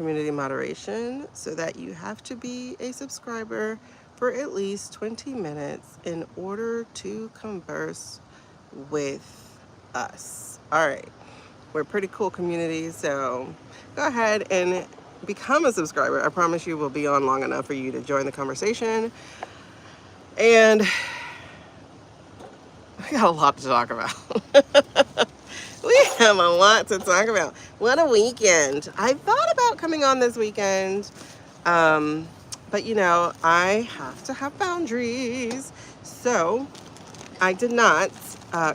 community moderation so that you have to be a subscriber for at least 20 minutes in order to converse with us. All right. We're a pretty cool community, so go ahead and become a subscriber. I promise you we'll be on long enough for you to join the conversation. And we got a lot to talk about. We have a lot to talk about. What a weekend. I thought about coming on this weekend, but you know, I have to have boundaries. So I did not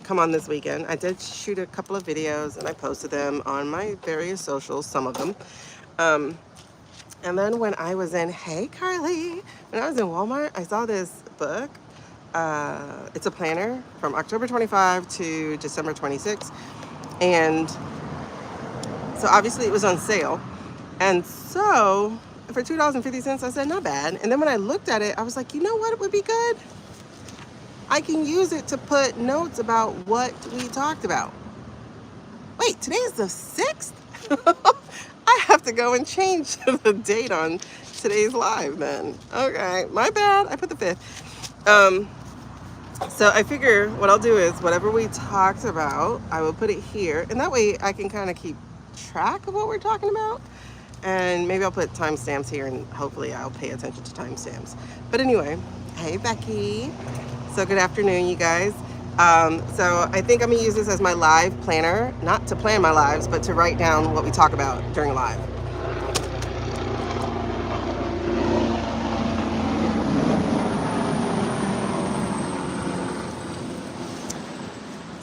come on this weekend. I did shoot a couple of videos and I posted them on my various socials, some of them. And then when I was in, hey Carly, when I was in Walmart, I saw this book. It's a planner from October 25 to December 26. And so obviously it was on sale. And so for $2.50, I said, not bad. And then when I looked at it, I was like, you know what, it would be good? I can use it to put notes about what we talked about. Wait, today is the 6th? I have to go and change the date on today's live then. Okay, my bad, I put the 5th. So I figure what I'll do is whatever we talked about, I will put it here. And that way I can kind of keep track of what we're talking about. And maybe I'll put timestamps here and hopefully I'll pay attention to timestamps. But anyway, hey Becky. So good afternoon, you guys. So I think I'm gonna use this as my live planner, not to plan my lives, but to write down what we talk about during live.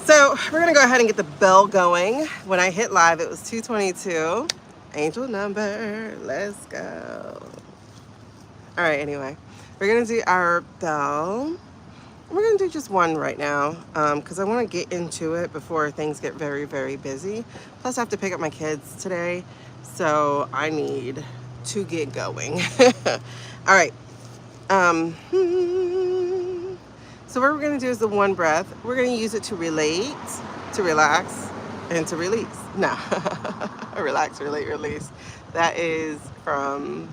So we're gonna go ahead and get the bell going. When I hit live, it was 2:22. Angel number, let's go. All right, anyway, we're gonna do our bell. We're gonna do just one right now because I wanna get into it before things get very, very busy. Plus I have to pick up my kids today, so I need to get going. All right. So what we're gonna do is the one breath. We're gonna use it to relate, to relax, and to release. No, relax, relate, release. That is from,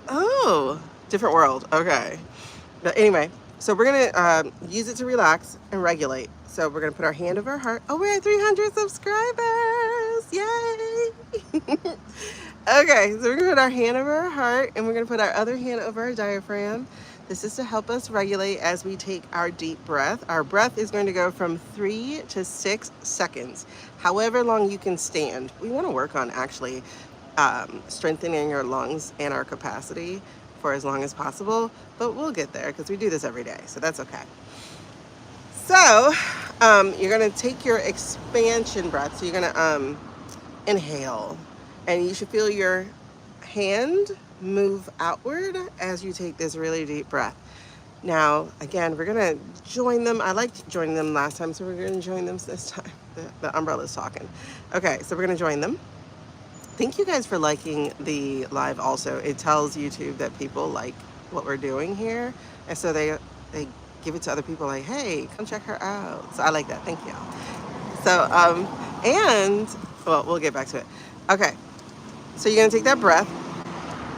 oh, different world, okay. But anyway, so we're gonna use it to relax and regulate. So we're gonna put our hand over our heart. Oh, we're at 300 subscribers, yay. Okay, so we're gonna put our hand over our heart and we're gonna put our other hand over our diaphragm. This is to help us regulate as we take our deep breath. Our breath is going to go from 3 to 6 seconds, however long you can stand. We want to work on actually strengthening our lungs and our capacity for as long as possible, but we'll get there because we do this every day, so that's okay. So you're going to take your expansion breath. So you're going to inhale, and you should feel your hand move outward as you take this really deep breath. Now, again, we're gonna join them. I liked joining them last time, so we're gonna join them this time. The umbrella's talking. Okay, so we're gonna join them. Thank you guys for liking the live also. It tells YouTube that people like what we're doing here, and so they give it to other people like, hey, come check her out. So I like that, thank you. So, and, well, we'll get back to it. Okay, so you're gonna take that breath.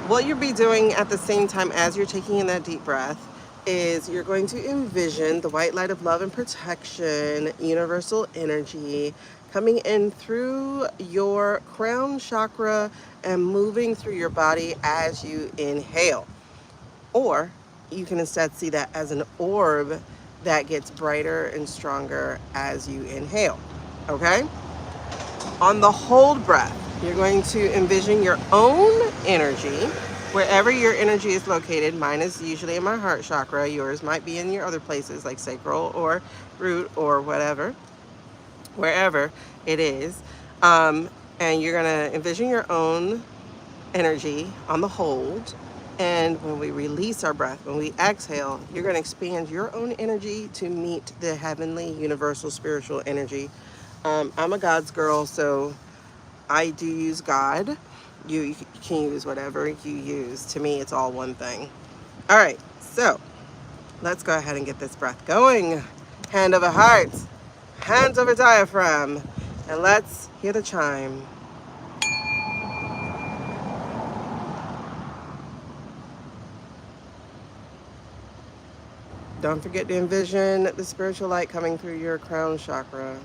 What you'll be doing at the same time as you're taking in that deep breath is you're going to envision the white light of love and protection, universal energy, coming in through your crown chakra and moving through your body as you inhale. Or you can instead see that as an orb that gets brighter and stronger as you inhale, okay? On the hold breath, you're going to envision your own energy, wherever your energy is located. Mine is usually in my heart chakra. Yours might be in your other places like sacral or root or whatever, wherever it is. And you're gonna envision your own energy on the hold. And when we release our breath, when we exhale, you're gonna expand your own energy to meet the heavenly, universal, spiritual energy. I'm a God's girl, so I do use God. You can use whatever you use. To me, it's all one thing. All right, so let's go ahead and get this breath going. Hand over heart, hands over diaphragm, and let's hear the chime. Don't forget to envision the spiritual light coming through your crown chakra.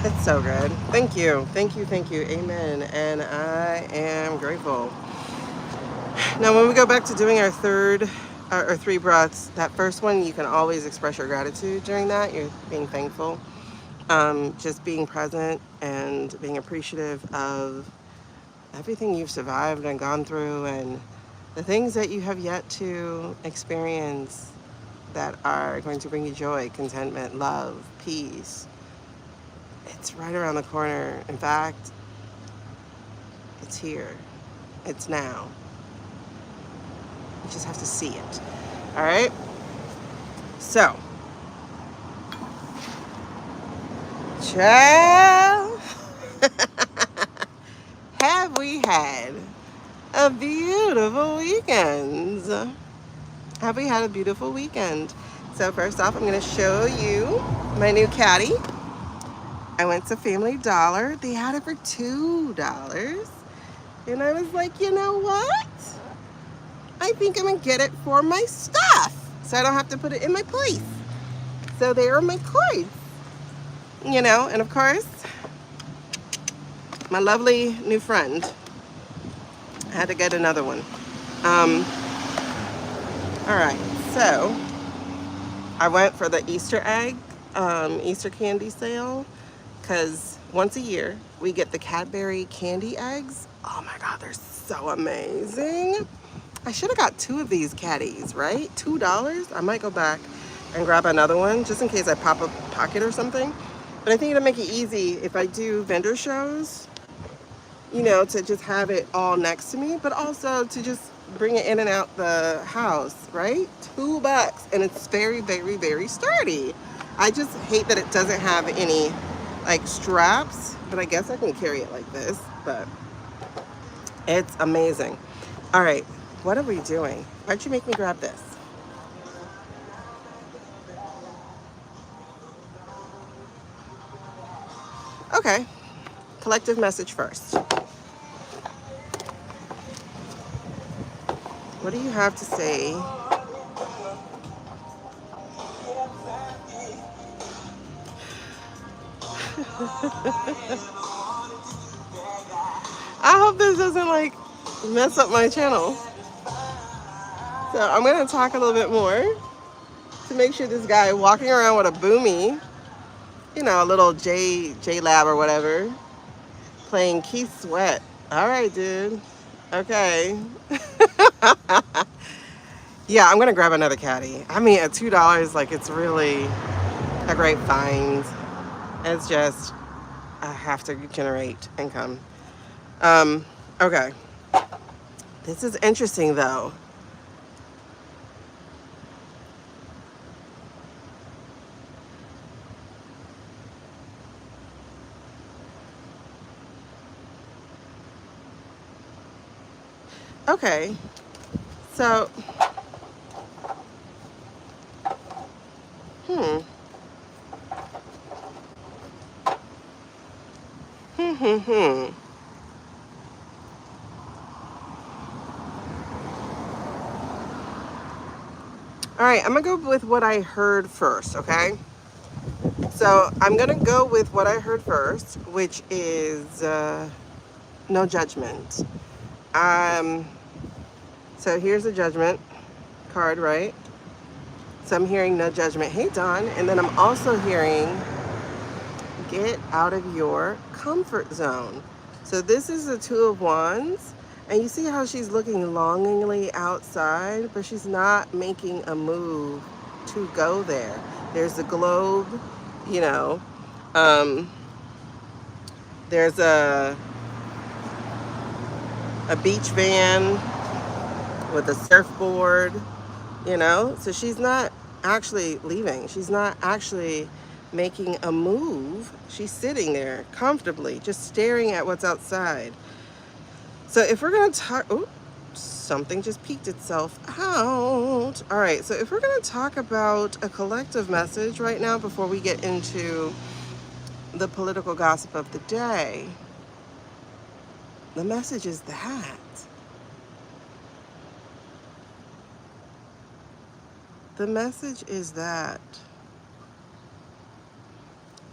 It's so good. Thank you. Thank you. Thank you. Amen. And I am grateful. Now, when we go back to doing our third or three breaths, that first one, you can always express your gratitude during that. You're being thankful, just being present and being appreciative of everything you've survived and gone through and the things that you have yet to experience that are going to bring you joy, contentment, love, peace. It's right around the corner. In fact, it's here. It's now. You just have to see it. All right? So, child, have we had a beautiful weekend? Have we had a beautiful weekend? So first off, I'm going to show you my new caddy. I went to Family Dollar. They had it for $2. And I was like, you know what? I think I'm going to get it for my stuff so I don't have to put it in my place. So there are my coins. You know, and of course, my lovely new friend. I had to get another one. All right, so I went for the Easter egg, Easter candy sale, because once a year we get the Cadbury candy eggs. Oh my God, they're so amazing. I should have got 2 of these caddies, right? $2. I might go back and grab another one just in case I pop a pocket or something. But I think it'll make it easy if I do vendor shows, you know, to just have it all next to me, but also to just bring it in and out the house, right? $2, and it's very, very, very sturdy. I just hate that it doesn't have any like straps, but I guess I can carry it like this, but it's amazing. All right, what are we doing? Why'd you make me grab this? Okay, collective message first. What do you have to say? I hope this doesn't like mess up my channel. So I'm gonna talk a little bit more to make sure this guy walking around with a boomy, you know, a little J Lab or whatever, playing Keith Sweat. All right, dude. Okay. Yeah, I'm gonna grab another caddy. I mean, at $2, like it's really a great find. It's just I have to generate income. Okay. This is interesting though. Okay. So, hmm. Hmm, hmm, hmm. All right, I'm gonna go with what I heard first, okay? So I'm gonna go with what I heard first, which is no judgment. So here's the judgment card, right? So I'm hearing no judgment. Hey, Dawn. And then I'm also hearing get out of your comfort zone. So this is the 2 of Wands. And you see how she's looking longingly outside, but she's not making a move to go there. There's the globe, you know. There's a beach van with a surfboard, you know? So she's not actually leaving. She's not actually making a move. She's sitting there comfortably, just staring at what's outside. So if we're going to talk, oh, something just peeked itself out. All right, so if we're going to talk about a collective message right now before we get into the political gossip of the day, the message is that the message is that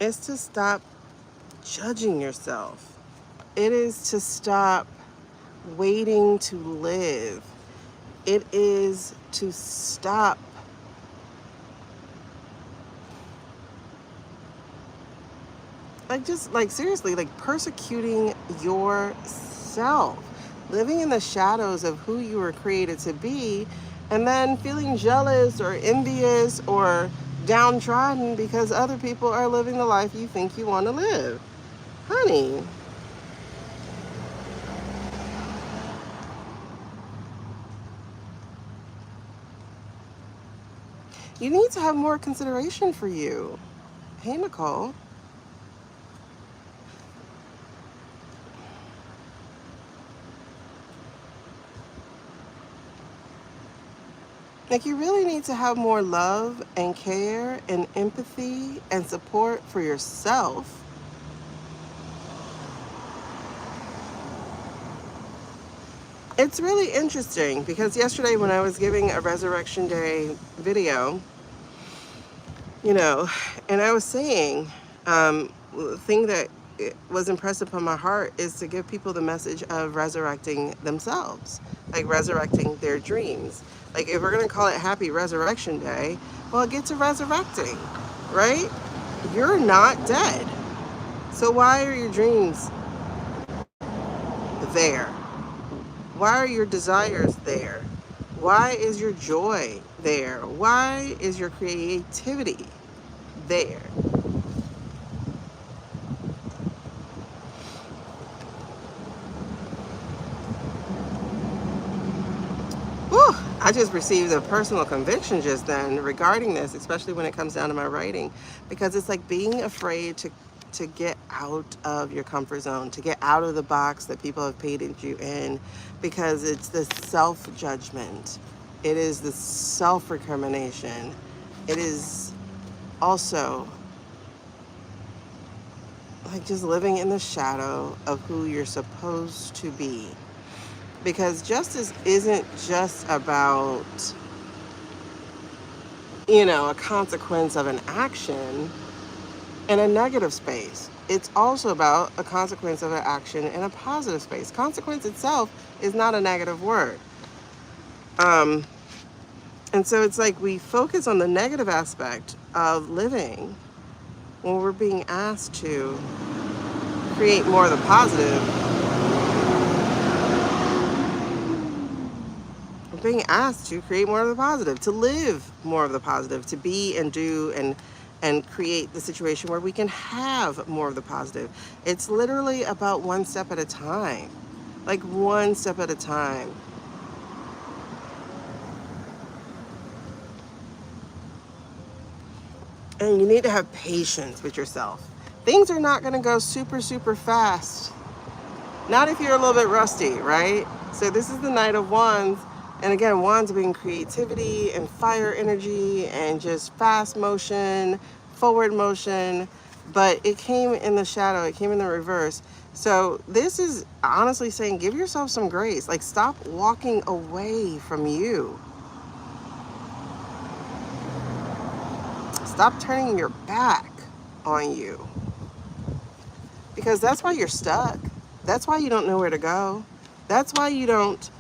it's to stop judging yourself. It is to stop waiting to live. It is to stop seriously, like persecuting yourself, living in the shadows of who you were created to be, and then feeling jealous or envious or downtrodden because other people are living the life you think you want to live. Honey, you need to have more consideration for you. Hey, Nicole. Like, you really need to have more love and care and empathy and support for yourself. It's really interesting because yesterday when I was giving a Resurrection Day video, you know, and I was saying, the thing that was impressed upon my heart is to give people the message of resurrecting themselves, like resurrecting their dreams. Like, if we're going to call it Happy Resurrection Day, well, get to resurrecting, right? You're not dead. So why are your dreams there? Why are your desires there? Why is your joy there? Why is your creativity there? Whew, I just received a personal conviction just then regarding this, especially when it comes down to my writing, because it's like being afraid to get out of your comfort zone, to get out of the box that people have painted you in, because it's the self-judgment. It is the self-recrimination. It is also like just living in the shadow of who you're supposed to be. Because justice isn't just about, you know, a consequence of an action in a negative space. It's also about a consequence of an action in a positive space. Consequence itself is not a negative word. And so it's like we focus on the negative aspect of living when we're being asked to create more of the positive. We're being asked to create more of the positive, to live more of the positive, to be and do and create the situation where we can have more of the positive. It's literally about one step at a time, like one step at a time. And you need to have patience with yourself. Things are not going to go super, super fast. Not if you're a little bit rusty, right? So this is the Knight of Wands. And again, wands being creativity and fire energy and just fast motion, forward motion. But it came in the shadow. It came in the reverse. So this is honestly saying, give yourself some grace. Like, stop walking away from you. Stop turning your back on you. Because that's why you're stuck. That's why you don't know where to go. That's why you don't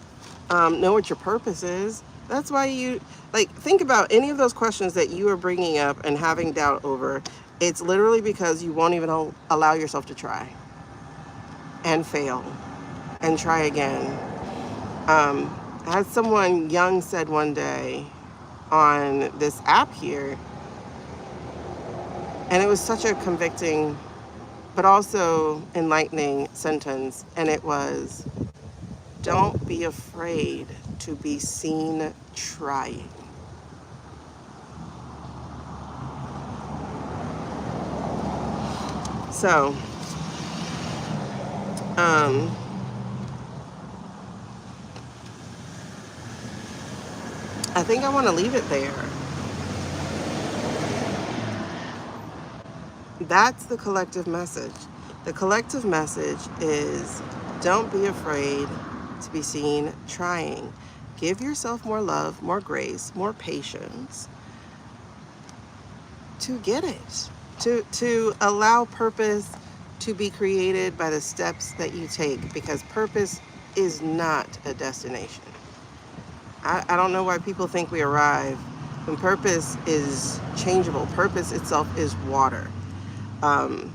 know what your purpose is. That's why you, like, think about any of those questions that you are bringing up and having doubt over. It's literally because you won't even allow yourself to try and fail and try again. As someone young said one day on this app here, and it was such a convicting but also enlightening sentence, and it was, don't be afraid to be seen trying. So, I think I want to leave it there. That's the collective message. The collective message is don't be afraid to be seen trying. Give yourself more love, more grace, more patience to get it, to allow purpose to be created by the steps that you take, because purpose is not a destination. I don't know why people think we arrive when purpose is changeable. Purpose itself is water. And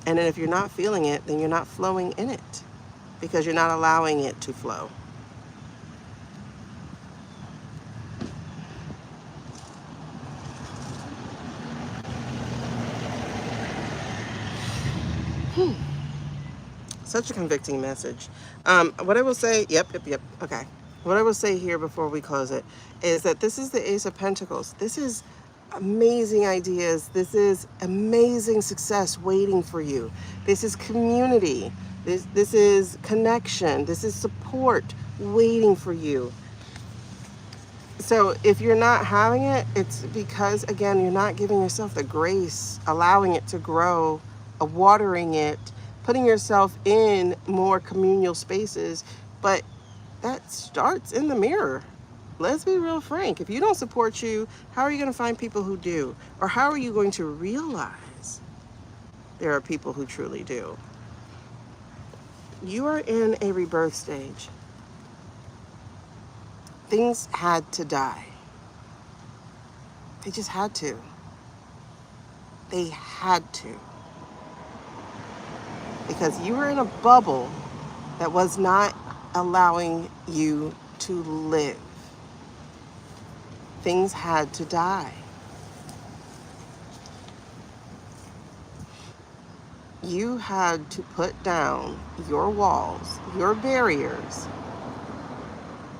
then if you're not feeling it, then you're not flowing in it because you're not allowing it to flow. Such a convicting message. What I will say, yep, okay. What I will say here before we close it is that this is the Ace of Pentacles. This is amazing ideas. This is amazing success waiting for you. This is community. This is connection. This is support waiting for you. So if you're not having it, it's because, again, you're not giving yourself the grace, allowing it to grow, watering it, putting yourself in more communal spaces. But that starts in the mirror. Let's be real frank. If you don't support you, how are you going to find people who do? Or how are you going to realize there are people who truly do? You are in a rebirth stage. Things had to die. They just had to. They had to. Because you were in a bubble that was not allowing you to live. Things had to die. You had to put down your walls, your barriers,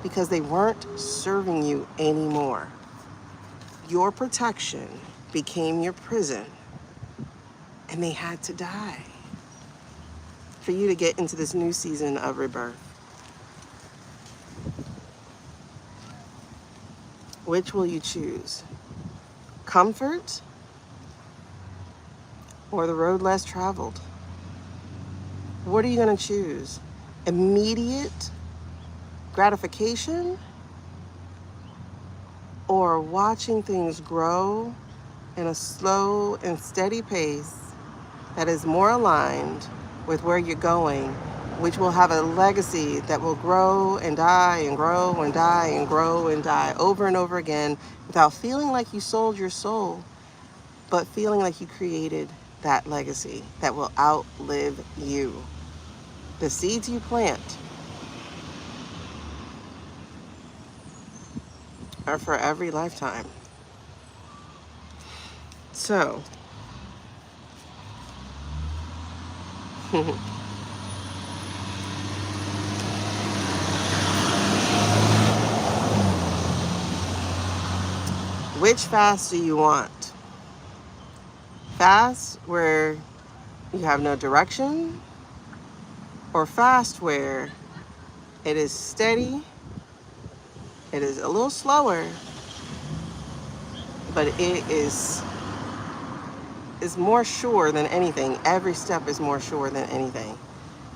because they weren't serving you anymore. Your protection became your prison, and they had to die for you to get into this new season of rebirth. Which will you choose? Comfort or the road less traveled? What are you going to choose? Immediate gratification or watching things grow in a slow and steady pace that is more aligned with where you're going, which will have a legacy that will grow and die and grow and die and grow and die over and over again without feeling like you sold your soul, but feeling like you created that legacy that will outlive you. The seeds you plant are for every lifetime. So, which fast do you want? Fast where you have no direction, or fast where it is steady, it is a little slower, but it is more sure than anything. Every step is more sure than anything.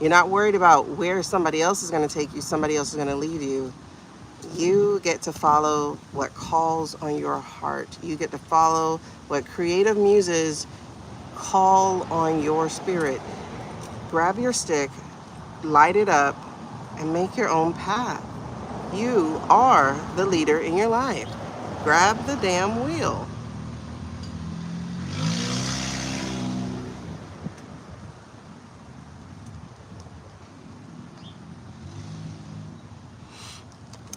You're not worried about where somebody else is going to take you, somebody else is going to lead you. You get to follow what calls on your heart. You get to follow what creative muses call on your spirit. Grab your stick, light it up, and make your own path. You are the leader in your life. Grab the damn wheel.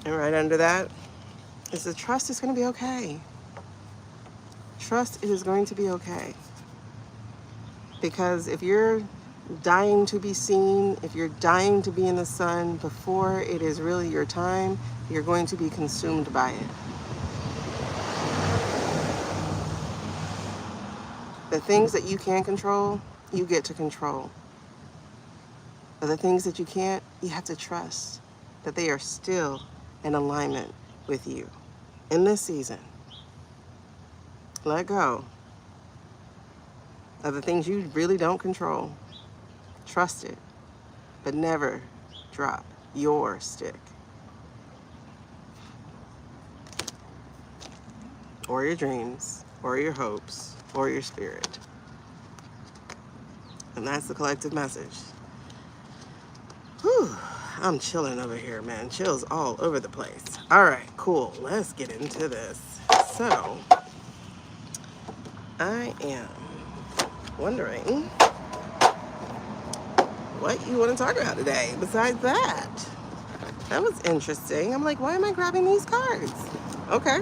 And right under that is the trust is going to be okay. Trust it is going to be okay. Because if you're dying to be seen, if you're dying to be in the sun before it is really your time, you're going to be consumed by it. The things that you can control, you get to control. But the things that you can't, you have to trust that they are still in alignment with you. In this season, let go of the things you really don't control. Trust it, but never drop your stick or your dreams or your hopes or your spirit. And that's the collective message. Whew, I'm chilling over here, man. Chills all over the place. All right, cool. Let's get into this. So, I am wondering what you want to talk about today besides that. That was interesting. I'm like, why am I grabbing these cards? Okay.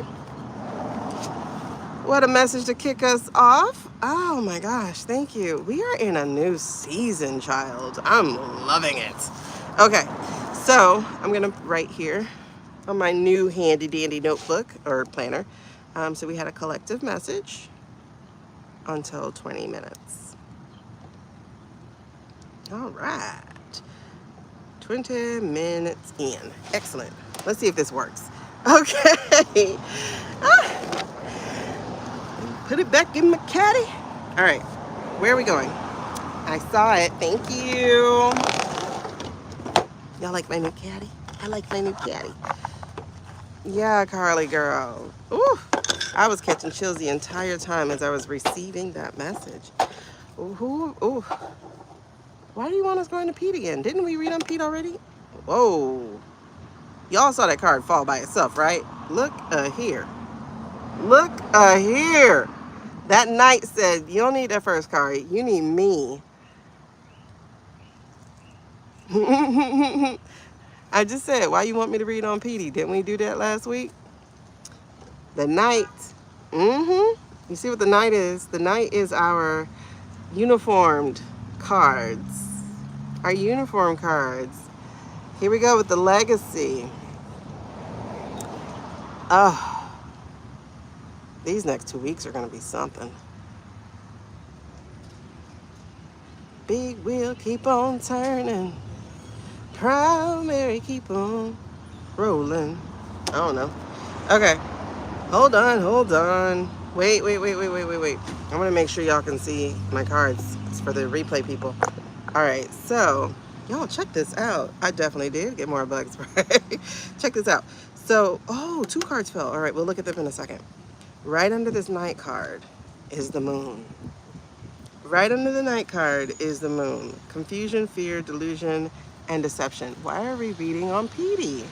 What a message to kick us off. Oh my gosh, thank you. We are in a new season, child. I'm loving it. Okay, so I'm gonna write here on my new handy dandy notebook or planner. So we had a collective message until 20 minutes. All right, 20 minutes in. Excellent. Let's see if this works. Okay. Put it back in my caddy. All right, where are we going? I saw it, thank you. Y'all like my new caddy? I like my new caddy. Yeah, Carly girl. Ooh, I was catching chills the entire time as I was receiving that message. Ooh. Why do you want us going to Pete again? Didn't we read on Pete already? Whoa. Y'all saw that card fall by itself, right? Look here. Look here. That knight said, you don't need that first card. You need me. I just said, why you want me to read on Petey? Didn't we do that last week? The knight. You see what the knight is? The knight is our uniformed cards. Our uniform cards. Here we go with the legacy. Oh, these next 2 weeks are going to be something. Big wheel keep on turning. Proud Mary keep on rolling. I don't know. Okay. Hold on. Wait. I want to make sure y'all can see my cards. It's for the replay people. All right, so y'all check this out. I definitely did get more bug spray. Check this out. So, oh, 2 cards fell. All right, we'll look at them in a second. Right under this knight card is the moon. Right under the knight card is the moon. Confusion, fear, delusion, and deception. Why are we reading on Petey?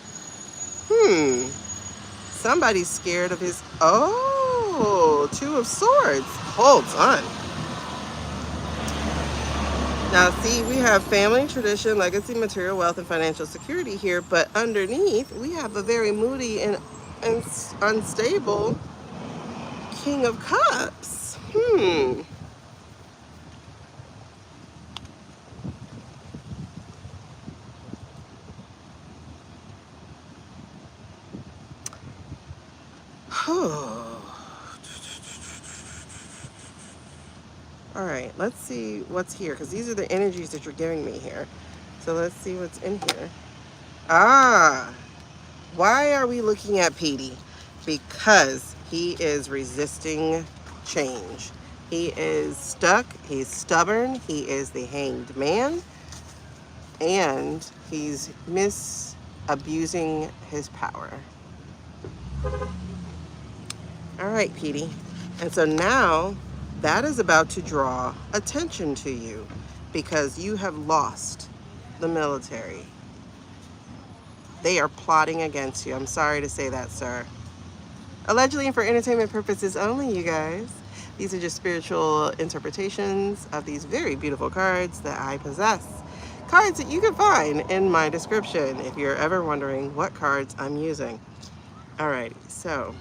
Somebody's scared of his... Oh, 2 of swords. Hold on. Now, see, we have family, tradition, legacy, material, wealth, and financial security here, but underneath, we have a very moody and unstable King of Cups. All right, let's see what's here, because these are the energies that you're giving me here. So let's see what's in here. Why are we looking at Petey? Because he is resisting change. He is stuck, he's stubborn, he is the hanged man, and he's abusing his power. All right, Petey. And so now that is about to draw attention to you because you have lost the military. They are plotting against you. I'm sorry to say that, sir. Allegedly and for entertainment purposes only, you guys. These are just spiritual interpretations of these very beautiful cards that I possess. Cards that you can find in my description if you're ever wondering what cards I'm using. Alrighty, so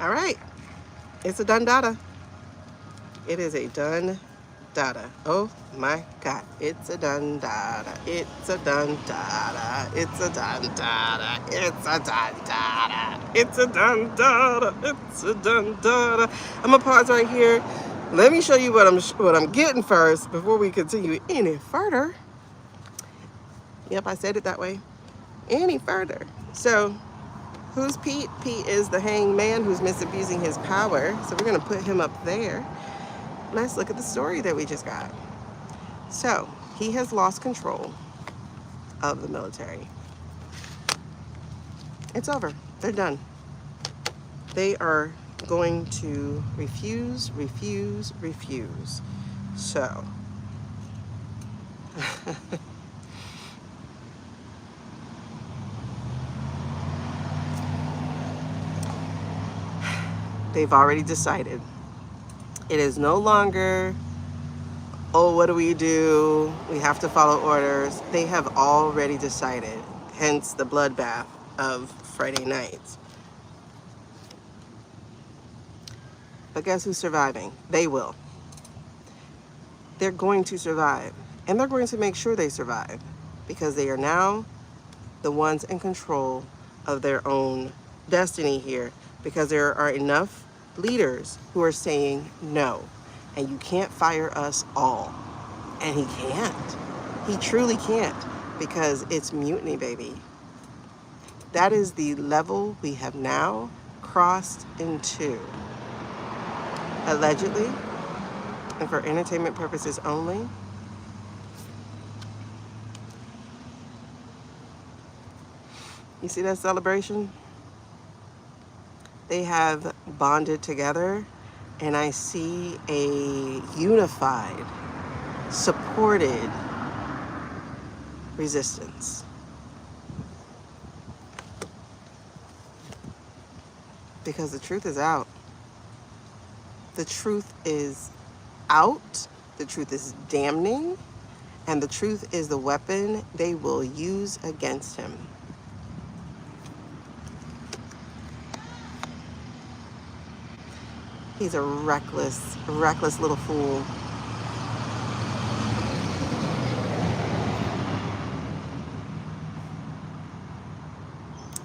All right. It's a done data. It is a done data. Oh my God. It's a done data. It's a done data. It's a done data. It's a done data. It's a done data. It's a done data. I'm gonna pause right here. Let me show you what I'm getting first before we continue any further. Yep, I said it that way. Any further. So, who's Pete? Pete is the hangman who's misusing his power. So we're gonna put him up there. Let's look at the story that we just got. So, he has lost control of the military. It's over. They're done. They are going to refuse. So, they've already decided. It is no longer, oh, what do? We have to follow orders. They have already decided, hence the bloodbath of Friday nights. But guess who's surviving? They will. They're going to survive. And they're going to make sure they survive because they are now the ones in control of their own destiny here, because there are enough leaders who are saying no. And you can't fire us all. And he can't. He truly can't, because it's mutiny, baby. That is the level we have now crossed into. Allegedly, and for entertainment purposes only. You see that celebration? They have bonded together, and I see a unified, supported resistance. Because the truth is out. The truth is out. The truth is damning. And the truth is the weapon they will use against him. He's a reckless little fool.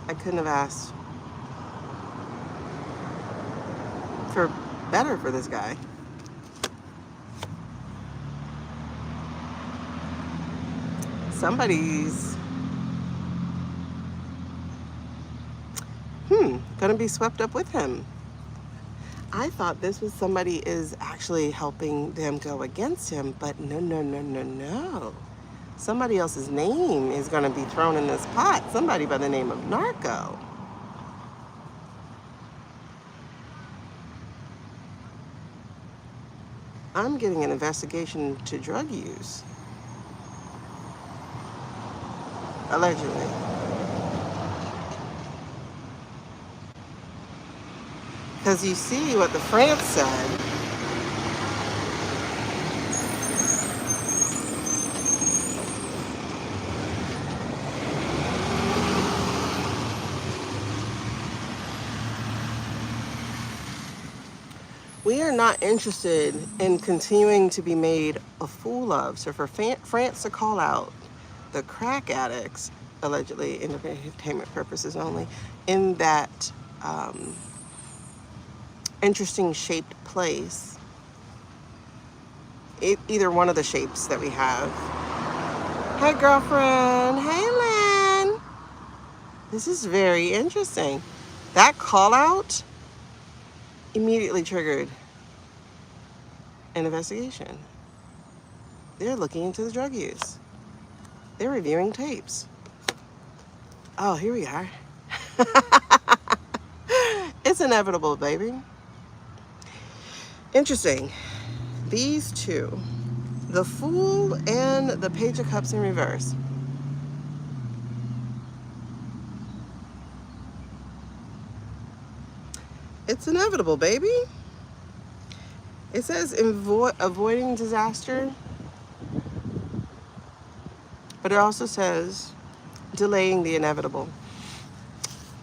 I couldn't have asked for better for this guy. Somebody's gonna be swept up with him. I thought this was somebody is actually helping them go against him, but no. Somebody else's name is gonna be thrown in this pot. Somebody by the name of Narco. I'm getting an investigation to drug use. Allegedly. Because you see what the France said. We are not interested in continuing to be made a fool of. So for France to call out the crack addicts, allegedly in entertainment purposes only, in that interesting shaped place, either one of the shapes that we have. Hey, girlfriend. Hey, Lynn. This is very interesting. That call out immediately triggered an investigation. They're looking into the drug use. They're reviewing tapes. Oh, here we are. It's inevitable, baby. Interesting. These two, the Fool and the Page of Cups in reverse. It's inevitable, baby. It says avoiding disaster, but it also says delaying the inevitable.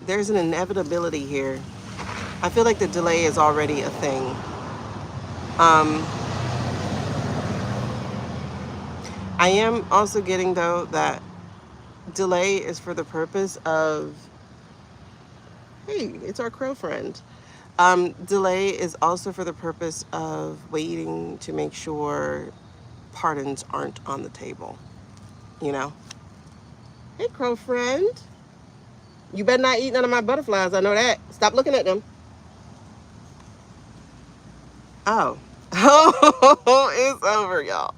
There's an inevitability here I feel like the delay is already a thing. Um, I am also getting, though, that delay is for the purpose of, hey, it's our crow friend. Delay is also for the purpose of waiting to make sure pardons aren't on the table, you know? Hey, crow friend. You better not eat none of my butterflies. I know that. Stop looking at them. Oh. Oh, it's over, y'all.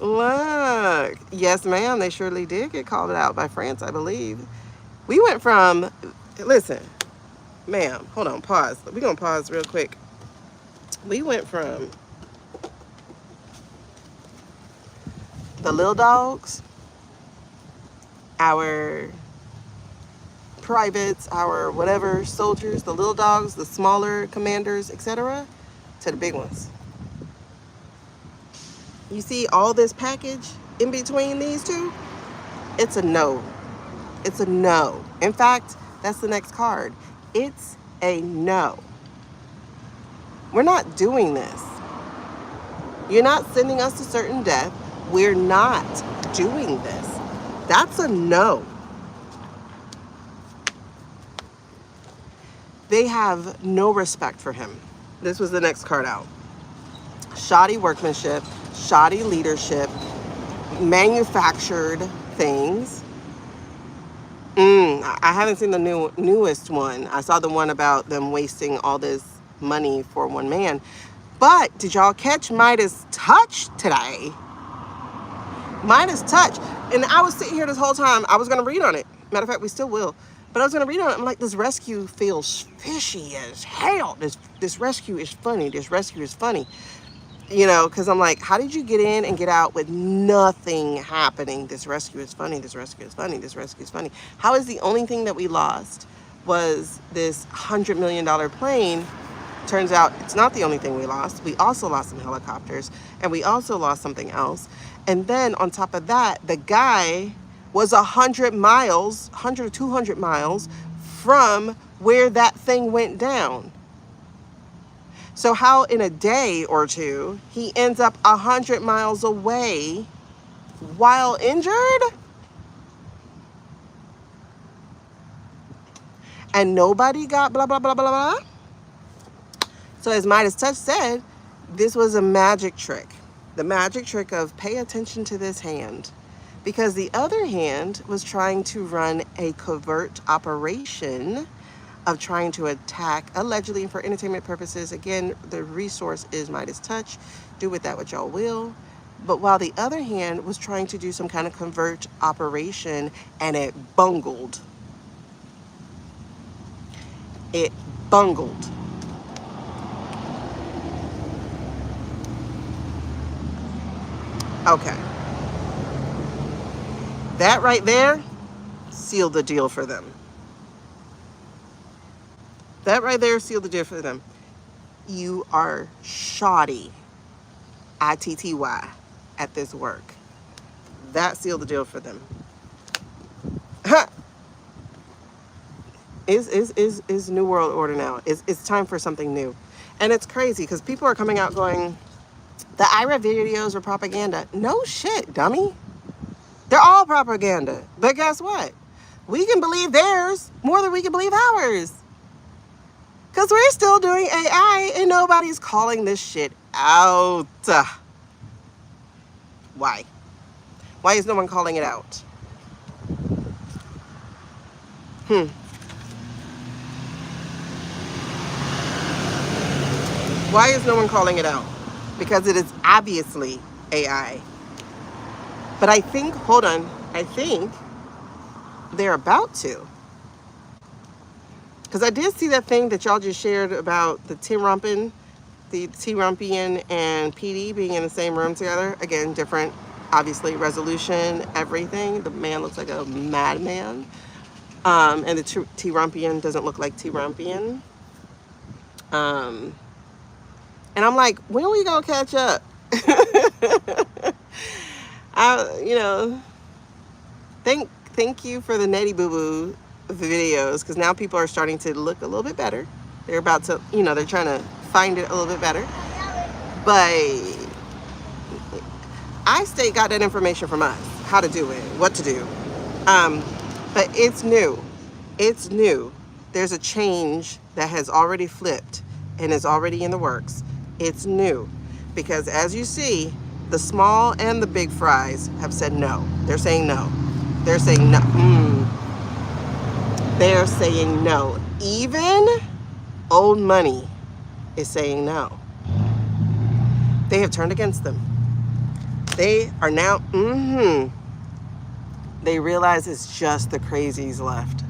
Look. Yes, ma'am. They surely did get called out by France, I believe. We went from, listen, ma'am, hold on, pause. We're going to pause real quick. We went from the little dogs, our privates, our whatever soldiers, the little dogs, the smaller commanders, etc., to the big ones. You see all this package in between these two? It's a no. It's a no. In fact, that's the next card. It's a no. We're not doing this. You're not sending us to certain death. We're not doing this. That's a no. They have no respect for him. This was the next card out. Shoddy workmanship, shoddy leadership, manufactured things. I haven't seen the newest one. I saw the one about them wasting all this money for one man. But did y'all catch Midas touch today? Midas touch. And I was sitting here this whole time. I was going to read on it. Matter of fact, we still will. But I was going to read on it. I'm like, this rescue feels fishy as hell. This rescue is funny. This rescue is funny. You know, because I'm like, how did you get in and get out with nothing happening? This rescue is funny. This rescue is funny. This rescue is funny. How is the only thing that we lost was this $100 million plane? Turns out it's not the only thing we lost. We also lost some helicopters, and we also lost something else. And then on top of that, the guy was 100 miles, 100 or 200 miles from where that thing went down. So how in a day or two, he ends up 100 miles away while injured? And nobody got blah, blah, blah, blah, blah. So as Midas Touch said, this was a magic trick. The magic trick of pay attention to this hand. Because the other hand was trying to run a covert operation of trying to attack, allegedly for entertainment purposes. Again, the resource is Midas Touch. Do with that what y'all will. But while the other hand was trying to do some kind of covert operation, and it bungled. It bungled. Okay. That right there sealed the deal for them. That right there sealed the deal for them. You are shoddy, ITTY, at this work. That sealed the deal for them. Is New World Order now. It's time for something new. And it's crazy because people are coming out going, the IRA videos are propaganda. No shit, dummy. They're all propaganda. But guess what? We can believe theirs more than we can believe ours. Because we're still doing AI and nobody's calling this shit out. Why? Why is no one calling it out? Why is no one calling it out? Because it is obviously AI. But I think, hold on, I think they're about to. Because I did see that thing that y'all just shared about the T-Rumpian and PD being in the same room together. Again, different, obviously, resolution, everything. The man looks like a madman. And the T-Rumpian doesn't look like T-Rumpian. And I'm like, when are we going to catch up? Thank you for the Netty Boo Boo videos, because now people are starting to look a little bit better. They're about to, they're trying to find it a little bit better. But iState got that information from us, how to do it, what to do. But it's new. It's new. There's a change that has already flipped and is already in the works. It's new. Because as you see, the small and the big fries have said no. They're saying no. They're saying no. They're saying no. Even old money is saying no. They have turned against them. They are now, they realize it's just the crazies left.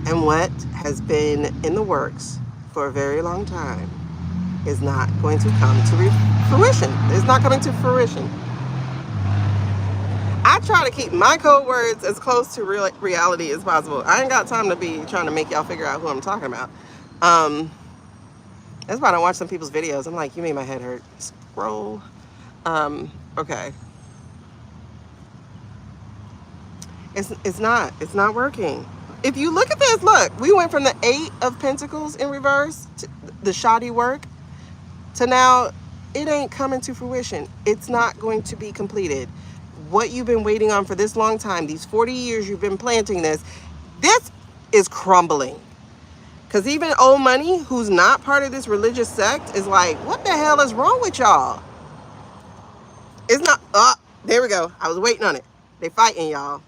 And what has been in the works for a very long time is not going to come to fruition. It's not coming to fruition. I try to keep my code words as close to reality as possible. I ain't got time to be trying to make y'all figure out who I'm talking about. That's why I don't watch some people's videos. I'm like, you made my head hurt. Scroll. Okay. It's not working. If you look at this, look, we went from the 8 of Pentacles in reverse, to the shoddy work, to now it ain't coming to fruition. It's not going to be completed. What you've been waiting on for this long time, these 40 years you've been planting this is crumbling. Because even old money, who's not part of this religious sect, is like, what the hell is wrong with y'all? It's not, there we go. I was waiting on it. They fighting, y'all.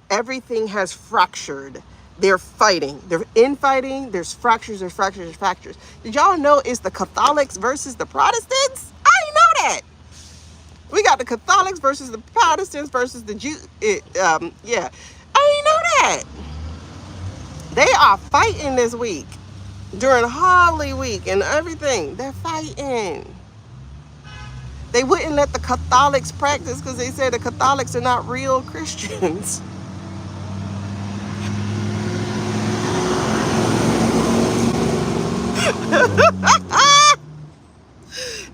Everything has fractured. They're fighting. They're infighting. There's fractures, there's fractures, there's fractures. Did y'all know it's the Catholics versus the Protestants? I didn't know that. We got the Catholics versus the Protestants versus the Jews. Yeah. I didn't know that. They are fighting this week. During Holy Week and everything. They're fighting. They wouldn't let the Catholics practice because they said the Catholics are not real Christians.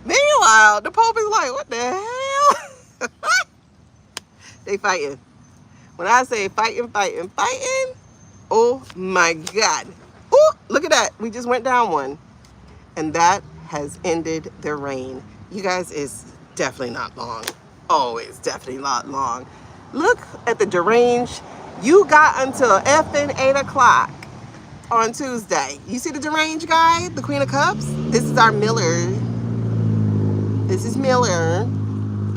Meanwhile, the Pope is like, what the hell? They fighting. When I say fighting, oh my God. Oh, look at that. We just went down one. And that has ended their reign. You guys, it's definitely not long. Oh, it's definitely not long. Look at the deranged. You got until effing 8 o'clock on Tuesday. You see the deranged guy, the Queen of Cups? This is our Miller. This is Miller.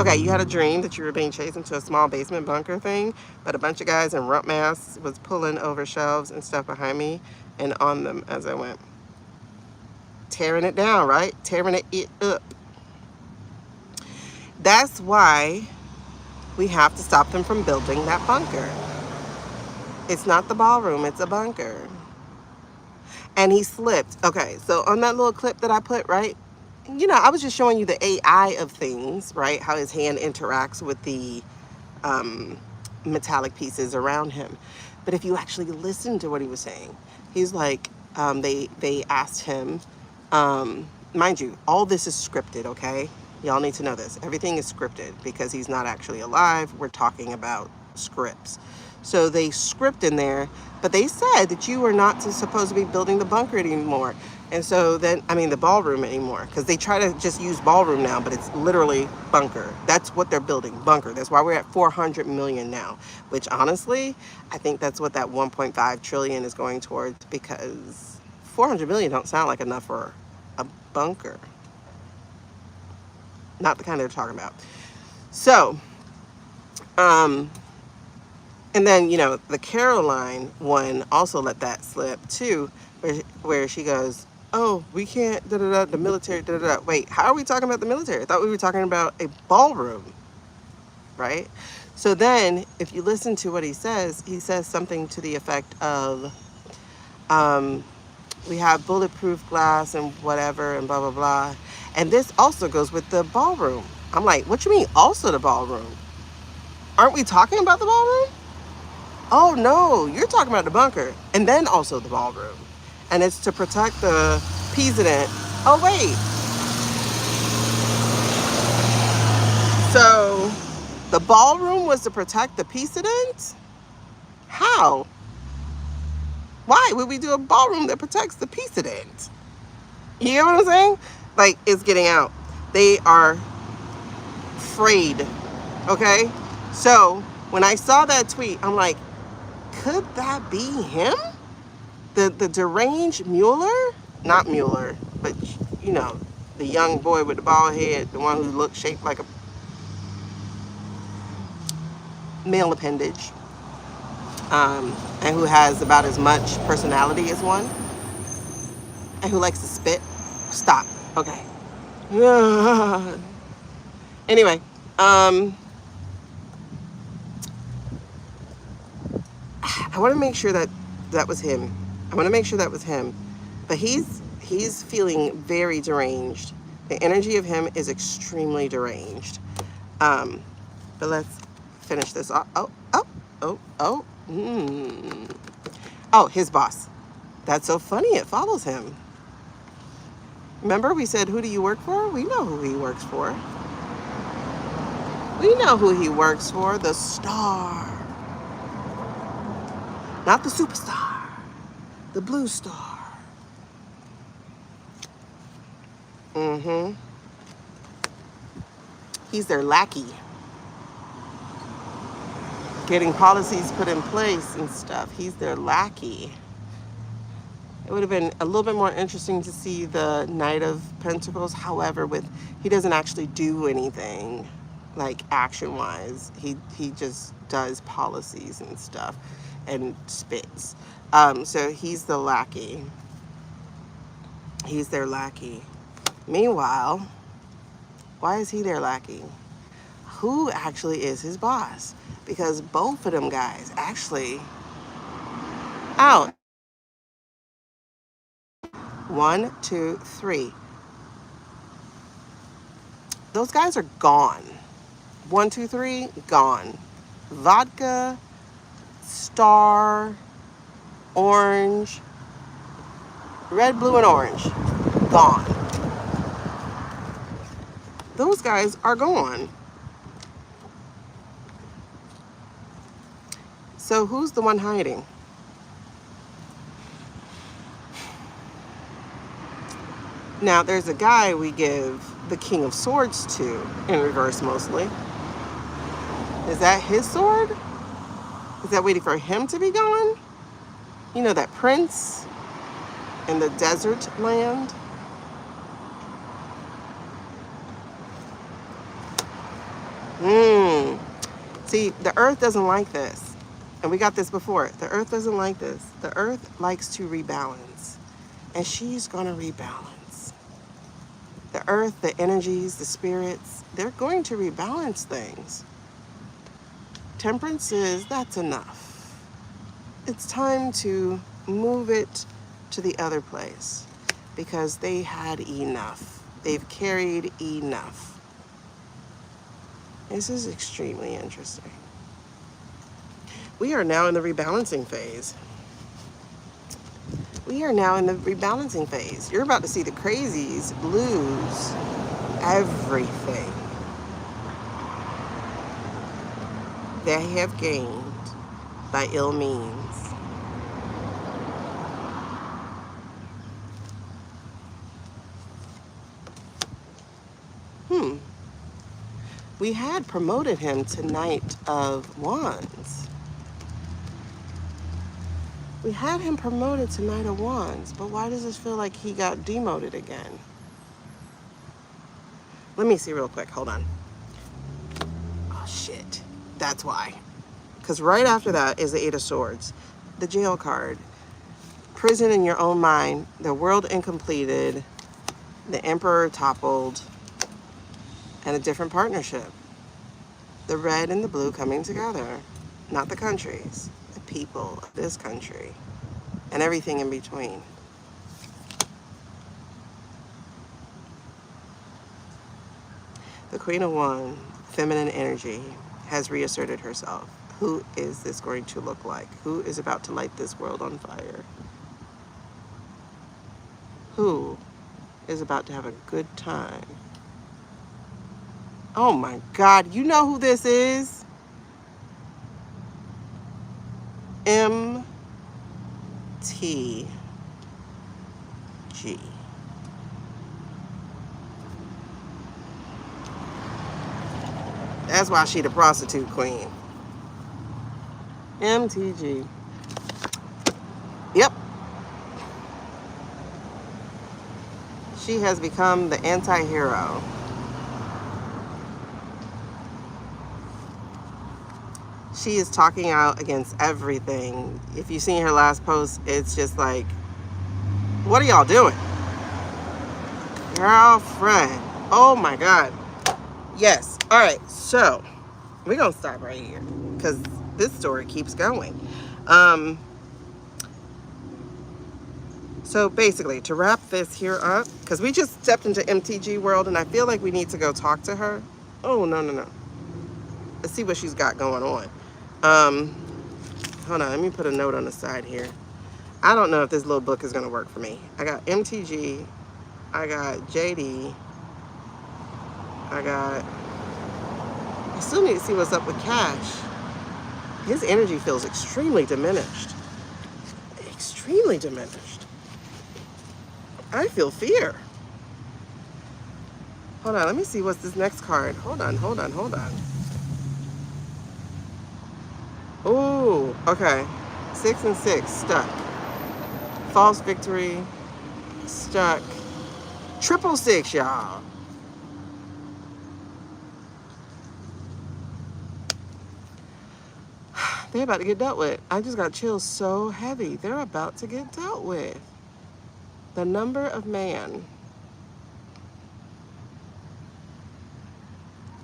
Okay, you had a dream that you were being chased into a small basement bunker thing, but a bunch of guys in rump masks was pulling over shelves and stuff behind me and on them as I went. Tearing it down, right? Tearing it up. That's why we have to stop them from building that bunker. It's not the ballroom, it's a bunker. And he slipped. Okay, so on that little clip that I put, right? I was just showing you the AI of things, right? How his hand interacts with the metallic pieces around him. But if you actually listen to what he was saying, he's like, they asked him, mind you, all this is scripted, okay? Y'all need to know this. Everything is scripted because he's not actually alive. We're talking about scripts. So they script in there, but they said that you were not supposed to be building the bunker anymore. And so then, the ballroom anymore, because they try to just use ballroom now, but it's literally bunker. That's what they're building, bunker. That's why we're at 400 million now, which honestly, I think that's what that 1.5 trillion is going towards, because 400 million don't sound like enough for a bunker. Not the kind they're talking about. So, and then, the Caroline one also let that slip too, where she goes, oh, we can't, the military, Wait, how are we talking about the military? I thought we were talking about a ballroom, right? So then, if you listen to what he says something to the effect of, we have bulletproof glass and whatever and blah, blah, blah. And this also goes with the ballroom. I'm like, what you mean also the ballroom? Aren't we talking about the ballroom? Oh, no, you're talking about the bunker and then also the ballroom. And it's to protect the peasant. Oh, wait. So the ballroom was to protect the peasant? How? Why would we do a ballroom that protects the precedent? You get what I'm saying? Like, it's getting out. They are afraid. Okay? So when I saw that tweet, I'm like, could that be him? The deranged Mueller? Not Mueller, but you know, the young boy with the bald head, the one who looked shaped like a male appendage, and who has about as much personality as one, and who likes to spit. Stop. Okay. Anyway, I want to make sure that that was him. I want to make sure that was him. But he's feeling very deranged. The energy of him is extremely deranged. But let's finish this off. Oh. Oh, his boss. That's so funny. It follows him. Remember we said, who do you work for? We know who he works for. We know who he works for. The star. Not the superstar. The blue star. He's their lackey. Getting policies put in place and stuff. He's their lackey. It would have been a little bit more interesting to see the Knight of Pentacles. However, he doesn't actually do anything, like action-wise. He just does policies and stuff and spits. So he's the lackey. He's their lackey. Meanwhile, why is he their lackey? Who actually is his boss? Because both of them guys actually out. 1, 2, 3. Those guys are gone. 1, 2, 3, gone. Vodka, star, orange, red, blue, and orange, gone. Those guys are gone. So who's the one hiding? Now, there's a guy we give the King of Swords to, in reverse mostly. Is that his sword? Is that waiting for him to be gone? You know, that prince in the desert land? See, the earth doesn't like this. And we got this before. The earth doesn't like this. The earth likes to rebalance. And she's going to rebalance. The earth, the energies, the spirits, they're going to rebalance things. Temperance is, that's enough. It's time to move it to the other place because they had enough. They've carried enough. This is extremely interesting. We are now in the rebalancing phase. We are now in the rebalancing phase. You're about to see the crazies lose everything they have gained by ill means. We had promoted him to Knight of Wands. We had him promoted to Knight of Wands, but why does this feel like he got demoted again? Let me see real quick, hold on. Oh shit, that's why. Because right after that is the Eight of Swords, the jail card. Prison in your own mind, the world incompleted, the emperor toppled, and a different partnership. The red and the blue coming together. Not the countries, the people of this country, and everything in between. The Queen of Wands, feminine energy, has reasserted herself. Who is this going to look like? Who is about to light this world on fire? Who is about to have a good time? Oh my God, you know who this is? MTG. That's why she the prostitute queen. MTG. Yep. She has become the anti-hero. She is talking out against everything. If you've seen her last post, it's just like, what are y'all doing? Girlfriend. Oh my God. Yes. All right. So we're going to stop right here because this story keeps going. So basically, to wrap this here up, because we just stepped into MTG world and I feel like we need to go talk to her. Oh, no. Let's see what she's got going on. Hold on. Let me put a note on the side here. I don't know if this little book is going to work for me. I got MTG. I got JD. I still need to see what's up with Cash. His energy feels extremely diminished. Extremely diminished. I feel fear. Hold on, let me see what's this next card. Hold on. Ooh, okay. 6 and 6, stuck. False victory, stuck. 666, y'all. They're about to get dealt with. I just got chills so heavy. They're about to get dealt with. The number of man.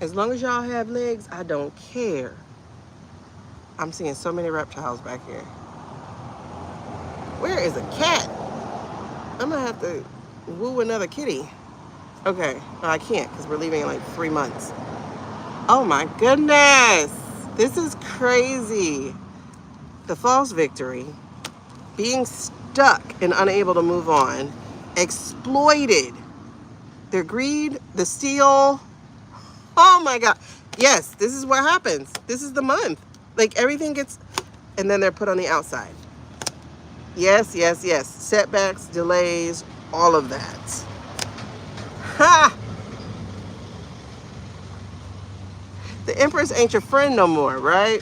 As long as y'all have legs, I don't care. I'm seeing so many reptiles back here. Where is a cat? I'm gonna have to woo another kitty. Okay, well, I can't because we're leaving in like 3 months. Oh my goodness. This is crazy. The false victory, being stuck and unable to move on, exploited, their greed, the steal. Oh my God. Yes, this is what happens. This is the month. Like everything gets, and then they're put on the outside. Yes. Setbacks, delays, all of that. Ha! The Empress ain't your friend no more, right?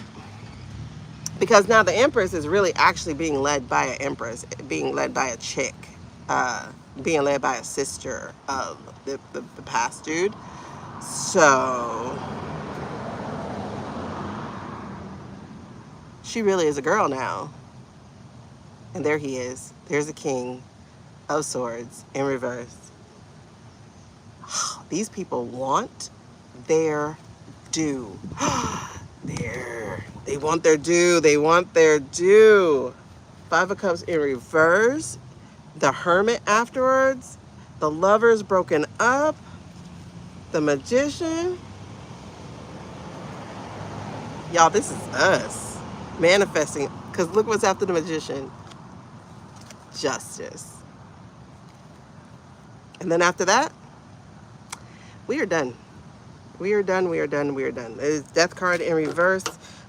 Because now the Empress is really actually being led by an Empress, being led by a chick, being led by a sister of the past dude. So she really is a girl now. And there he is. There's the King of Swords in reverse. These people want their due. They want their due. They want their due. 5 of Cups in reverse. The Hermit afterwards. The Lovers broken up. The Magician. Y'all, this is us. Manifesting. Because look what's after the Magician. Justice. And then after that, we are done. We are done. It's Death card in reverse.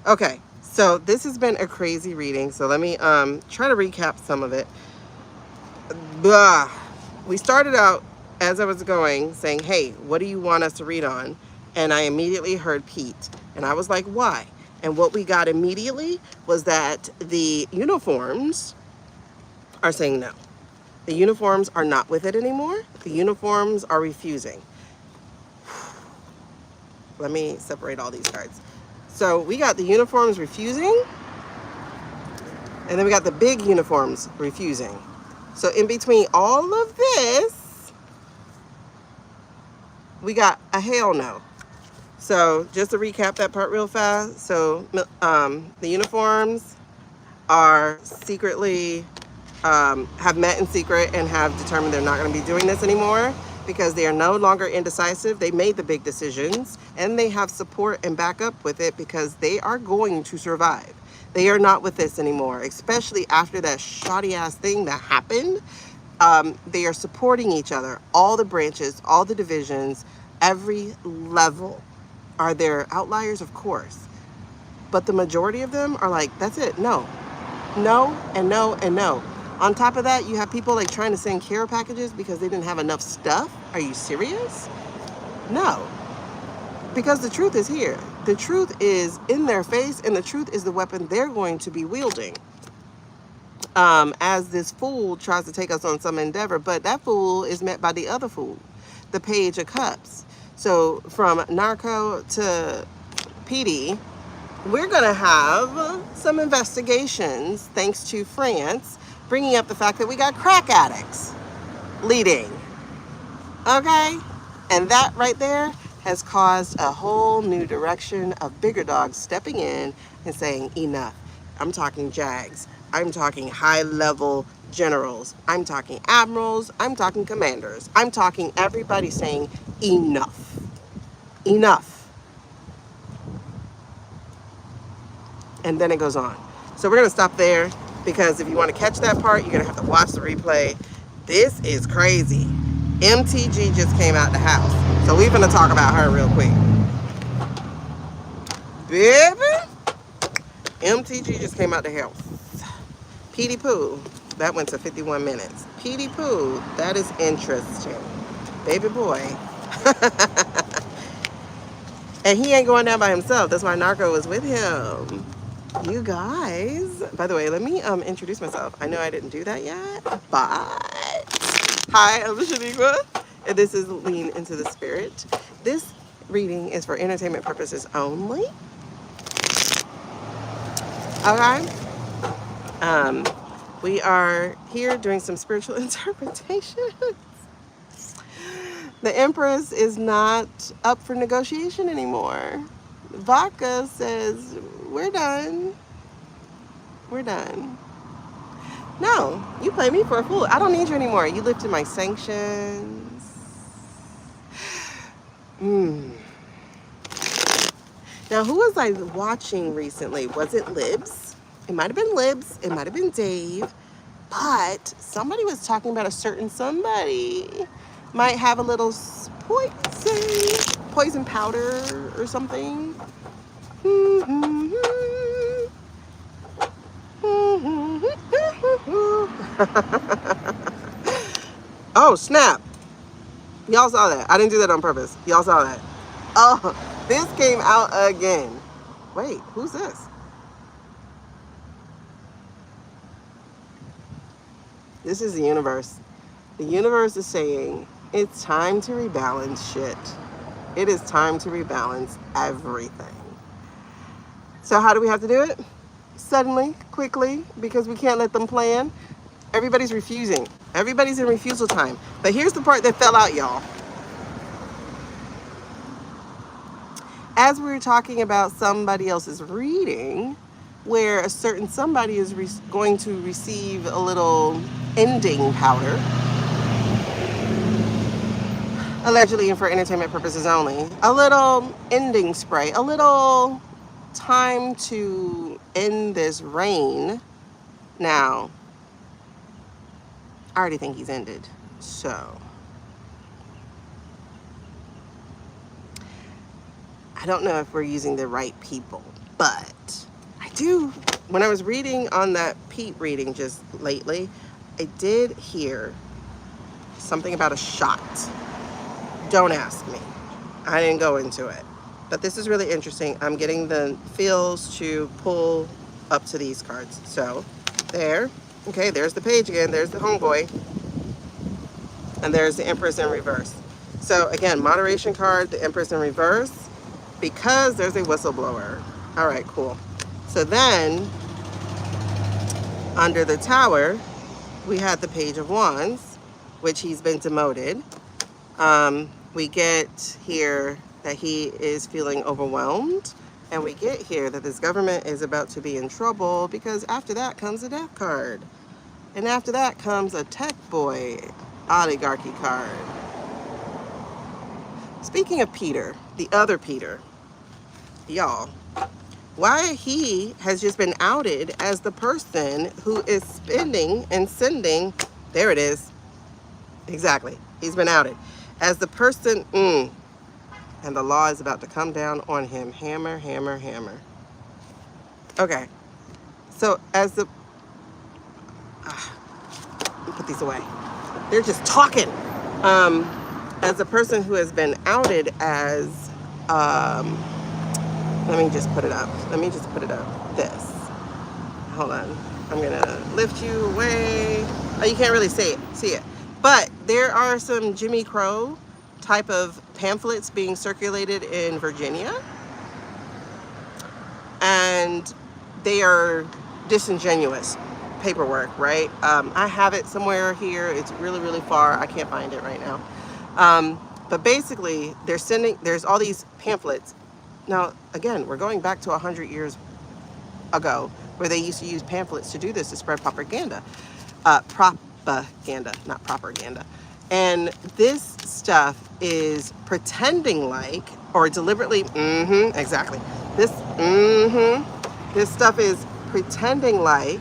Okay, so this has been a crazy reading. So let me try to recap some of it. Blah. We started out, as I was going, saying, hey, what do you want us to read on? And I immediately heard Pete. And I was like, why? And what we got immediately was that the uniforms are saying no. The uniforms are not with it anymore. The uniforms are refusing. Let me separate all these cards. So we got the uniforms refusing, and then we got the big uniforms refusing. So in between all of this, we got a hell no. So just to recap that part real fast. So the uniforms are secretly, have met in secret and have determined they're not going to be doing this anymore because they are no longer indecisive. They made the big decisions and they have support and backup with it because they are going to survive. They are not with this anymore, especially after that shoddy ass thing that happened. They are supporting each other. All the branches, all the divisions, every level. Are there outliers? Of course. But the majority of them are like, that's it. No, and no, and no. On top of that, you have people like trying to send care packages because they didn't have enough stuff. Are you serious? No, because the truth is here. The truth is in their face, and the truth is the weapon they're going to be wielding. As this fool tries to take us on some endeavor, but that fool is met by the other fool, the Page of Cups. So from narco to PD, we're going to have some investigations, thanks to France, bringing up the fact that we got crack addicts leading. Okay? And that right there has caused a whole new direction of bigger dogs stepping in and saying, enough. I'm talking JAGs. I'm talking high-level generals. I'm talking admirals. I'm talking commanders. I'm talking everybody saying, enough. Enough. And then it goes on. So we're going to stop there, because if you want to catch that part, you're going to have to watch the replay. This is crazy. MTG just came out the house. So we're going to talk about her real quick. Baby, MTG just came out the house. PD Pooh, that went to 51 minutes. PD Pooh, that is interesting. Baby boy. And he ain't going down by himself. That's why Narco is with him. You guys, by the way, let me introduce myself. I know I didn't do that yet, but hi, I'm Shaneequa, and this is Lean into the Spirit. This reading is for entertainment purposes only. Okay. We are here doing some spiritual interpretation. The Empress is not up for negotiation anymore. Vodka says, we're done. We're done. No, you play me for a fool. I don't need you anymore. You lifted my sanctions. Now, who was I watching recently? Was it Libs? It might have been Libs. It might have been Dave. But somebody was talking about a certain somebody might have a little poison powder or something. Oh, snap. Y'all saw that. I didn't do that on purpose. Y'all saw that. Oh, this came out again. Wait, who's this? This is the universe. The universe is saying, it's time to rebalance shit. It is time to rebalance everything. So how do we have to do it? Suddenly, quickly, because we can't let them plan. Everybody's refusing. Everybody's in refusal time. But here's the part that fell out, y'all. As we were talking about somebody else's reading, where a certain somebody is going to receive a little ending powder, allegedly and for entertainment purposes only, a little ending spray, a little time to end this reign. Now, I already think he's ended, so I don't know if we're using the right people, but I do. When I was reading on that Pete reading just lately, I did hear something about a shot. Don't ask me. I didn't go into it. But this is really interesting. I'm getting the feels to pull up to these cards. So, there. Okay, there's the page again. There's the homeboy. And there's the Empress in reverse. So, again, moderation card, the Empress in reverse, because there's a whistleblower. All right, cool. So then, under the Tower, we had the Page of Wands, which he's been demoted. We get here that he is feeling overwhelmed. And we get here that this government is about to be in trouble, because after that comes a death card. And after that comes a tech boy oligarchy card. Speaking of Peter, the other Peter, y'all, why he has just been outed as the person who is spending and sending, there it is, exactly, he's been outed as the person, and the law is about to come down on him, hammer, hammer, hammer. Okay, so as the, put these away. They're just talking. As a person who has been outed as, let me just put it up. This. Hold on. I'm gonna lift you away. Oh, you can't really see it. But there are some Jimmy Crow type of pamphlets being circulated in Virginia. And they are disingenuous paperwork, right? I have it somewhere here. It's really, really far. I can't find it right now. But basically, there's all these pamphlets. Now, again, we're going back to 100 years ago where they used to use pamphlets to do this, to spread propaganda. Propaganda, not propaganda. And this stuff is pretending like, or deliberately, exactly. This stuff is pretending like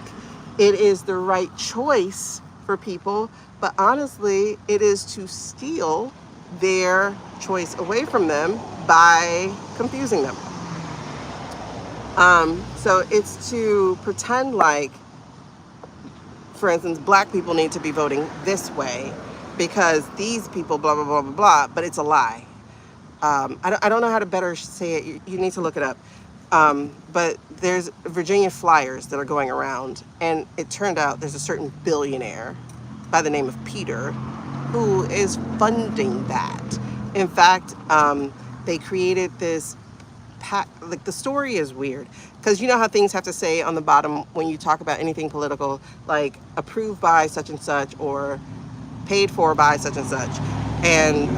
it is the right choice for people, but honestly, it is to steal their choice away from them by confusing them. So it's to pretend like, for instance, black people need to be voting this way because these people blah, blah, blah, blah, blah, but it's a lie. I don't know how to better say it. You need to look it up. But there's Virginia flyers that are going around, and it turned out there's a certain billionaire by the name of Peter who is funding that. In fact, they created this like, the story is weird because you know how things have to say on the bottom when you talk about anything political, like approved by such and such or paid for by such and such. And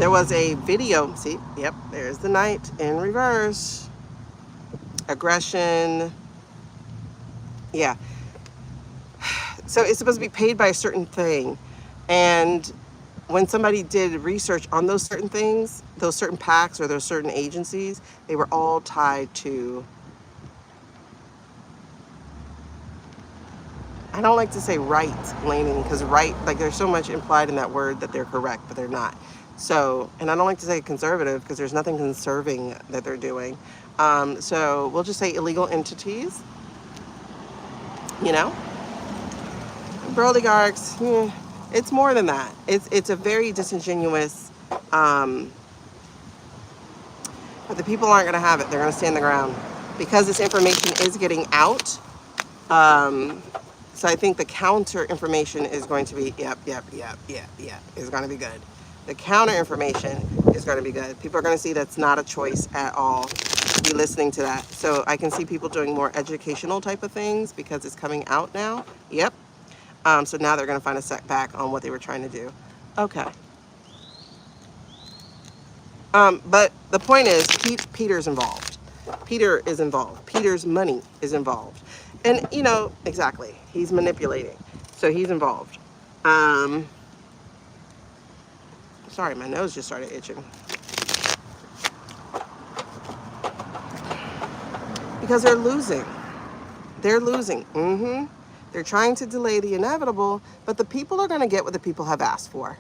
there was a video. See, yep, there's the knight in reverse. Aggression. Yeah. So it's supposed to be paid by a certain thing. And when somebody did research on those certain things, those certain PACs or those certain agencies, they were all tied to, I don't like to say right-leaning, because right, like there's so much implied in that word that they're correct, but they're not. So, and I don't like to say conservative because there's nothing conserving that they're doing. So we'll just say illegal entities, you know? Oligarchs, it's more than that. It's a very disingenuous, but the people aren't going to have it. They're going to stand the ground because this information is getting out. So I think the counter information is going to be, yep, is going to be good. The counter information is going to be good. People are going to see that's not a choice at all to be listening to that. So I can see people doing more educational type of things because it's coming out now. Yep. So now they're going to find a setback on what they were trying to do. Okay. But the point is, Peter's involved. Peter is involved. Peter's money is involved. And, you know, exactly. He's manipulating. So he's involved. Sorry, my nose just started itching. Because they're losing. They're losing. They're trying to delay the inevitable, but the people are going to get what the people have asked for.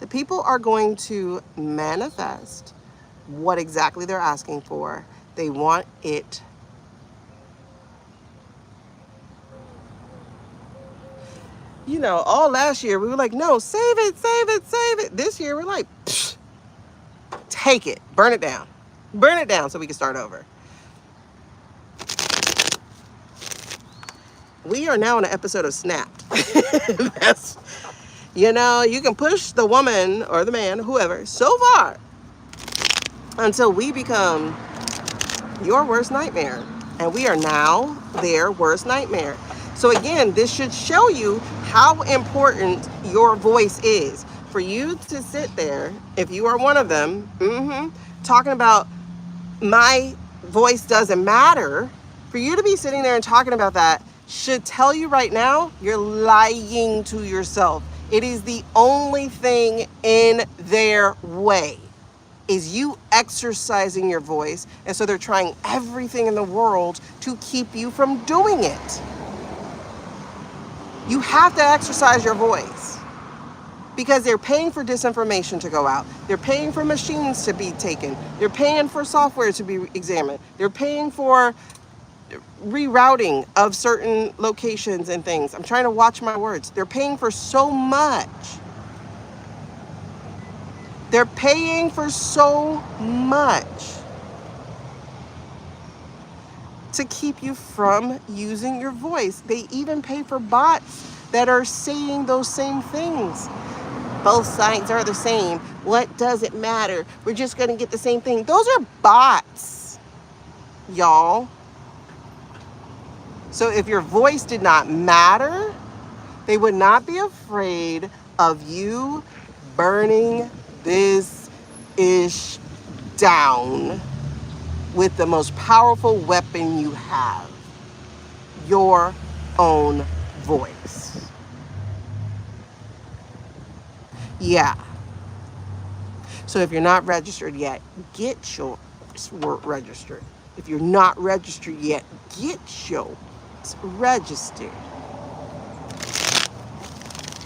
The people are going to manifest what exactly they're asking for. They want it. You know, all last year we were like, no, save it, save it, save it. This year we're like, psh, take it, burn it down. Burn it down so we can start over. We are now in an episode of Snapped. That's, you know, you can push the woman or the man, whoever, so far until we become your worst nightmare. And we are now their worst nightmare. So again, this should show you how important your voice is. For you to sit there, if you are one of them, talking about my voice doesn't matter, for you to be sitting there and talking about that should tell you right now, you're lying to yourself. It is the only thing in their way, is you exercising your voice. And so they're trying everything in the world to keep you from doing it. You have to exercise your voice because they're paying for disinformation to go out. They're paying for machines to be taken. They're paying for software to be examined. They're paying for rerouting of certain locations and things. I'm trying to watch my words. They're paying for so much. They're paying for so much to keep you from using your voice. They even pay for bots that are saying those same things. Both sides are the same. What does it matter? We're just going to get the same thing. Those are bots, y'all. So if your voice did not matter, they would not be afraid of you burning this ish down with the most powerful weapon you have, your own voice. Yeah. So if you're not registered yet, get your registered. If you're not registered yet, get your registered.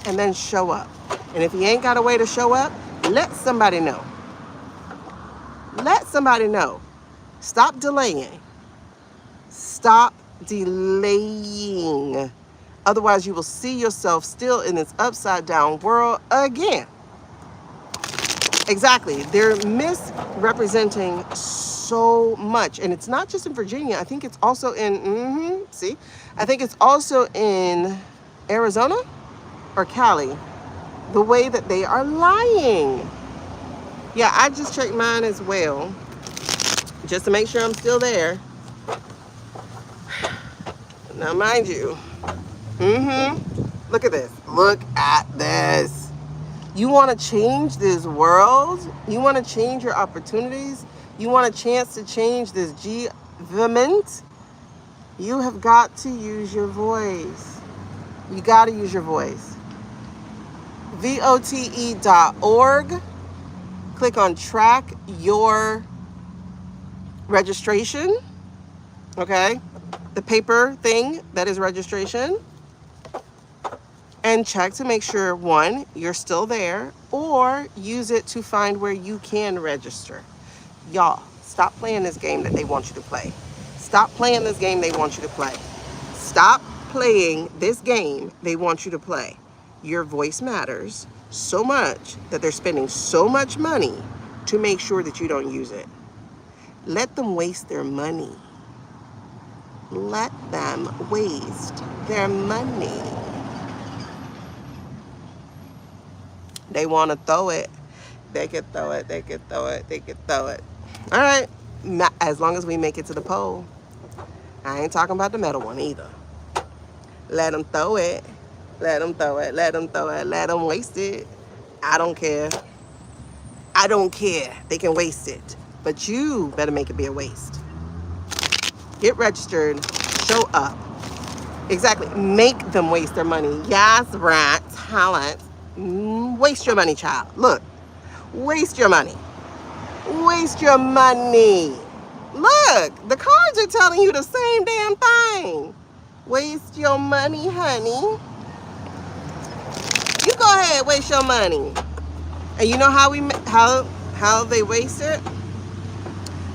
And then show up. And if you ain't got a way to show up, let somebody know. Let somebody know. Stop delaying. Stop delaying. Otherwise, you will see yourself still in this upside down world again. Exactly. They're misrepresenting so much. And it's not just in Virginia. I think it's also in, I think it's also in Arizona or Cali. The way that they are lying. Yeah, I just checked mine as well, just to make sure I'm still there. Now, mind you, look at this. Look at this. You want to change this world? You want to change your opportunities? You want a chance to change this government? You have got to use your voice. You got to use your voice. vote.org. Click on track your registration. Okay? The paper thing that is registration. And check to make sure, one, you're still there, or use it to find where you can register. Y'all, stop playing this game that they want you to play. Stop playing this game they want you to play. Stop playing this game they want you to play. Your voice matters so much that they're spending so much money to make sure that you don't use it. Let them waste their money. Let them waste their money. They want to throw it. They could throw it. They could throw it. They could throw it. All right. As long as we make it to the poll. I ain't talking about the metal one either. Let them throw it. Let them throw it. Let them throw it. Let them waste it. I don't care. I don't care. They can waste it. But you better make it be a waste. Get registered. Show up. Exactly. Make them waste their money. Yes, right. Talent. Waste your money, child. Look. Waste your money. Waste your money. Look. The cards are telling you the same damn thing. Waste your money, honey. You go ahead, waste your money. And you know how they waste it?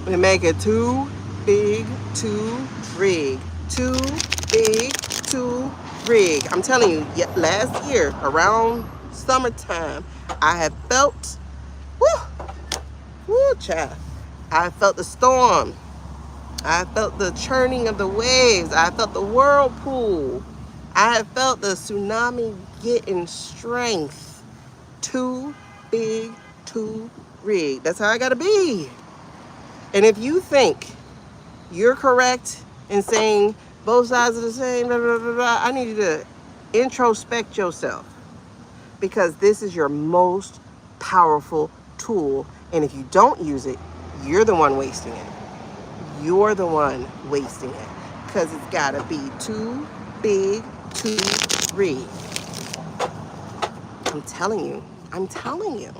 We make it too big, too rig. Too big, too rig. I'm telling you, last year around summertime, I have felt, child. I felt the storm. I felt the churning of the waves. I felt the whirlpool. I have felt the tsunami getting strength. Too big, too rig. That's how I gotta be. And if you think you're correct in saying both sides are the same, blah, blah, blah, blah, I need you to introspect yourself, because this is your most powerful tool. And if you don't use it, you're the one wasting it. You're the one wasting it, because it's gotta be too big, too rig. I'm telling you. I'm telling you.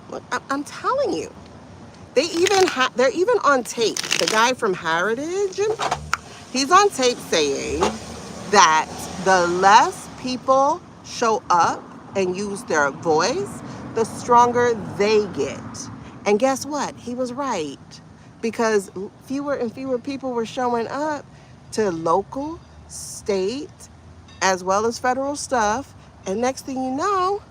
Look, I'm telling you. They're even on tape. The guy from Heritage, he's on tape saying that the less people show up and use their voice, the stronger they get. And guess what? He was right. Because fewer and fewer people were showing up, to local, state, as well as federal stuff. And next thing you know,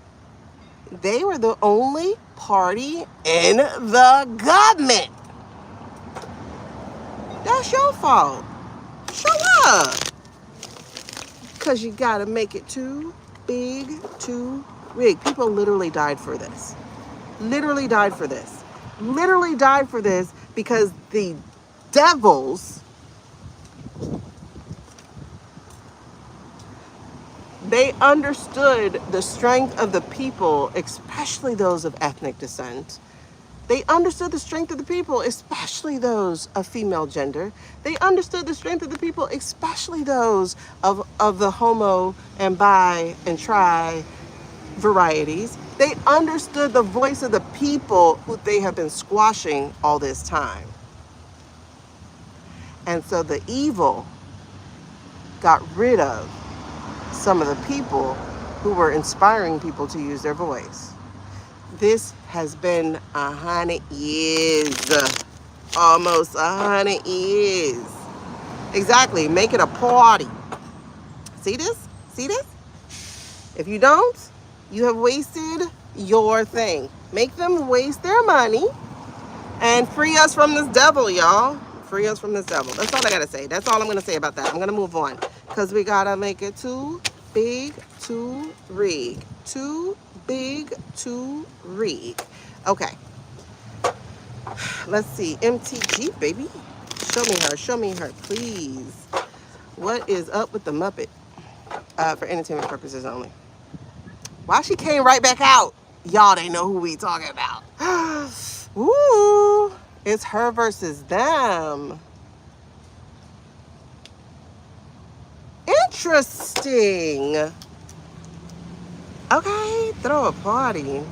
they were the only party in the government. That's your fault. Show up. Because you got to make it too big, too big. People literally died for this. Literally died for this. Literally died for this because the devils, they understood the strength of the people, especially those of ethnic descent. They understood the strength of the people, especially those of female gender. They understood the strength of the people, especially those of the homo and bi and tri varieties. They understood the voice of the people who they have been squashing all this time. And so the evil got rid of some of the people who were inspiring people to use their voice. This has been 100 years, almost 100 years. Exactly, make it a party. See this? See this? If you don't, you have wasted your thing. Make them waste their money and free us from this devil, y'all. Free us from this devil. That's all I gotta say. That's all I'm gonna say about that. I'm gonna move on because we gotta make it too big to rig. Too big to rig. Okay. Let's see. MTG, baby. Show me her, please. What is up with the Muppet? For entertainment purposes only. Why she came right back out? Y'all, they know who we talking about. Ooh, it's her versus them. Interesting. Okay, throw a party.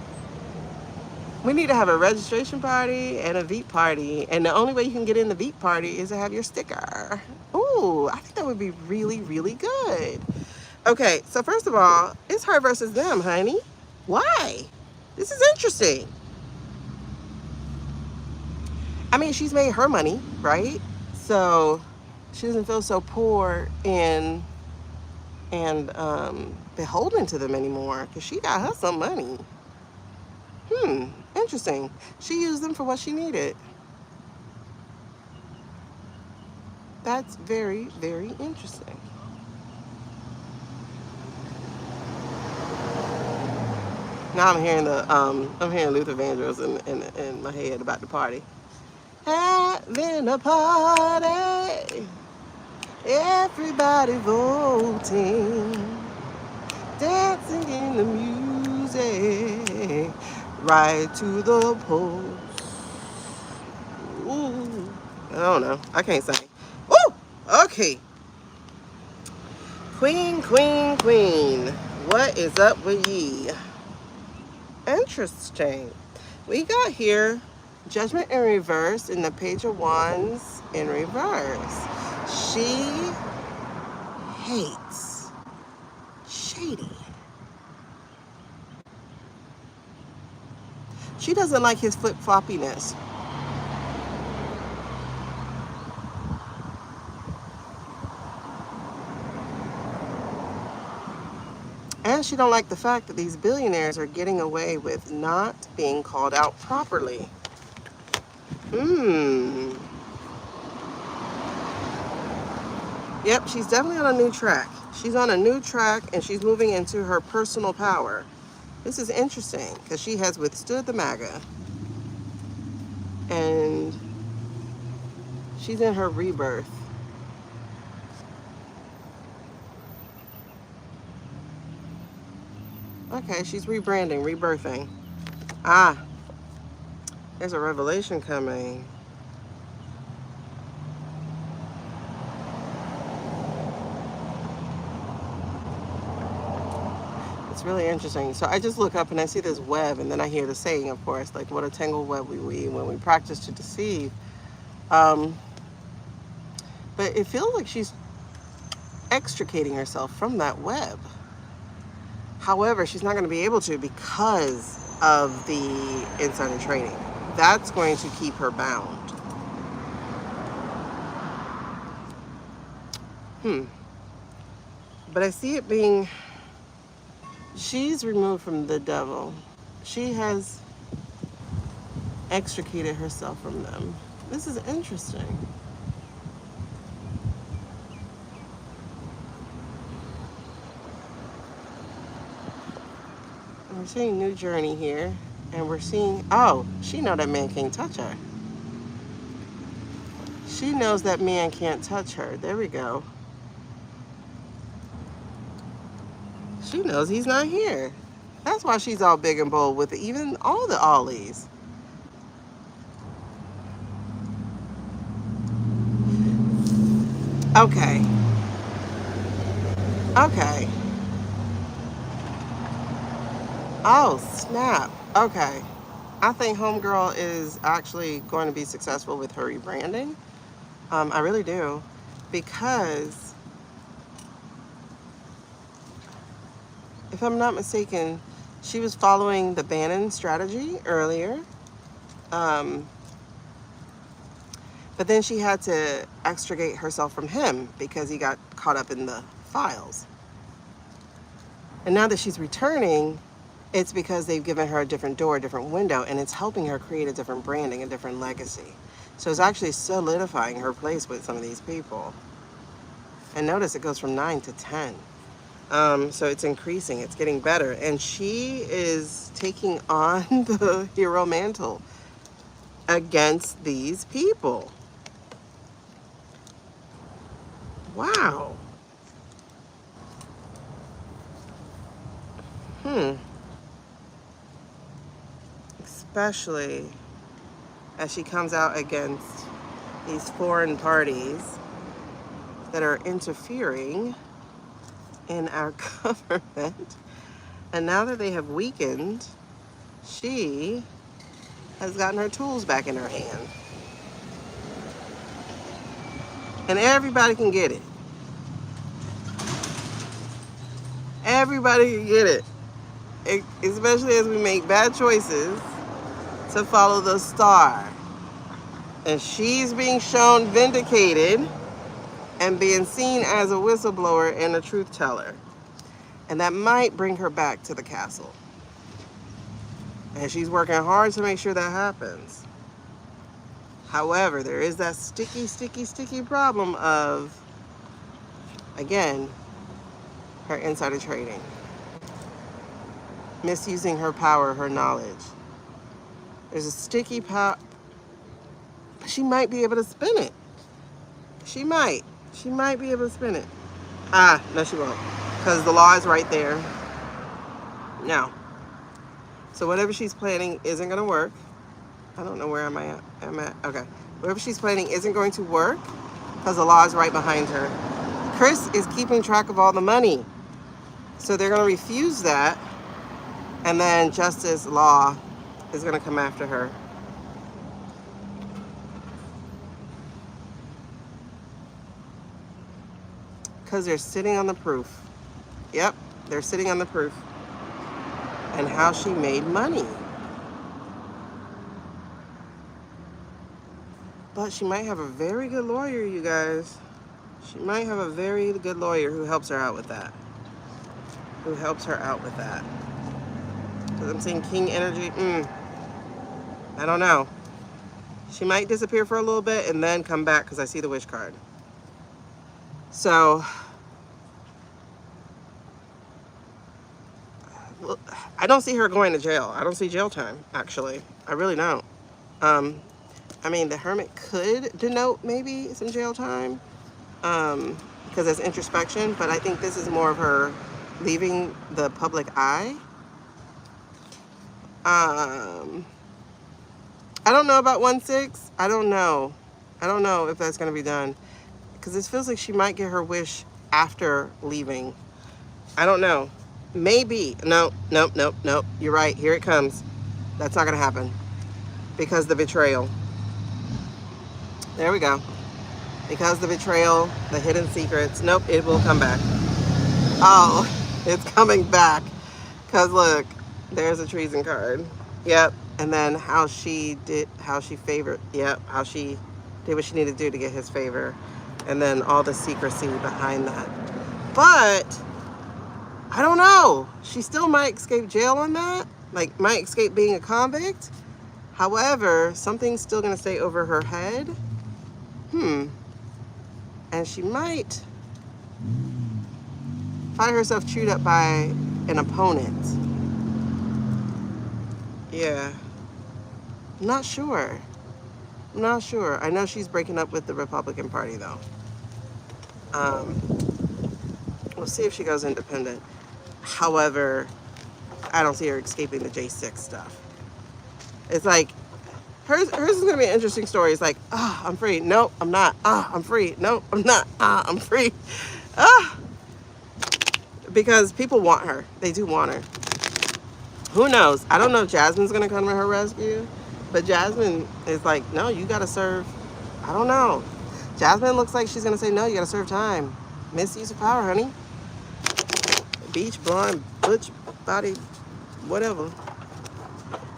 We need to have a registration party and a Veep party. And the only way you can get in the Veep party is to have your sticker. Ooh, I think that would be really, really good. Okay, so first of all, it's her versus them, honey. Why? This is interesting. I mean, she's made her money, right? So she doesn't feel so poor and beholden to them anymore because she got her some money. Interesting. She used them for what she needed. That's very, very interesting. Now I'm hearing Luther Vandross in my head about the party. Having a party, everybody voting, dancing in the music, right to the post. Ooh, I don't know. I can't sing. Ooh, okay. Queen, queen, queen. What is up with ye? Interesting. We got here Judgment in reverse in the Page of Wands in reverse. She hates Shady. She doesn't like his flip-floppiness. And she don't like the fact that these billionaires are getting away with not being called out properly. Yep, she's definitely on a new track. She's on a new track and she's moving into her personal power. This is interesting because she has withstood the MAGA. And she's in her rebirth. Okay, she's rebranding, rebirthing. Ah, there's a revelation coming. It's really interesting. So I just look up and I see this web, and then I hear the saying, of course, like, what a tangled web we weave when we practice to deceive. But it feels like she's extricating herself from that web. However, she's not going to be able to because of the insider trading. That's going to keep her bound. But I see it being, she's removed from the devil. She has extricated herself from them. This is interesting. We're seeing new journey here, and we're seeing, oh, she know that man can't touch her. She knows that man can't touch her. There we go. She knows he's not here. That's why she's all big and bold with it, even all the ollies. Okay. Okay. Oh, snap. Okay. I think Homegirl is actually going to be successful with her rebranding. I really do. Because, if I'm not mistaken, she was following the Bannon strategy earlier. But then she had to extricate herself from him because he got caught up in the files. And now that she's returning, it's because they've given her a different door, a different window, and it's helping her create a different branding, a different legacy. So it's actually solidifying her place with some of these people. And notice it goes from 9 to 10. So it's increasing, it's getting better. And she is taking on the hero mantle against these people. Wow. Especially as she comes out against these foreign parties that are interfering in our government. And now that they have weakened, she has gotten her tools back in her hand. And everybody can get it. Everybody can get it. Especially as we make bad choices to follow the star. And she's being shown vindicated and being seen as a whistleblower and a truth teller. And that might bring her back to the castle. And she's working hard to make sure that happens. However, there is that sticky problem of, again, her insider trading. Misusing her power, her knowledge. There's a sticky power. She might be able to spin it. She might. She might be able to spin it. Ah, no she won't. Because the law is right there. No. So whatever she's planning isn't going to work. I don't know where am I at. Okay. Whatever she's planning isn't going to work because the law is right behind her. Chris is keeping track of all the money. So they're going to refuse that. And then justice, law is going to come after her. Because they're sitting on the proof. Yep, they're sitting on the proof. And how she made money. But she might have a very good lawyer, you guys. She might have a very good lawyer who helps her out with that. Who helps her out with that. Because I'm seeing King energy. I don't know. She might disappear for a little bit and then come back because I see the wish card. So, I don't see her going to jail. I don't see jail time, actually. I really don't. I mean, the Hermit could denote maybe some jail time because it's introspection, but I think this is more of her leaving the public eye. I don't know about 1/6. I don't know. I don't know if that's going to be done because it feels like she might get her wish after leaving. I don't know. Maybe. No. You're right. Here it comes. That's not going to happen because the betrayal. There we go. Because the betrayal, the hidden secrets. Nope, it will come back. Oh, it's coming back. Because look, there's a treason card. Yep. And then how she favored. Yep. How she did what she needed to do to get his favor. and then all the secrecy behind that. But I don't know. She still might escape jail on that. Like, might escape being a convict. However, something's still going to stay over her head. And she might find herself chewed up by an opponent. Yeah. I'm not sure. I'm not sure. I know she's breaking up with the Republican Party, though. We'll see if she goes independent. However, I don't see her escaping the J6 stuff. It's like, hers is going to be an interesting story. It's like, I'm free. No, I'm not. I'm free. No, I'm not. I'm free. Because people want her. They do want her. Who knows? I don't know if Jasmine's going to come to her rescue. But Jasmine is like, no, you got to serve. I don't know. Jasmine looks like she's going to say, no, you got to serve time. Misuse of power, honey. Beach, blonde, butch, body, whatever.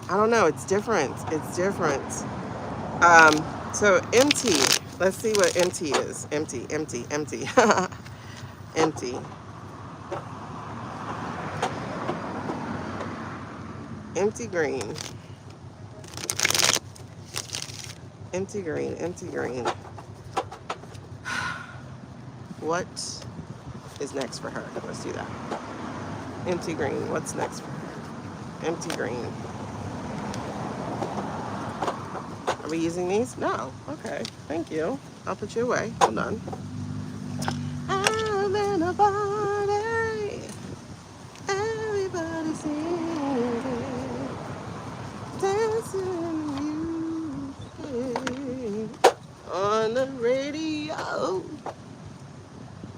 I don't know. It's different. It's different. So empty. Let's see what empty is. Empty, empty, empty. Empty. Empty green. Empty green, empty green. What is next for her? Let's do that. Empty green. What's next for her? Empty green. Are we using these? No. Okay. Thank you. I'll put you away. Hold on. I'm in a party. Everybody singing. Dancing music. On the radio.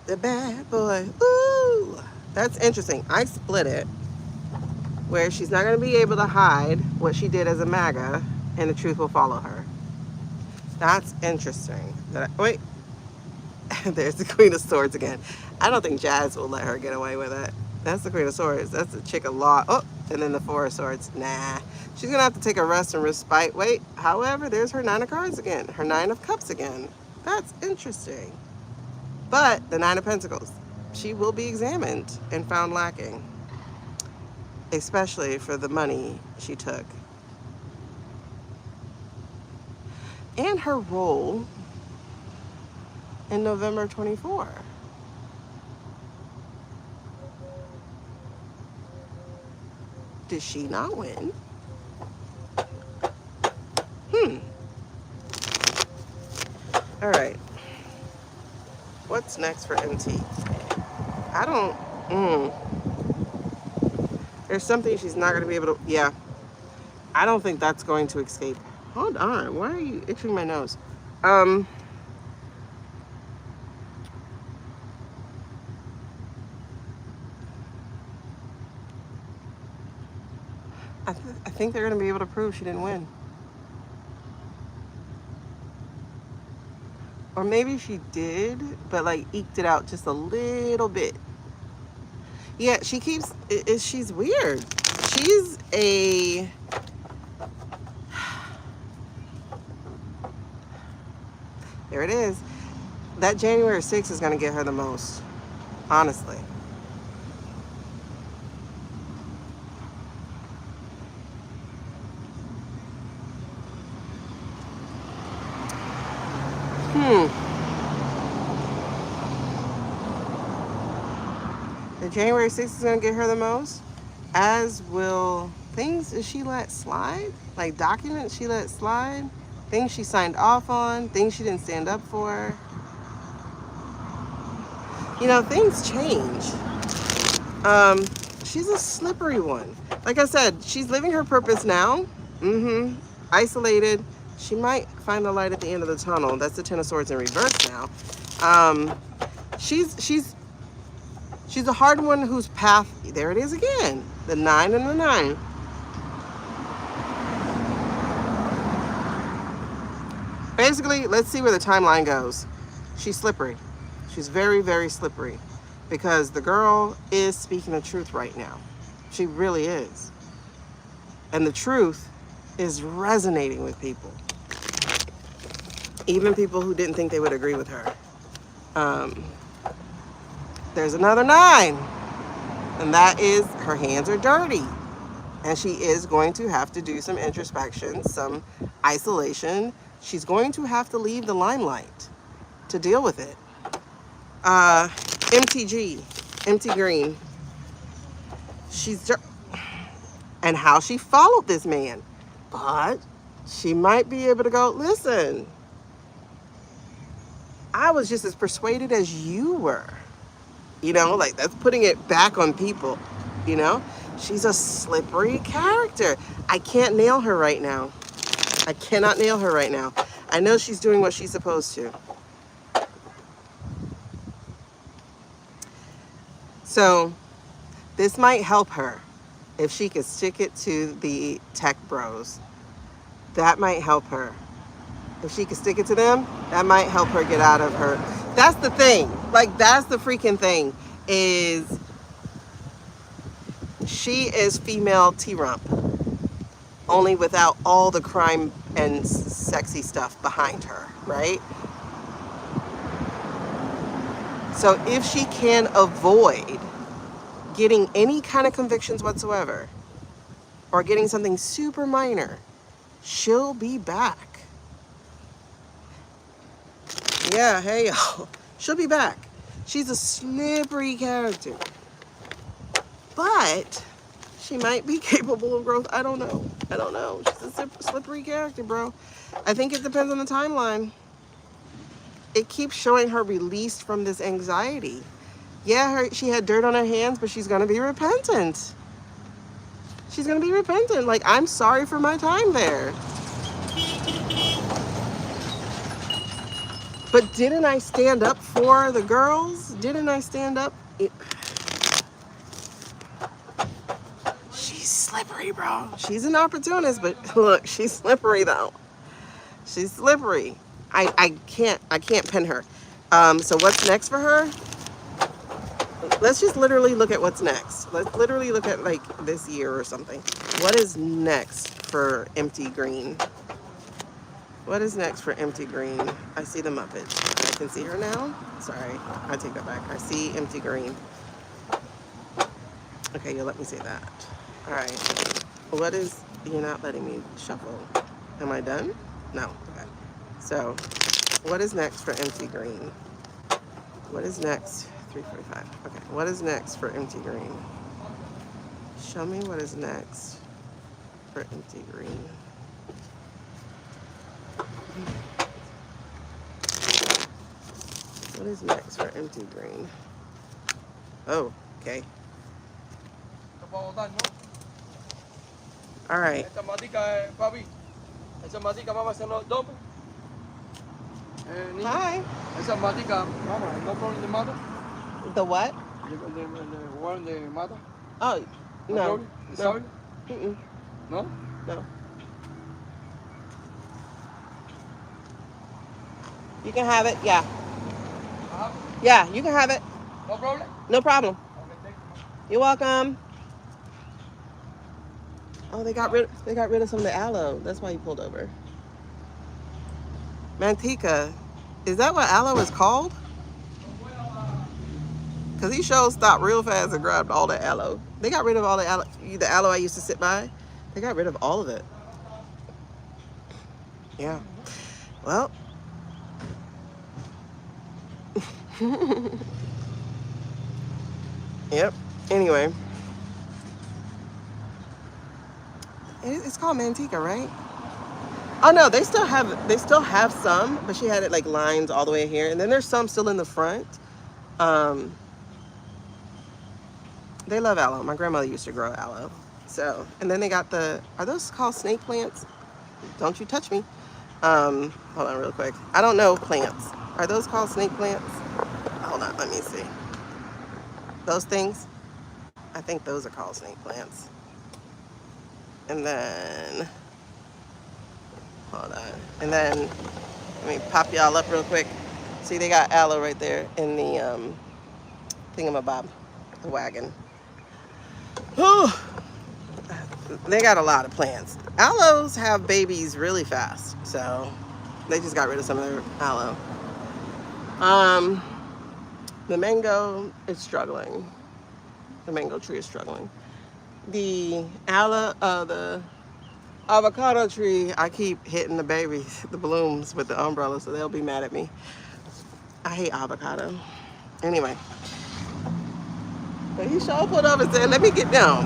The bad boy. Ooh. That's interesting. I split it where she's not going to be able to hide what she did as a MAGA and the truth will follow her. That's interesting. Wait. There's the Queen of Swords again. I don't think Jazz will let her get away with it. That's the Queen of Swords. That's the chick of law. Oh, and then the Four of Swords. Nah. She's going to have to take a rest and respite. Wait. However, there's her Nine of Cards again. Her Nine of Cups again. That's interesting. But the Nine of Pentacles. She will be examined and found lacking. Especially for the money she took. And her role in November 24. Did she not win? All right. What's next for MT? I don't... There's something she's not going to be able to... Yeah. I don't think that's going to escape. Hold on. Why are you itching my nose? I think they're going to be able to prove she didn't win. Or maybe she did, but like eked it out just a little bit. Yeah, she keeps... she's weird. She's a... There it is. That January 6th is going to get her the most. Honestly. The January 6th is going to get her the most. As will things that she let slide. Like documents she let slide. Things she signed off on. Things she didn't stand up for. You know, things change. She's a slippery one. Like I said, she's living her purpose now. Isolated. She might find the light at the end of the tunnel. That's the Ten of Swords in reverse now. She's a hard one whose path... There it is again. The 9 and the 9. Basically, let's see where the timeline goes. She's slippery. She's very, very slippery. Because the girl is speaking the truth right now. She really is. And the truth is resonating with people. Even people who didn't think they would agree with her. Um, there's another 9, and that is her hands are dirty. And she is going to have to do some introspection, some isolation. She's going to have to leave the limelight to deal with it. MTG, empty green. And how she followed this man. But she might be able to go, listen, I was just as persuaded as you were. You know, like that's putting it back on people, you know? She's a slippery character. I can't nail her right now. I cannot nail her right now. I know she's doing what she's supposed to. So this might help her if she could stick it to the tech bros. That might help her. If she could stick it to them, that might help her get out of her. That's the thing. Like, that's the freaking thing, is she is female T-Rump, only without all the crime and sexy stuff behind her, right? So if she can avoid getting any kind of convictions whatsoever, or getting something super minor, she'll be back. Yeah, hey y'all. She'll be back. She's a slippery character. But she might be capable of growth. I don't know. I don't know. She's a slippery character, bro. I think it depends on the timeline. It keeps showing her released from this anxiety. Yeah, she had dirt on her hands, but she's going to be repentant. She's going to be repentant. Like, I'm sorry for my time there. But didn't I stand up for the girls? Didn't I stand up? She's slippery, bro. She's an opportunist, but look, she's slippery though. She's slippery. I can't pin her. So what's next for her? Let's just literally look at what's next. Let's literally look at like this year or something. What is next for empty green? What is next for empty green? I see the Muppet. I can see her now. Sorry, I take that back. I see empty green. Okay, you'll let me say that. All right. What is, you're not letting me shuffle. Am I done? No. Okay. So, what is next for empty green? What is next? 345. Okay. What is next for empty green? Show me what is next for empty green. What is next for empty green? Oh, okay. All right. Hi. The what? Oh, no. No. Mm-mm. No? No. You can have it, yeah. Yeah, you can have it. No problem? No problem. Okay, thank you. You're welcome. Oh, they got rid of some of the aloe. That's why he pulled over. Manteca. Is that what aloe is called? Because he sure stopped real fast and grabbed all the aloe. They got rid of all the aloe I used to sit by. They got rid of all of it. Yeah. Well. Yep. Anyway. It's called Manteca, right? Oh no, they still have some, but she had it like lines all the way here, and then there's some still in the front. They love aloe. My grandmother used to grow aloe. So, and then they got are those called snake plants? Don't you touch me. Hold on real quick. I don't know plants. Are those called snake plants? Hold on, let me see. Those things? I think those are called snake plants. And then, hold on. And then, let me pop y'all up real quick. See, they got aloe right there in the thingamabob, the wagon. Whew. They got a lot of plants. Aloes have babies really fast, so they just got rid of some of their aloe. The mango is struggling. The mango tree is struggling. The avocado tree, I keep hitting the babies, the blooms with the umbrella, so they'll be mad at me. I hate avocado. Anyway, but he sure put up and said, "Let me get down."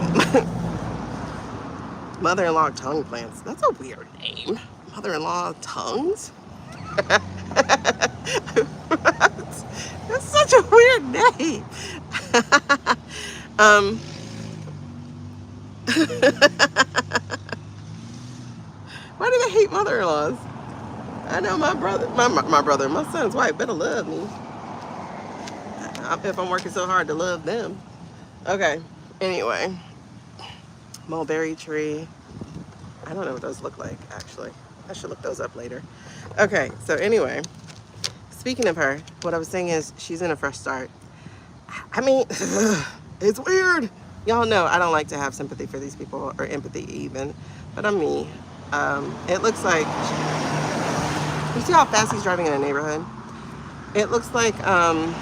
Mother-in-law tongue plants. That's a weird name. Mother-in-law tongues? That's such a weird name. um, Why do they hate mother-in-laws? I know my brother, my son's wife better love me. If I'm working so hard to love them. Okay, anyway. Mulberry tree. I don't know what those look like, actually. I should look those up later. Okay, so anyway, speaking of her, what I was saying is she's in a fresh start. I mean, it's weird. Y'all know I don't like to have sympathy for these people, or empathy even, but I'm me. It looks like, you see how fast he's driving in a neighborhood? It looks like, oh,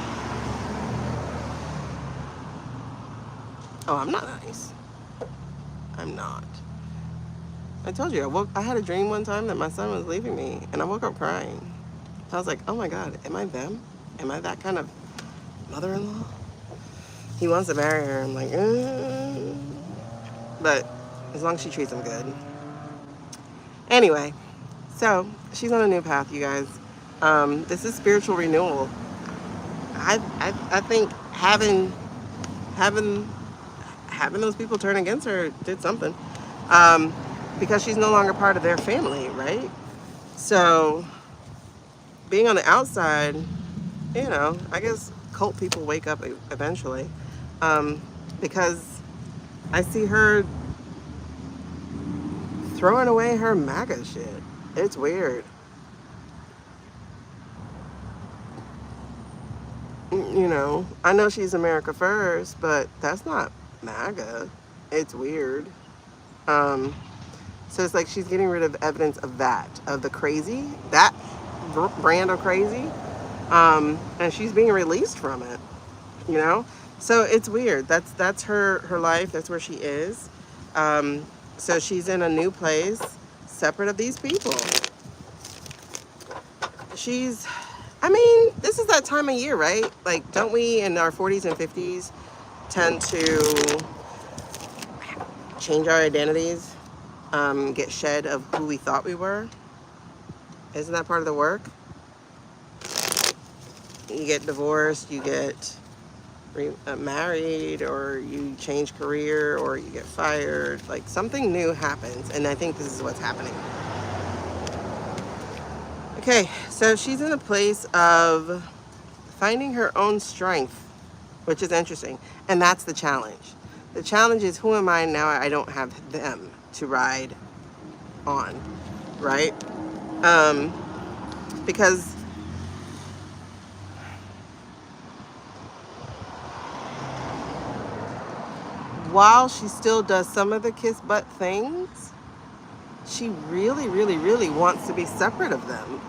I'm not nice. I'm not. I told you, I had a dream one time that my son was leaving me, and I woke up crying. I was like, oh my God, am I them? Am I that kind of mother-in-law? He wants to marry her. I'm like, but as long as she treats him good. Anyway, so she's on a new path, you guys. This is spiritual renewal. I think having those people turn against her did something. Because she's no longer part of their family, right? So being on the outside, you know, I guess cult people wake up eventually. Because I see her throwing away her MAGA shit. It's weird. You know, I know she's America first, but that's not MAGA. It's weird. So it's like she's getting rid of evidence of that, of the crazy, that brand of crazy. And she's being released from it, you know? So it's weird. That's her life. That's where she is. So she's in a new place, separate of these people. I mean, this is that time of year, right? Like, don't we in our 40s and 50s tend to change our identities, get shed of who we thought we were? Isn't that part of the work? You get divorced, you get married, or you change career, or you get fired. Like, something new happens, and I think this is what's happening. Okay, so she's in a place of finding her own strength, which is interesting, and that's the challenge. The challenge is, who am I now? I don't have them to ride on, right? Because while she still does some of the kiss butt things, she really, really, really wants to be separate of them,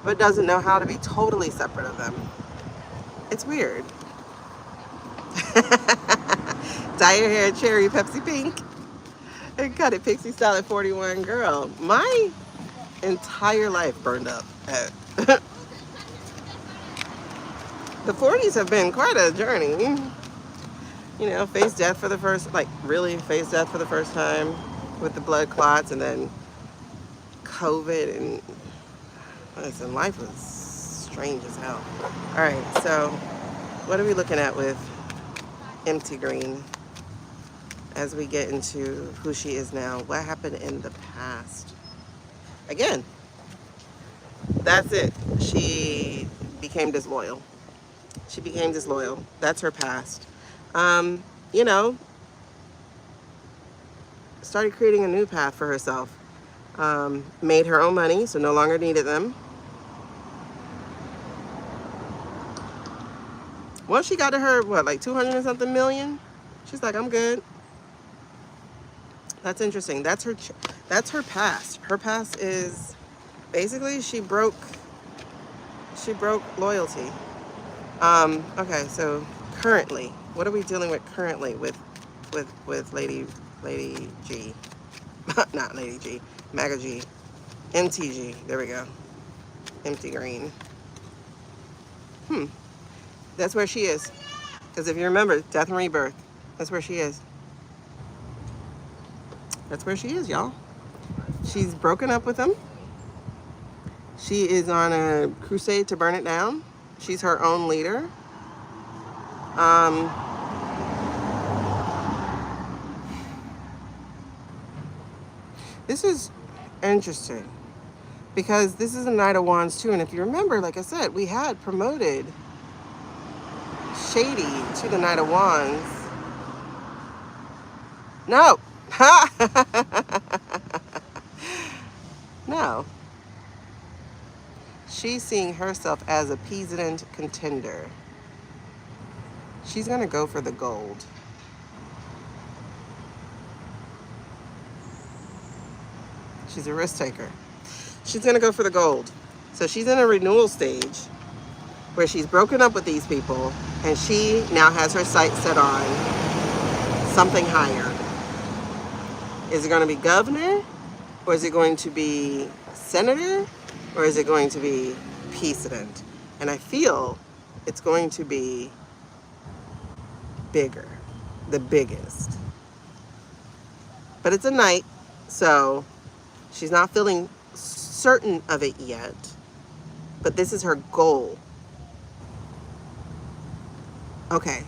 but doesn't know how to be totally separate of them. It's weird. Dye your hair cherry Pepsi pink and cut it pixie style at 41. Girl, my entire life burned up. The 40s have been quite a journey. You know, face death for the first, like, really face death for the first time with the blood clots, and then COVID, and listen, life was strange as hell. All right, so what are we looking at with Empty Green as we get into who she is now? What happened in the past? Again, that's it. She became disloyal. She became disloyal. That's her past. You know, started creating a new path for herself. Made her own money, so no longer needed them. Once she got to her, what, like 200 and something million? She's like, I'm good. That's interesting. That's her past. Her past is basically she broke loyalty. Okay, so currently, what are we dealing with currently with Lady G? Not Lady G, MAGA G, MTG. There we go. Empty green. That's where she is. Because if you remember, death and rebirth. That's where she is. That's where she is, y'all. She's broken up with him. She is on a crusade to burn it down. She's her own leader. Um, this is interesting because this is a Knight of Wands too. And if you remember, like I said, we had promoted Shady to the Knight of Wands. No. No. She's seeing herself as a peasant contender. She's going to go for the gold. She's a risk taker. She's going to go for the gold. So she's in a renewal stage where she's broken up with these people and she now has her sights set on something higher. Is it going to be governor, or is it going to be senator, or is it going to be president? And I feel it's going to be bigger, the biggest. But it's a night, so she's not feeling certain of it yet. But this is her goal. Okay.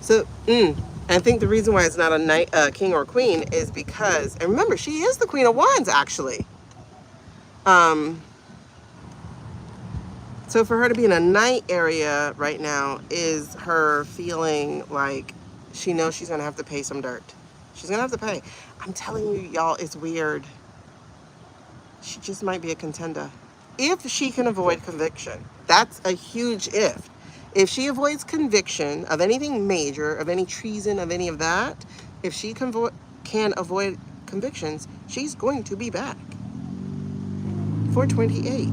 So, I think the reason why it's not a knight, king or queen is because, and remember, she is the Queen of Wands, actually. So for her to be in a night area right now is her feeling like she knows she's going to have to pay some dirt. She's going to have to pay. I'm telling you, y'all, it's weird. She just might be a contender. If she can avoid conviction. That's a huge if. If she avoids conviction of anything major, of any treason, of any of that, if she can avoid convictions, she's going to be back. 428.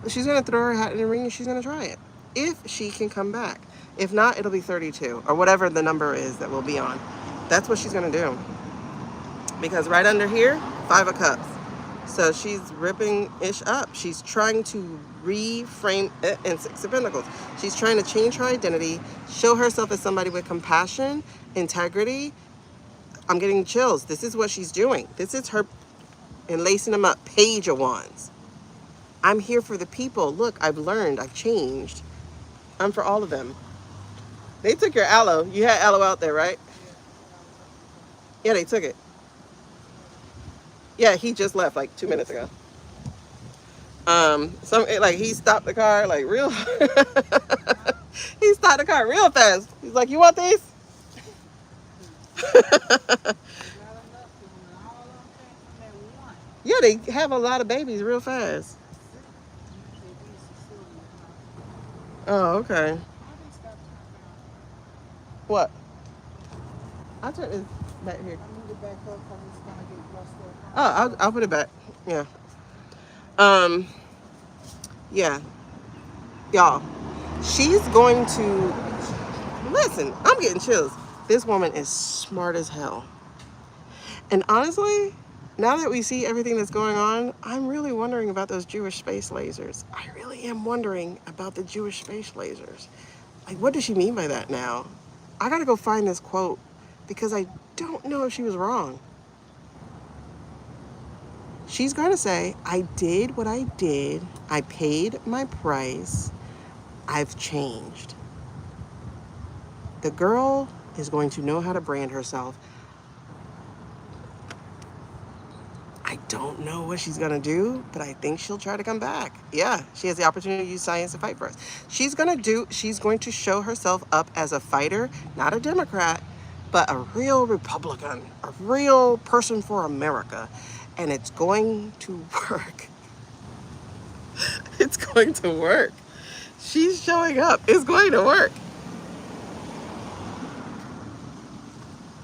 She's going to throw her hat in the ring and she's going to try it. If she can come back. If not, it'll be 32 or whatever the number is that will be on. That's what she's going to do. Because right under here, 5 of Cups. So she's ripping ish up. She's trying to reframe it in 6 of Pentacles. She's trying to change her identity, show herself as somebody with compassion, integrity. I'm getting chills. This is what she's doing. This is her, and lacing them up. Page of Wands. I'm here for the people. Look, I've learned. I've changed. I'm for all of them. They took your aloe. You had aloe out there, right? Yeah, they took it. Yeah, he just left like 2 minutes ago. Like he stopped the car like real. He stopped the car real fast. He's like, "You want these?" Yeah, they have a lot of babies real fast. Oh, okay. What? I'll turn this back here. Oh, I'll put it back. Yeah. Yeah. Y'all, she's going to, listen, I'm getting chills. This woman is smart as hell. And honestly, now that we see everything that's going on, I'm really wondering about those Jewish space lasers. I really am wondering about the Jewish space lasers. Like, what does she mean by that now? I gotta go find this quote because I don't know if she was wrong. She's going to say, I did what I did. I paid my price. I've changed. The girl is going to know how to brand herself. I don't know what she's going to do, but I think she'll try to come back. Yeah, she has the opportunity to use science to fight for us. She's going to show herself up as a fighter, not a Democrat, but a real Republican, a real person for America. And it's going to work. It's going to work. She's showing up. It's going to work.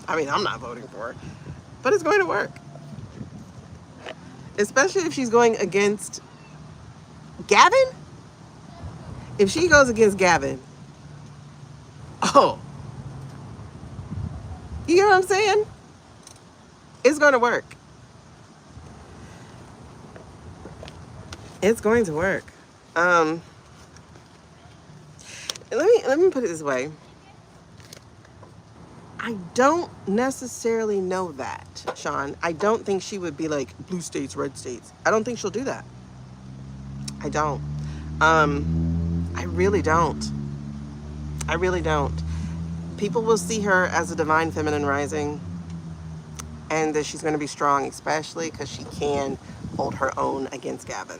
I mean, I'm not voting for her, but it's going to work. Especially if she's going against Gavin. If she goes against Gavin, oh, you get what I'm saying? It's going to work. It's going to work. Let me put it this way. I don't necessarily know that, Sean. I don't think she would be like blue states, red states. I don't think she'll do that. I don't. I really don't. I really don't. People will see her as a divine feminine rising, and that she's going to be strong, especially because she can hold her own against Gavin.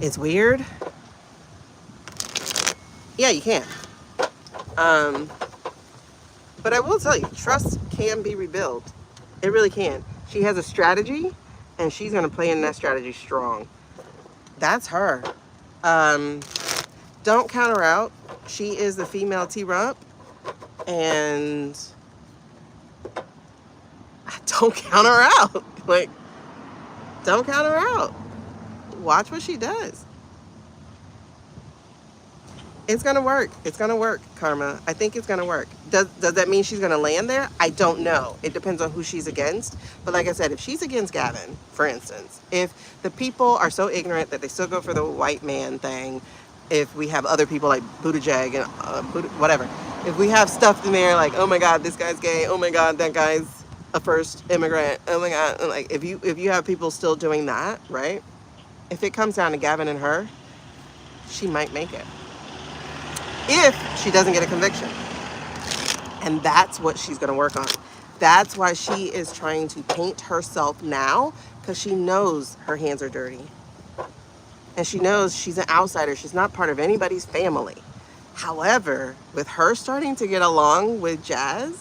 It's weird. Yeah, you can. But I will tell you, trust can be rebuilt. It really can. She has a strategy, and she's going to play in that strategy strong. That's her. Don't count her out. She is the female T-Rump, and don't count her out. Like, don't count her out. Watch what she does. It's gonna work. It's gonna work, Karma. I think it's gonna work. Does that mean she's gonna land there? I don't know. It depends on who she's against. But like I said, if she's against Gavin, for instance, if the people are so ignorant that they still go for the white man thing, if we have other people like Buttigieg and whatever, if we have stuff in there like, oh my God, this guy's gay. Oh my God, that guy's a first immigrant. Oh my God, like if you have people still doing that, right? If it comes down to Gavin and her, she might make it. If she doesn't get a conviction. And that's what she's going to work on. That's why she is trying to paint herself now, because she knows her hands are dirty. And she knows she's an outsider. She's not part of anybody's family. However, with her starting to get along with Jazz,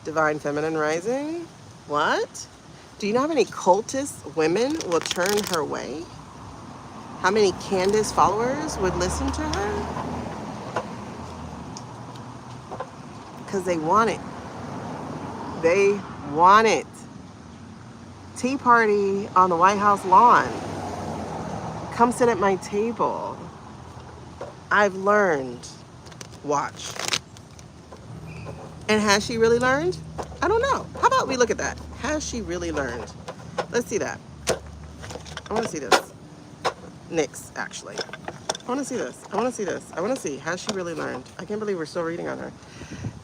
Divine Feminine Rising, what? Do you know how many cultist women will turn her way? How many Candace followers would listen to her? Because they want it. They want it. Tea party on the White House lawn. Come sit at my table. I've learned. Watch. And has she really learned? I don't know. How about we look at that? Has she really learned? Let's see that. I want to see this. Nyx, actually. I want to see this. I want to see this. I want to see. Has she really learned? I can't believe we're still reading on her.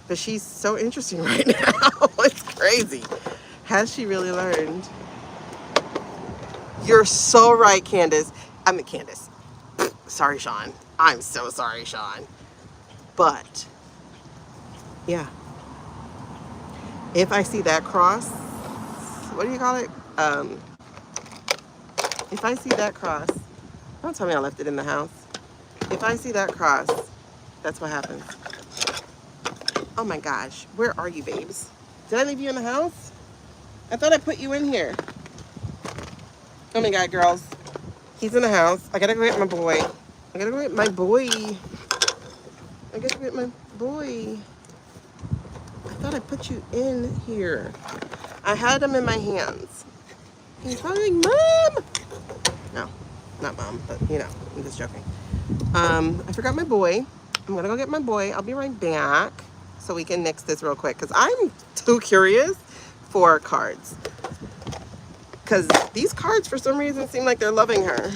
But she's so interesting right now. It's crazy. Has she really learned? You're so right, Candace. I mean, Candace. Sorry, Sean. I'm so sorry, Sean. But, yeah. If I see that cross, what do you call it? If I see that cross, don't tell me I left it in the house. If I see that cross, that's what happens. Oh my gosh, where are you, babes? Did I leave you in the house? I thought I put you in here. Oh my God, girls. He's in the house. I gotta go get my boy. I gotta go get my boy. I gotta get my boy. I thought I put you in here. I had him in my hands. He's probably like, Mom! No, not Mom, but you know, I'm just joking. I forgot my boy. I'm gonna go get my boy. I'll be right back so we can nix this real quick because I'm too curious for cards. Because these cards, for some reason, seem like they're loving her.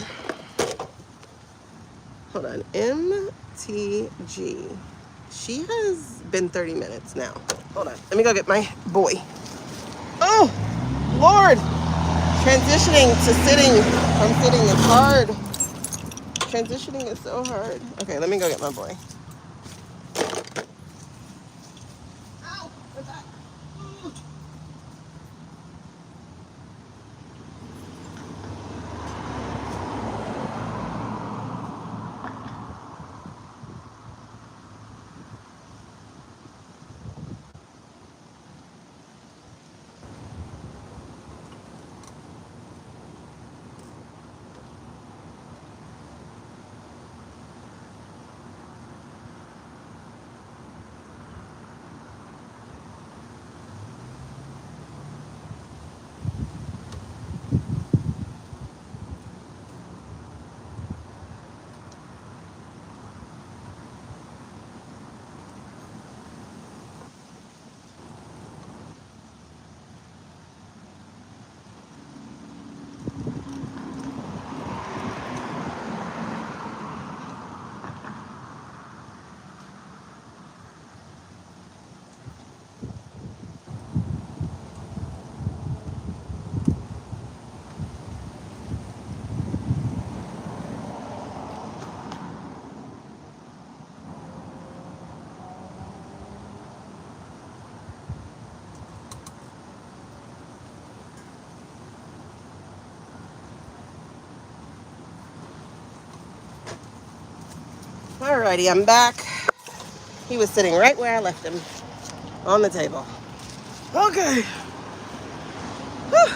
Hold on. MTG. She has been 30 minutes now. Hold on. Let me go get my boy. Oh, Lord. Transitioning to sitting from sitting is hard. Transitioning is so hard. Okay, let me go get my boy. Ow, what's that? Alrighty, I'm back. He was sitting right where I left him, on the table. Okay. Whew.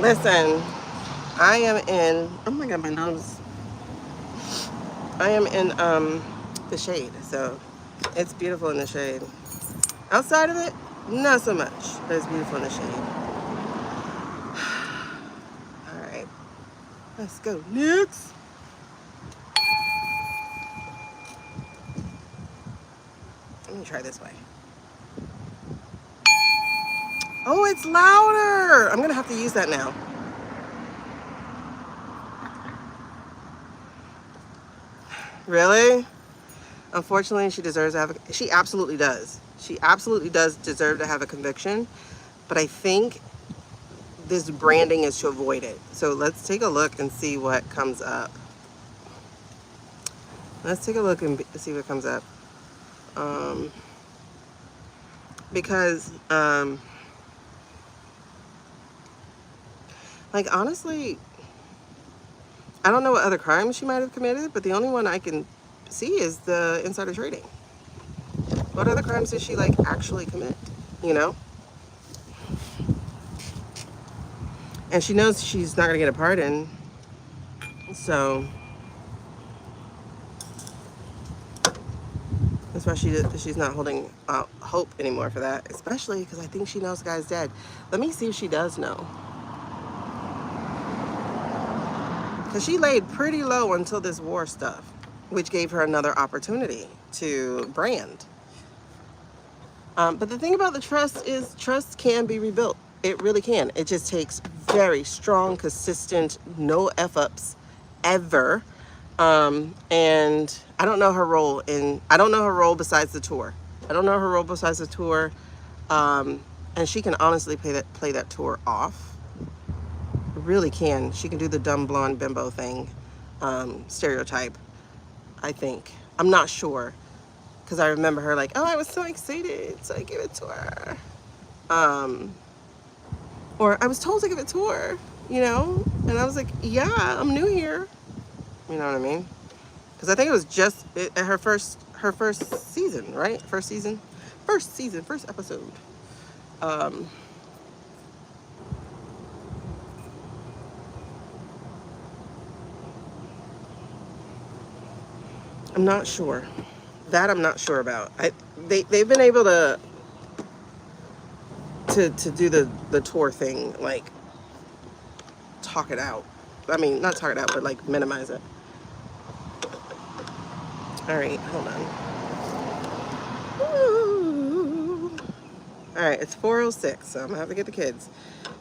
Listen, I am in, oh my God, my nose. I am in the shade, so it's beautiful in the shade. Outside of it, not so much, but it's beautiful in the shade. All right, let's go next. Let me try this way. Oh, it's louder. I'm gonna have to use that now. Really? Unfortunately, she deserves to have she absolutely does. She absolutely does deserve to have a conviction, but I think this branding is to avoid it. So let's take a look and see what comes up. Let's take a look and see what comes up. Because, like, honestly, I don't know what other crimes she might have committed, but the only one I can see is the insider trading. What other crimes did she, like, actually commit, you know? And she knows she's not going to get a pardon, so that's why she's not holding out hope anymore for that, especially because I think she knows the guy's dead. Let me see if she does know. Because she laid pretty low until this war stuff, which gave her another opportunity to brand. But the thing about the trust is trust can be rebuilt. It really can. It just takes very strong, consistent, no F-ups ever. And I don't know her role I don't know her role besides the tour. I don't know her role besides the tour. And she can honestly play that tour off. Really can. She can do the dumb blonde bimbo thing, stereotype, I think. I'm not sure, because I remember her like, oh, I was so excited, so I gave it to her. Or I was told to give it to her, you know? And I was like, yeah, I'm new here. You know what I mean? Because I think it was just her first season, right? First episode. I'm not sure. That I'm not sure about. They've been able to do the tour thing, like talk it out. I mean, not talk it out, but like minimize it. All right, hold on. Ooh. All right, it's 4:06, so I'm gonna have to get the kids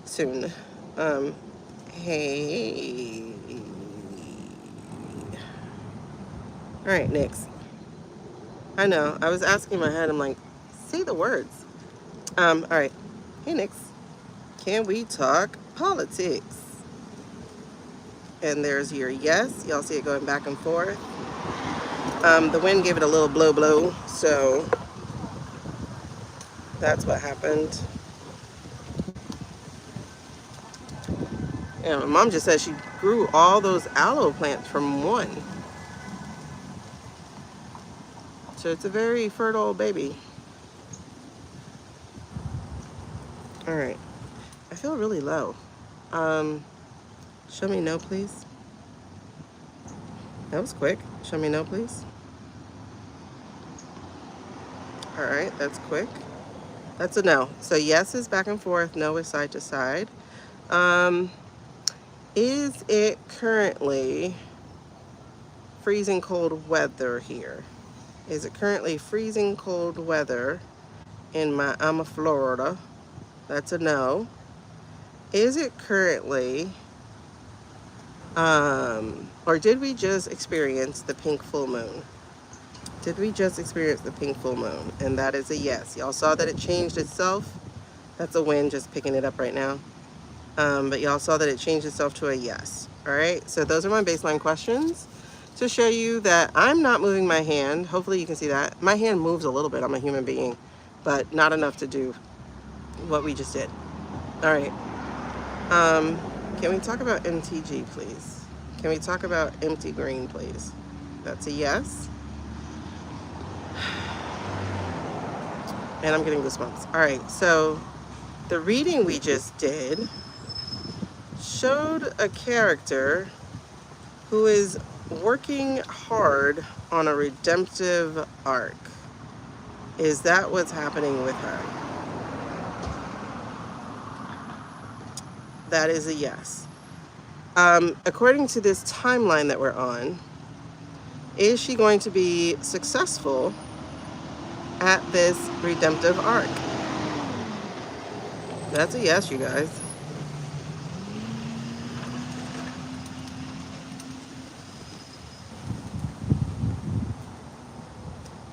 soon. Hey. All right, next. I know. I was asking my head. I'm like, say the words. All right. Hey, Nix. Can we talk politics? And there's your yes. Y'all see it going back and forth. The wind gave it a little blow, so that's what happened. And my mom just said she grew all those aloe plants from one. So it's a very fertile baby. All right. I feel really low. Show me no, please. That was quick. Show me no, please. All right, that's quick. That's a no. So yes is back and forth, no is side to side. Is it currently freezing cold weather here? Is it currently freezing cold weather in Miami, Florida? That's a no. Is it currently, or did we just experience the pink full moon? Did we just experience the pink full moon? And that is a yes. Y'all saw that it changed itself. That's a win, just picking it up right now. But y'all saw that it changed itself to a yes. All right, so those are my baseline questions to show you that I'm not moving my hand. Hopefully you can see that. My hand moves a little bit. I'm a human being, but not enough to do what we just did. All right. Can we talk about MTG, please? Can we talk about empty green, please? That's a yes. And I'm getting goosebumps. All right, so the reading we just did showed a character who is working hard on a redemptive arc. Is that what's happening with her? That is a yes. According to this timeline that we're on, is she going to be successful at this redemptive arc? That's a yes, you guys.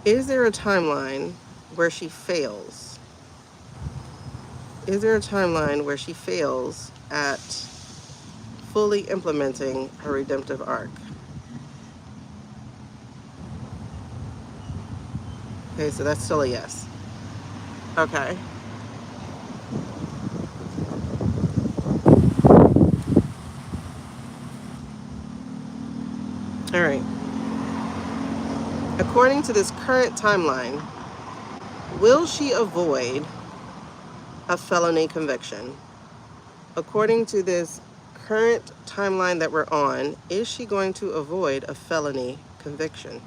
Is there a timeline where she fails? Is there a timeline where she fails at fully implementing her redemptive arc? Okay, so that's still a yes. Okay. All right. According to this current timeline, will she avoid a felony conviction? According to this current timeline that we're on, is she going to avoid a felony conviction?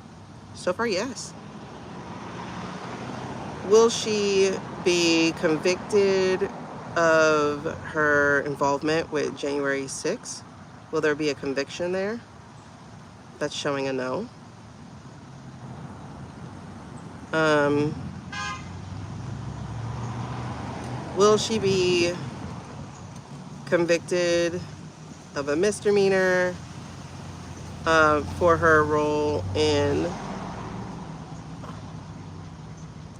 So far, yes. Will she be convicted of her involvement with January 6th? Will there be a conviction there? That's showing a no. Will she be convicted of a misdemeanor for her role in,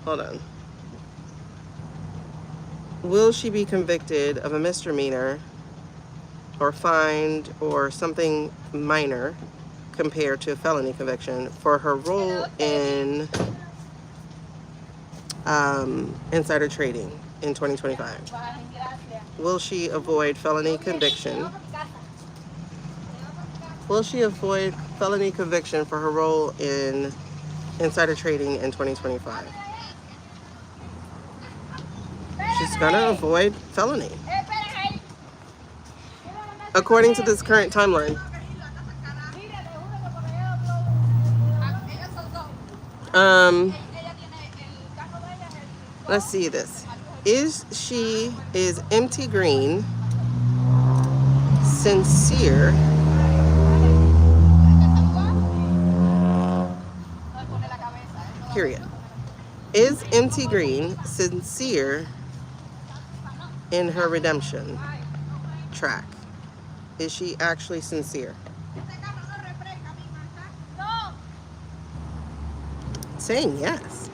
hold on. Will she be convicted of a misdemeanor or fined or something minor compared to a felony conviction for her role in insider trading in 2025? Will she avoid felony conviction? Will she avoid felony conviction for her role in insider trading in 2025? She's gonna avoid felony, according to this current timeline. Let's see this. Is Empty Green sincere period? Is Empty Green sincere in her redemption track? Is she actually sincere? Saying yes.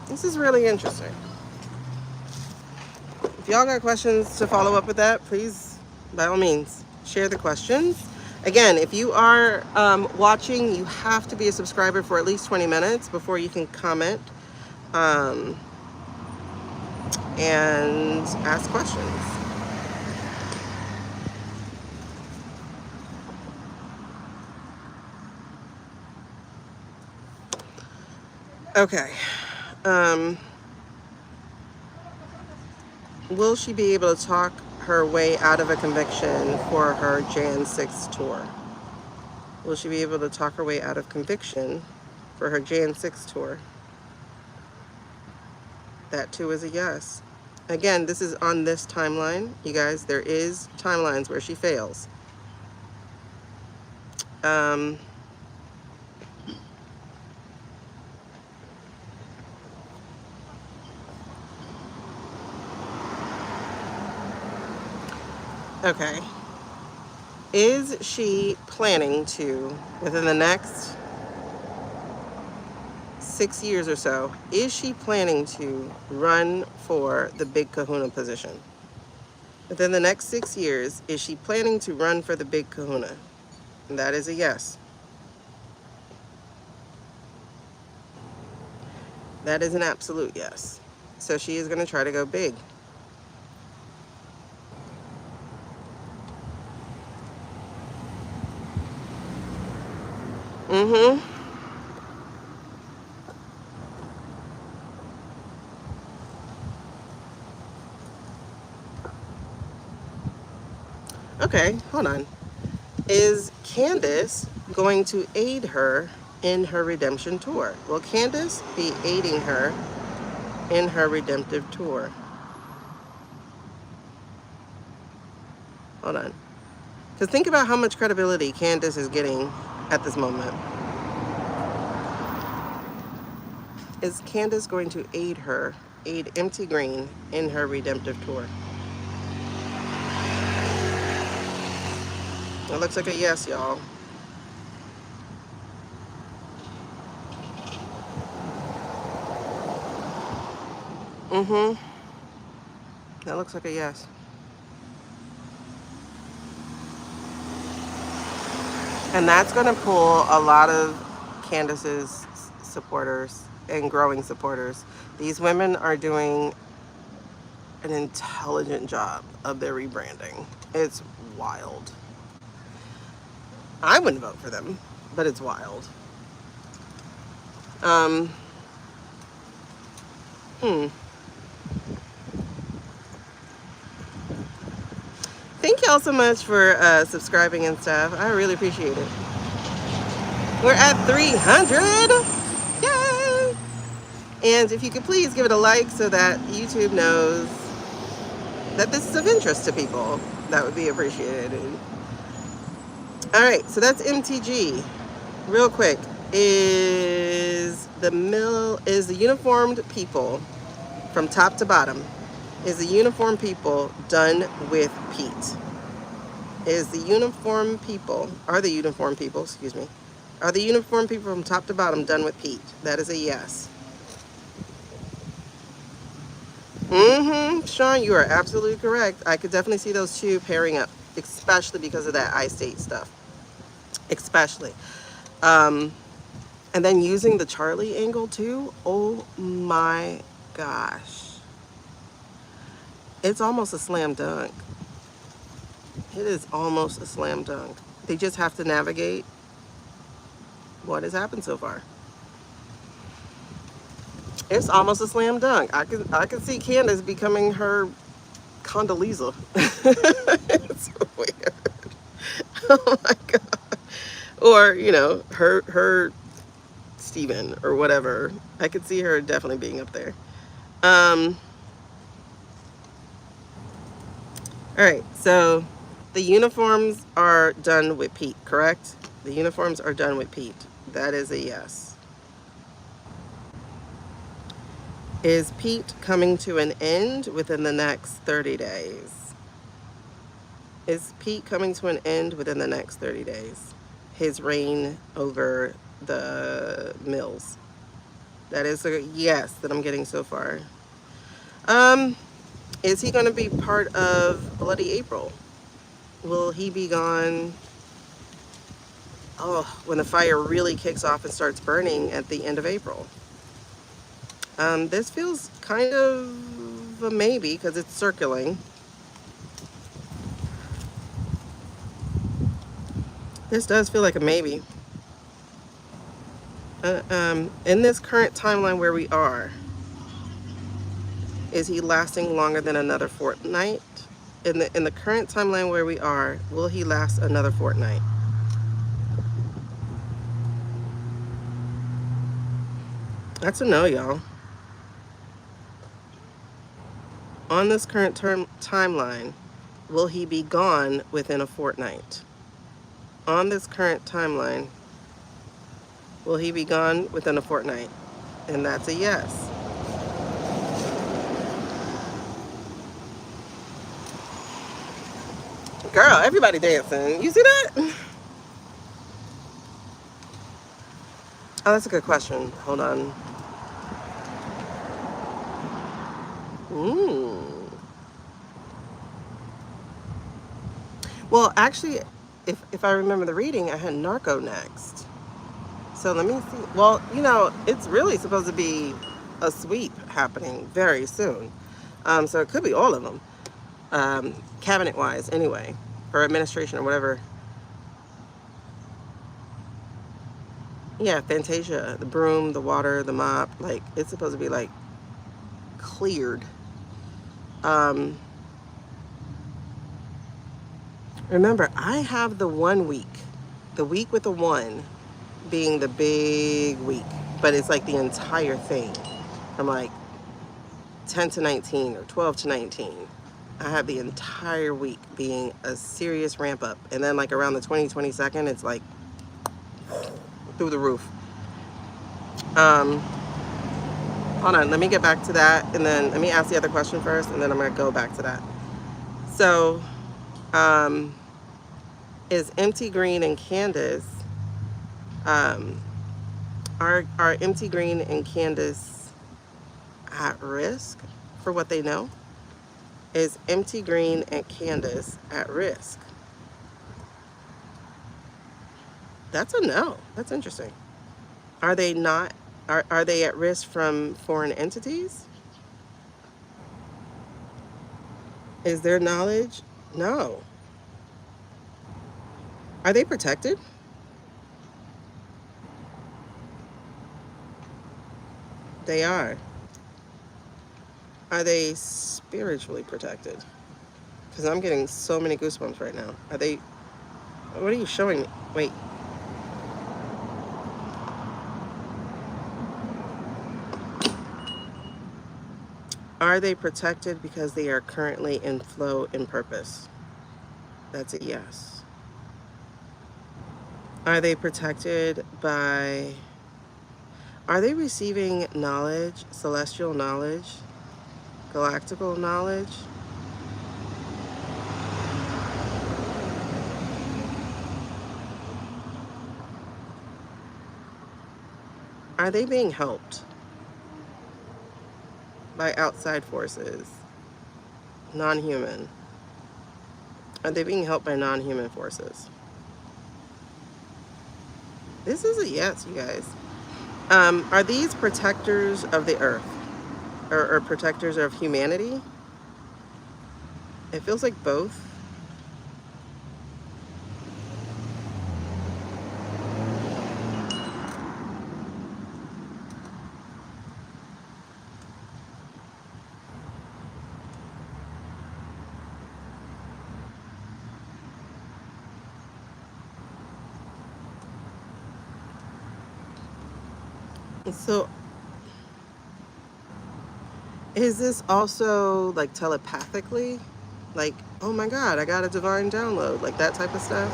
This is really interesting. If y'all got questions to follow up with that, please, by all means, share the questions. Again, if you are watching, you have to be a subscriber for at least 20 minutes before you can comment and ask questions. Okay. Will she be able to talk her way out of a conviction for her Jan 6 tour? Will she be able to talk her way out of conviction for her Jan 6 tour? That too is a yes. Again, this is on this timeline. You guys, there is timelines where she fails. Okay. Is she planning to, within the next 6 years or so, is she planning to run for the big kahuna position? Within the next 6 years, is she planning to run for the big kahuna? And that is a yes. That is an absolute yes. So she is going to try to go big. Mm-hmm. Okay, hold on. Is Candace going to aid her in her redemption tour? Will Candace be aiding her in her redemptive tour? Hold on. Because think about how much credibility Candace is getting at this moment. Is Candace going to aid Empty Green in her redemptive tour? It looks like a yes, y'all. Mm-hmm. That looks like a yes. And that's going to pull a lot of Candace's supporters and growing supporters. These women are doing an intelligent job of their rebranding. It's wild. I wouldn't vote for them, but it's wild. Um, hmm. Thank y'all so much for subscribing and stuff. I really appreciate it. We're at 300. Yay! And if you could please give it a like so that YouTube knows that this is of interest to people, that would be appreciated. All right, so that's MTG. Real quick, is the uniformed people from top to bottom? Is the uniformed people done with Pete? Are the uniformed people, excuse me, are the uniformed people from top to bottom done with Pete? That is a yes. Mm-hmm. Sean, you are absolutely correct. I could definitely see those two pairing up, especially because of that I-State stuff. Especially. And then using the Charlie angle too. Oh my gosh. It's almost a slam dunk. It is almost a slam dunk. They just have to navigate what has happened so far. It's almost a slam dunk. I can see Candace becoming her Condoleezza. It's weird. Oh my god. Or, her Steven or whatever. I could see her definitely being up there. All right, so the uniforms are done with Pete, correct? The uniforms are done with Pete. That is a yes. Is Pete coming to an end within the next 30 days? Is Pete coming to an end within the next 30 days? His reign over the mills. That is a yes that I'm getting so far. Is he going to be part of Bloody April? Will he be gone? Oh, when the fire really kicks off and starts burning at the end of April. This feels kind of a maybe because it's circling. This does feel like a maybe. In this current timeline where we are, is he lasting longer than another fortnight? In the current timeline where we are, will he last another fortnight? That's a no, y'all. On this current timeline, will he be gone within a fortnight? On this current timeline, will he be gone within a fortnight? And that's a yes. Girl, everybody dancing. You see that? Oh, that's a good question. Hold on. Well, actually, if I remember the reading, I had Narco next. So let me see. Well, it's really supposed to be a sweep happening very soon. So it could be all of them, cabinet-wise anyway, or administration or whatever. Yeah, Fantasia, the broom, the water, the mop, like it's supposed to be like cleared. Um, remember, I have the 1 week, the week with the 1 being the big week, but it's like the entire thing from like 10 to 19 or 12 to 19. I have the entire week being a serious ramp up. And then like around the 22nd, it's like through the roof. Hold on, let me get back to that. And then let me ask the other question first, and then I'm going to go back to that. So, is Empty Green and Candace, are Empty Green and Candace at risk for what they know? Is Empty Green and Candace at risk? That's a no. That's interesting. Are they not? Are they at risk from foreign entities? Is their knowledge? No. Are they protected? They are. Are they spiritually protected? Because I'm getting so many goosebumps right now. Are they? What are you showing me? Wait. Are they protected because they are currently in flow and purpose? That's a yes. Are they protected by... Are they receiving knowledge, celestial knowledge, galactical knowledge? Are they being helped by outside forces? Non-human. Are they being helped by non-human forces? This is a yes, you guys. Are these protectors of the earth? Or protectors of humanity? It feels like both. So, is this also like telepathically? Like, oh my God, I got a divine download, like that type of stuff?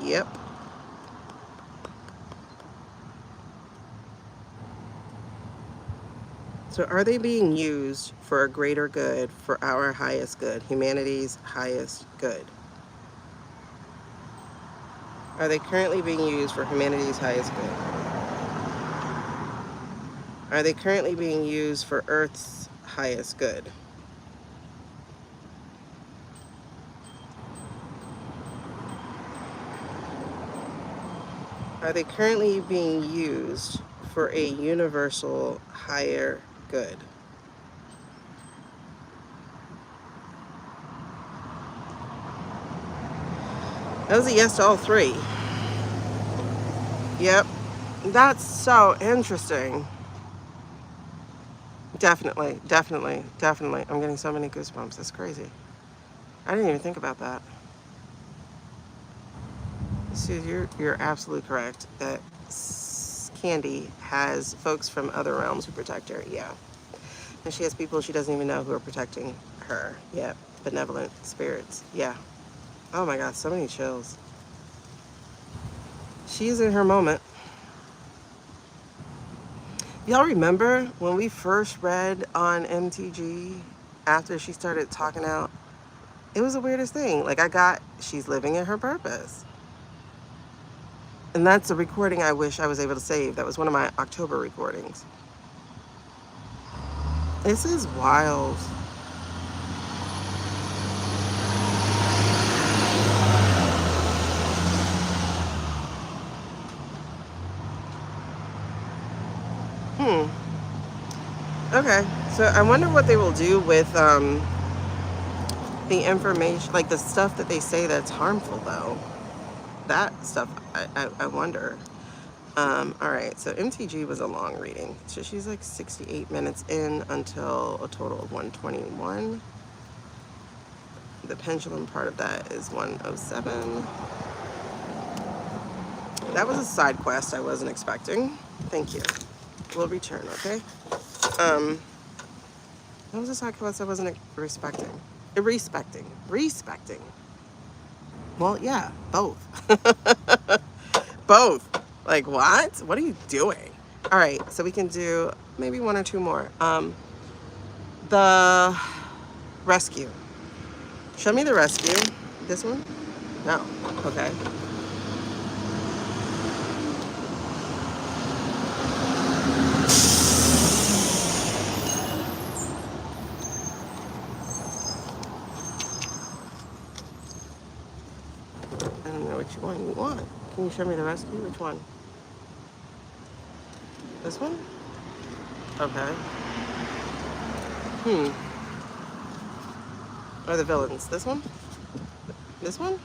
Yep. So are they being used for a greater good, for our highest good, humanity's highest good? Are they currently being used for humanity's highest good? Are they currently being used for Earth's highest good? Are they currently being used for a universal higher good? That was a yes to all three. Yep. That's so interesting. Definitely, definitely, definitely. I'm getting so many goosebumps. That's crazy. I didn't even think about that. So you're absolutely correct that Candy has folks from other realms who protect her. Yeah. And she has people she doesn't even know who are protecting her. Yeah. Benevolent spirits. Yeah. Oh my God, so many chills. She's in her moment. Y'all remember when we first read on MTG after she started talking out? It was the weirdest thing. Like she's living in her purpose. And that's a recording I wish I was able to save. That was one of my October recordings. This is wild. Okay, so I wonder what they will do with the information, like the stuff that they say that's harmful, though. that stuff, I wonder. All right, so MTG was a long reading. So she's like 68 minutes in until a total of 121. The pendulum part of that is 107. That was a side quest I wasn't expecting. Thank you. We'll return, okay? That was a side quest I wasn't respecting. Well, yeah, both. Both. Like, what? What are you doing? All right, so we can do maybe one or two more. The rescue. Show me the rescue. This one? No. Okay. I don't know which one you want. Can you show me the rescue? Which one? This one? Okay. Or the villains? This one? This one?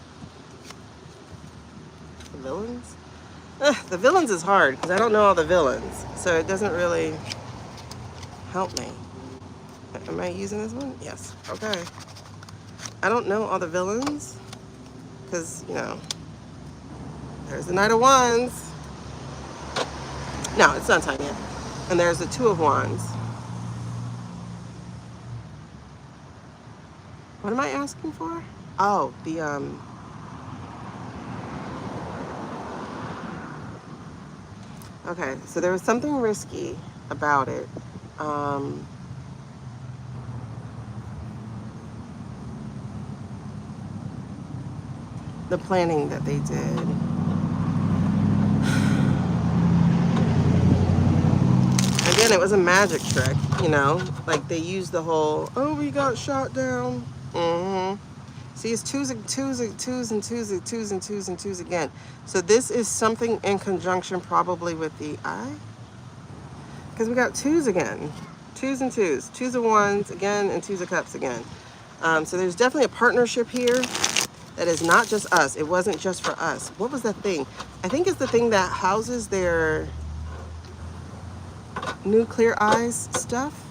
The villains? The villains is hard because I don't know all the villains. So it doesn't really help me. Am I using this one? Yes. Okay. I don't know all the villains because, you know, there's the Knight of Wands. No, it's not time yet. And there's the Two of Wands. What am I asking for? Oh, the okay, so there was something risky about it. The planning that they did. Again, it was a magic trick, you know? Like they used the whole, oh, we got shot down. See, it's twos and twos and twos and twos and twos and twos and twos again. So this is something in conjunction probably with the eye. Because we got twos again. Twos and twos. Twos of Wands again and twos of cups again. So there's definitely a partnership here that is not just us. It wasn't just for us. What was that thing? I think it's the thing that houses their nuclear eyes stuff.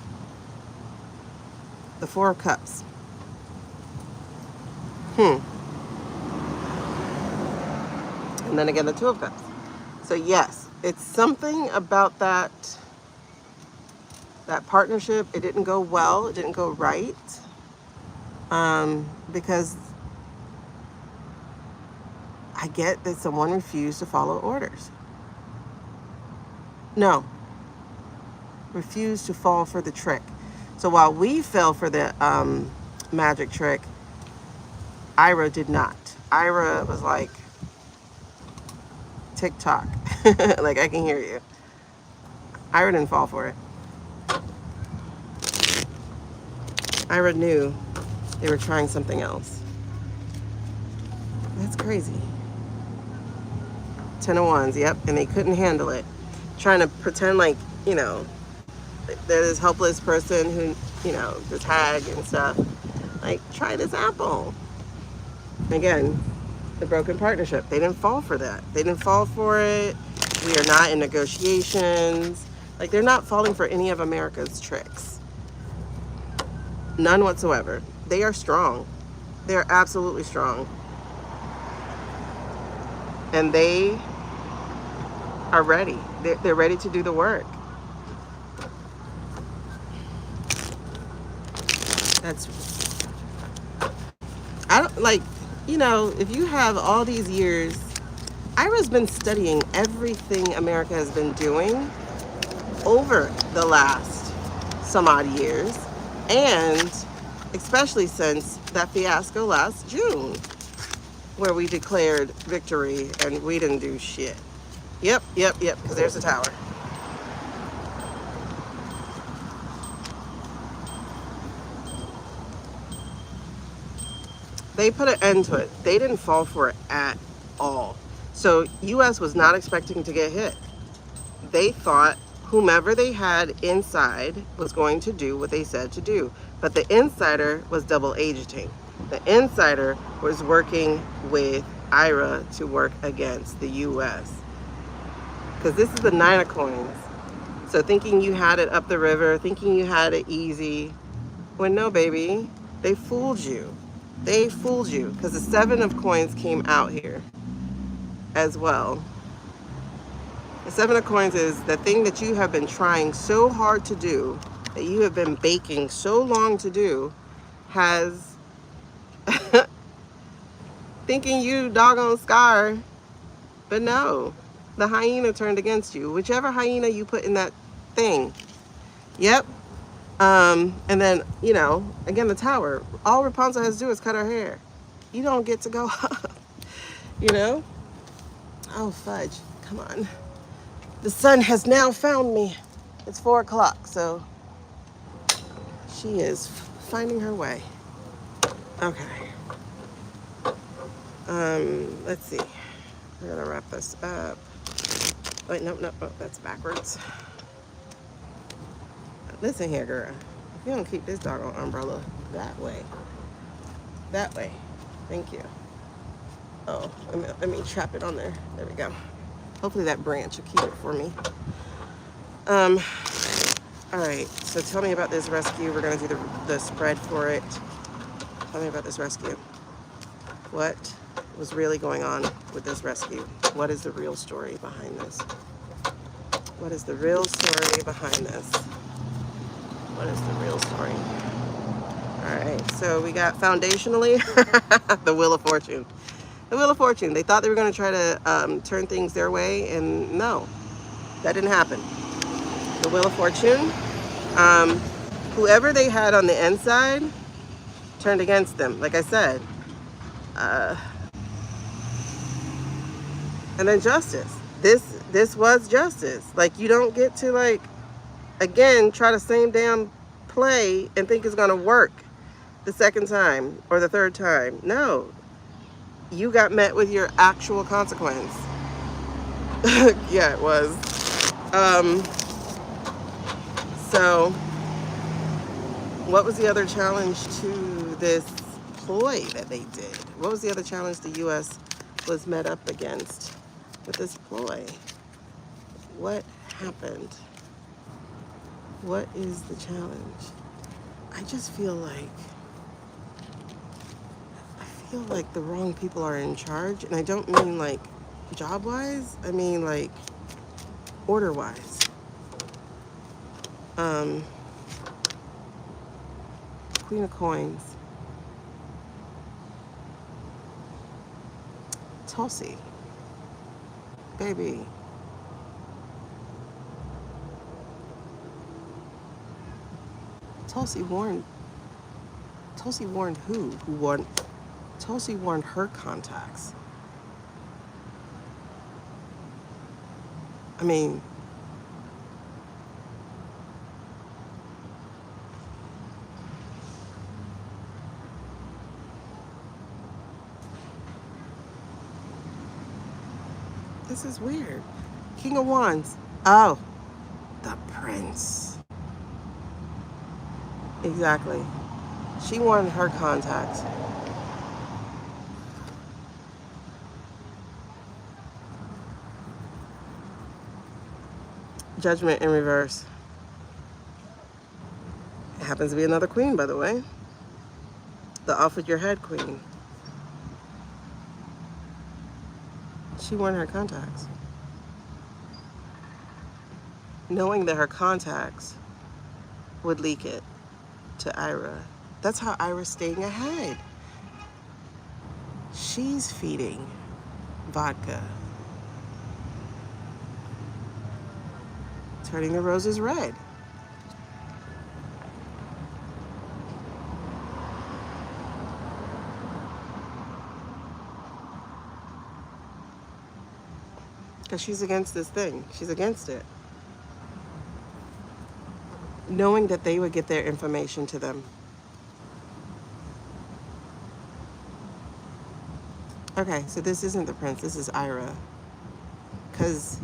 The Four of Cups. And then again, the Two of Cups. So yes, it's something about that partnership. It didn't go well. It didn't go right. Because I get that someone refused to follow orders. No. Refused to fall for the trick. So while we fell for the magic trick, Ira did not. Ira was like, TikTok. Like, I can hear you. Ira didn't fall for it. Ira knew they were trying something else. That's crazy. 10 of Wands, yep. And they couldn't handle it. Trying to pretend like, you know, they're this helpless person who, you know, this hag and stuff. Like, try this apple. Again, the broken partnership. They didn't fall for that. They didn't fall for it. We are not in negotiations. Like, they're not falling for any of America's tricks. None whatsoever. They are strong. They are absolutely strong. And they are ready. They're ready to do the work. That's, I don't, like, you know, if you have all these years, Ira's been studying everything America has been doing over the last some odd years, and especially since that fiasco last June, where we declared victory and we didn't do shit. Yep, because there's the tower. They put an end to it. They didn't fall for it at all. So U.S. was not expecting to get hit. They thought whomever they had inside was going to do what they said to do. But the insider was double agenting. The insider was working with Ira to work against the US. Because this is the 9 of coins. So thinking you had it up the river, thinking you had it easy, when no, baby, they fooled you. They fooled you because the 7 of coins came out here as well. The 7 of coins is the thing that you have been trying so hard to do, that you have been baking so long to do, has thinking you doggone scar, but no, the hyena turned against you. Whichever hyena you put in that thing. Yep. And then, you know, again, the tower. All Rapunzel has to do is cut her hair. You don't get to go up, you know? Oh, fudge. Come on. The sun has now found me. It's 4 o'clock, so she is finding her way. Okay. Let's see. We're gonna wrap this up. Wait, nope, that's backwards. Listen here, girl. If you don't keep this doggone umbrella that way. That way. Thank you. Oh, let me trap it on there. There we go. Hopefully that branch will keep it for me. All right, so tell me about this rescue. We're gonna do the spread for it. Tell me about this rescue. What was really going on with this rescue? What is the real story behind this? What is the real story behind this? What is the real story? All right, so we got foundationally the Wheel of Fortune. The Wheel of Fortune. They thought they were going to try to turn things their way, and no, that didn't happen. The Wheel of Fortune, whoever they had on the inside turned against them, like I said. And then justice. This was justice. Like, you don't get to, like, again, try the same damn play and think it's going to work the second time or the third time. No. You got met with your actual consequence. Yeah, it was. So, what was the other challenge to this ploy that they did? What was the other challenge the U.S. was met up against with this ploy? What happened? What is the challenge? I just feel like the wrong people are in charge, and I don't mean like job-wise. I mean like order-wise. Queen of Coins. Tulsi. Baby. Tulsi warned who? Who warned? Tulsi warned her contacts. I mean, this is weird. King of Wands. Oh, the prince. Exactly. She warned her contacts. Judgment in reverse. It happens to be another queen, by the way. The off with your head queen. She warned her contacts. Knowing that her contacts would leak it to Ira. That's how Ira's staying ahead. She's feeding vodka. Turning the roses red. Because she's against this thing. She's against it. Knowing that they would get their information to them. Okay, so this isn't the prince, this is Ira. Because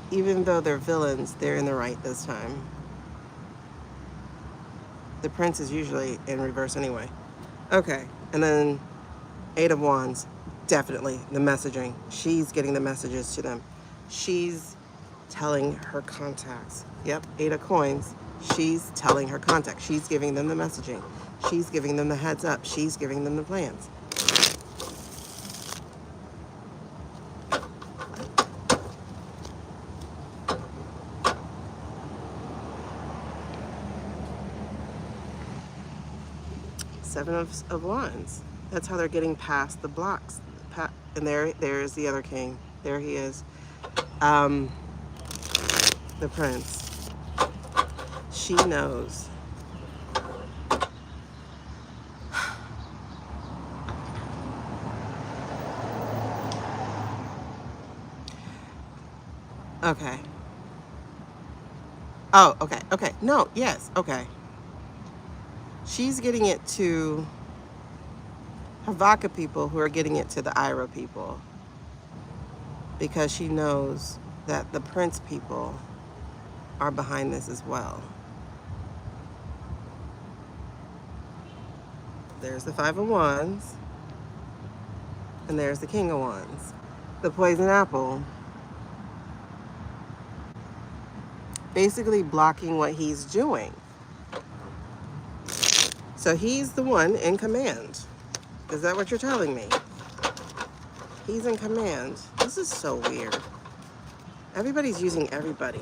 even though they're villains, they're in the right this time. The prince is usually in reverse anyway. Okay, and then 8 of Wands. Definitely the messaging. She's getting the messages to them. She's telling her contacts. Yep, 8 of coins. She's telling her contacts. She's giving them the messaging. She's giving them the heads up. She's giving them the plans. Seven of Wands. That's how they're getting past the blocks. And there's the other king. There he is. The prince. She knows. Okay. Oh, okay. Okay. No, yes. Okay. She's getting it to Havaka people who are getting it to the Ira people. Because she knows that the prince people are behind this as well. There's the 5 of Wands. And there's the King of Wands. The poison apple. Basically blocking what he's doing. So he's the one in command. Is that what you're telling me? He's in command. This is so weird. Everybody's using everybody.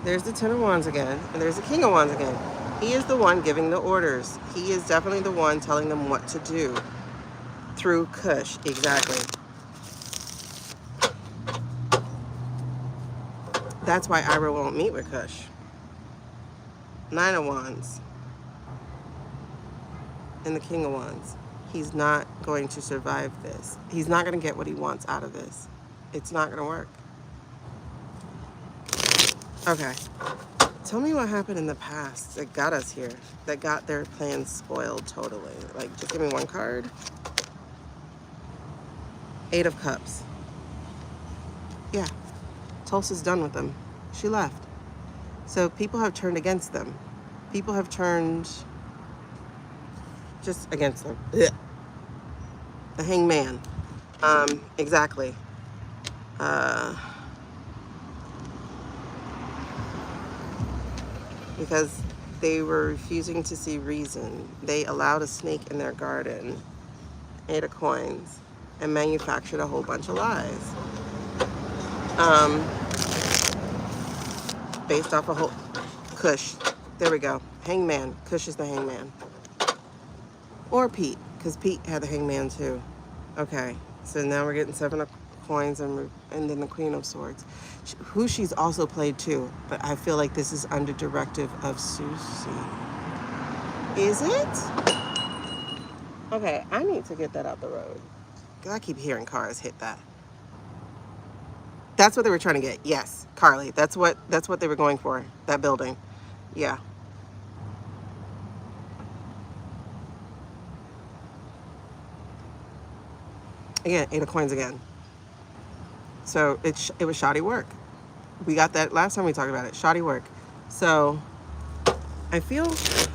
There's the 10 of Wands again, and there's the King of Wands again. He is the one giving the orders. He is definitely the one telling them what to do. Through Kush, exactly. That's why Ira won't meet with Kush. 9 of Wands. And the King of Wands. He's not going to survive this. He's not going to get what he wants out of this. It's not going to work. Okay. Tell me what happened in the past that got us here. That got their plans spoiled totally. Like, just give me one card. 8 of Cups. Yeah. Tulsa's done with them. She left. So people have turned against them. People have turned just against them. Ugh. The Hangman. Exactly. Because they were refusing to see reason. They allowed a snake in their garden, 8 of coins, and manufactured a whole bunch of lies. Based off a whole Kush. There we go. Hangman. Kush is the Hangman. Or Pete, because Pete had the Hangman too. Okay, so now we're getting 7 of coins and then the Queen of Swords, who she's also played too, but I feel like this is under directive of Susie. Is it? Okay, I need to get that out the road. Because I keep hearing cars hit that. That's what they were trying to get. Yes, Carly. That's what they were going for. That building. Yeah. Again, 8 of coins again. So it was shoddy work. We got that last time we talked about it. Shoddy work. So I feel,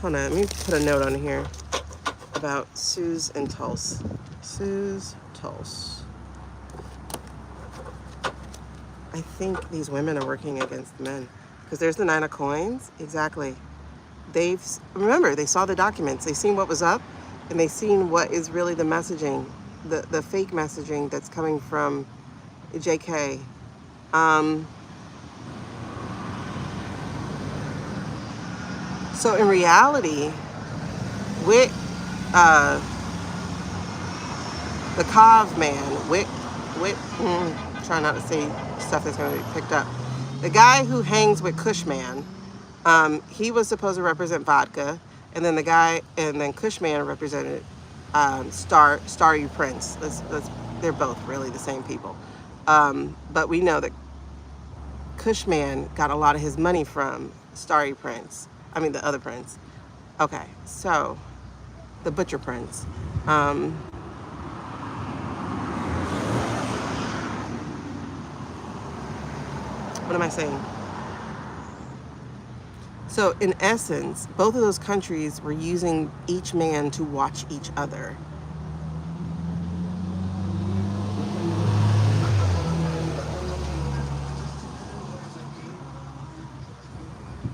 hold on, let me put a note on here about Suze and Tulse. Suze, Tulse. I think these women are working against men. Because there's the 9 of coins. Exactly. Remember, they saw the documents. They seen what was up. And they seen what is really the messaging. The fake messaging that's coming from JK. So in reality, with the Cov man, try not to say stuff that's going to be picked up. The guy who hangs with Cushman, he was supposed to represent vodka, and then Cushman represented Starry Prince. They're both really the same people. But we know that Cushman got a lot of his money from Starry Prince. I mean, the other prince. Okay, so the Butcher Prince. What am I saying? So in essence, both of those countries were using each man to watch each other.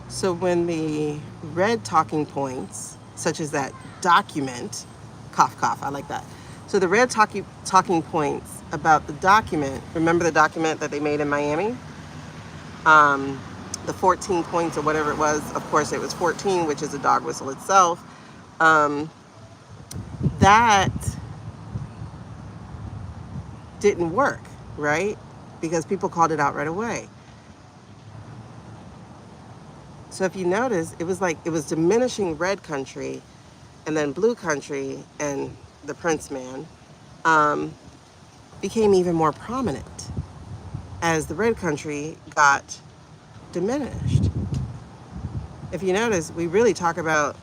So when the red talking points, such as that document, cough, cough, I like that. So the red talking points about the document, remember the document that they made in Miami? The 14 points or whatever it was, of course it was 14, which is a dog whistle itself. That didn't work, right? Because people called it out right away. So if you notice, it was like, it was diminishing red country, and then blue country and the Prince man became even more prominent as the red country got diminished. If you notice, we really talk about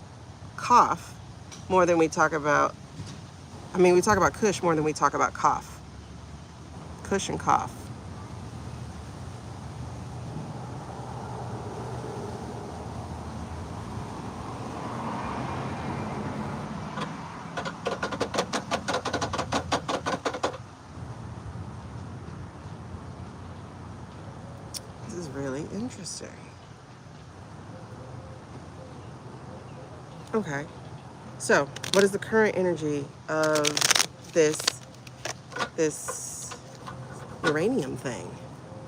cough more than we talk about, we talk about Kush more than we talk about cough. Kush and cough. This is really interesting. Okay, so what is the current energy of this uranium thing?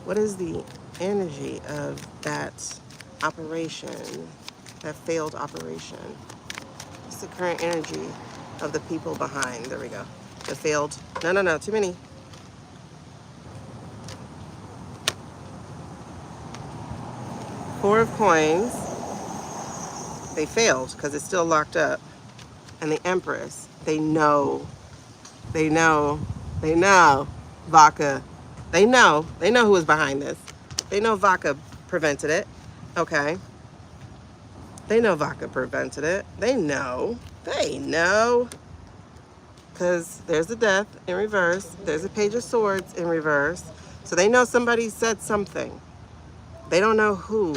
What is the energy of that operation, that failed operation? What's the current energy of the people behind? There we go. The failed, no, too many. Four of coins. They failed because it's still locked up. And the Empress, they know, Vodka. They know who is behind this. They know Vodka prevented it. Okay. They know Vodka prevented it. They know. Because there's the Death in reverse. There's a Page of Swords in reverse. So they know somebody said something. They don't know who.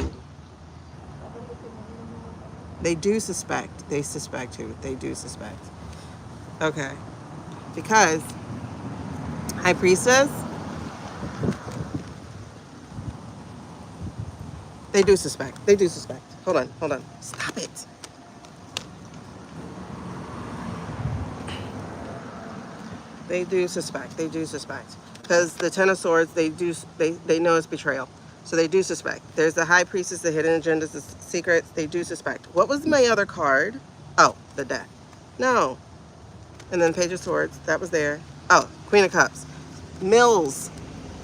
They do suspect. They suspect who. They do suspect. Okay. Because High Priestess, they do suspect. Hold on. Stop it. They do suspect. Because the Ten of Swords, they know it's betrayal. So they do suspect. There's the High Priestess, the hidden agendas, the secrets. They do suspect. What was my other card? Oh, the Death. No. And then Page of Swords. That was there. Oh, Queen of Cups. Mills.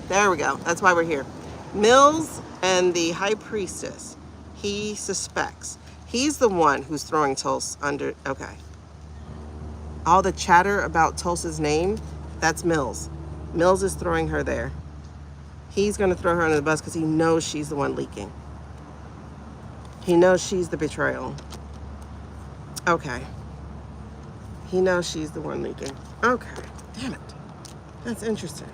There we go. That's why we're here. Mills and the High Priestess. He suspects. He's the one who's throwing Tulsa under. Okay. All the chatter about Tulsa's name, that's Mills. Mills is throwing her there. He's going to throw her under the bus because he knows she's the one leaking. He knows she's the betrayal. Okay. He knows she's the one leaking. Okay. Damn it. That's interesting.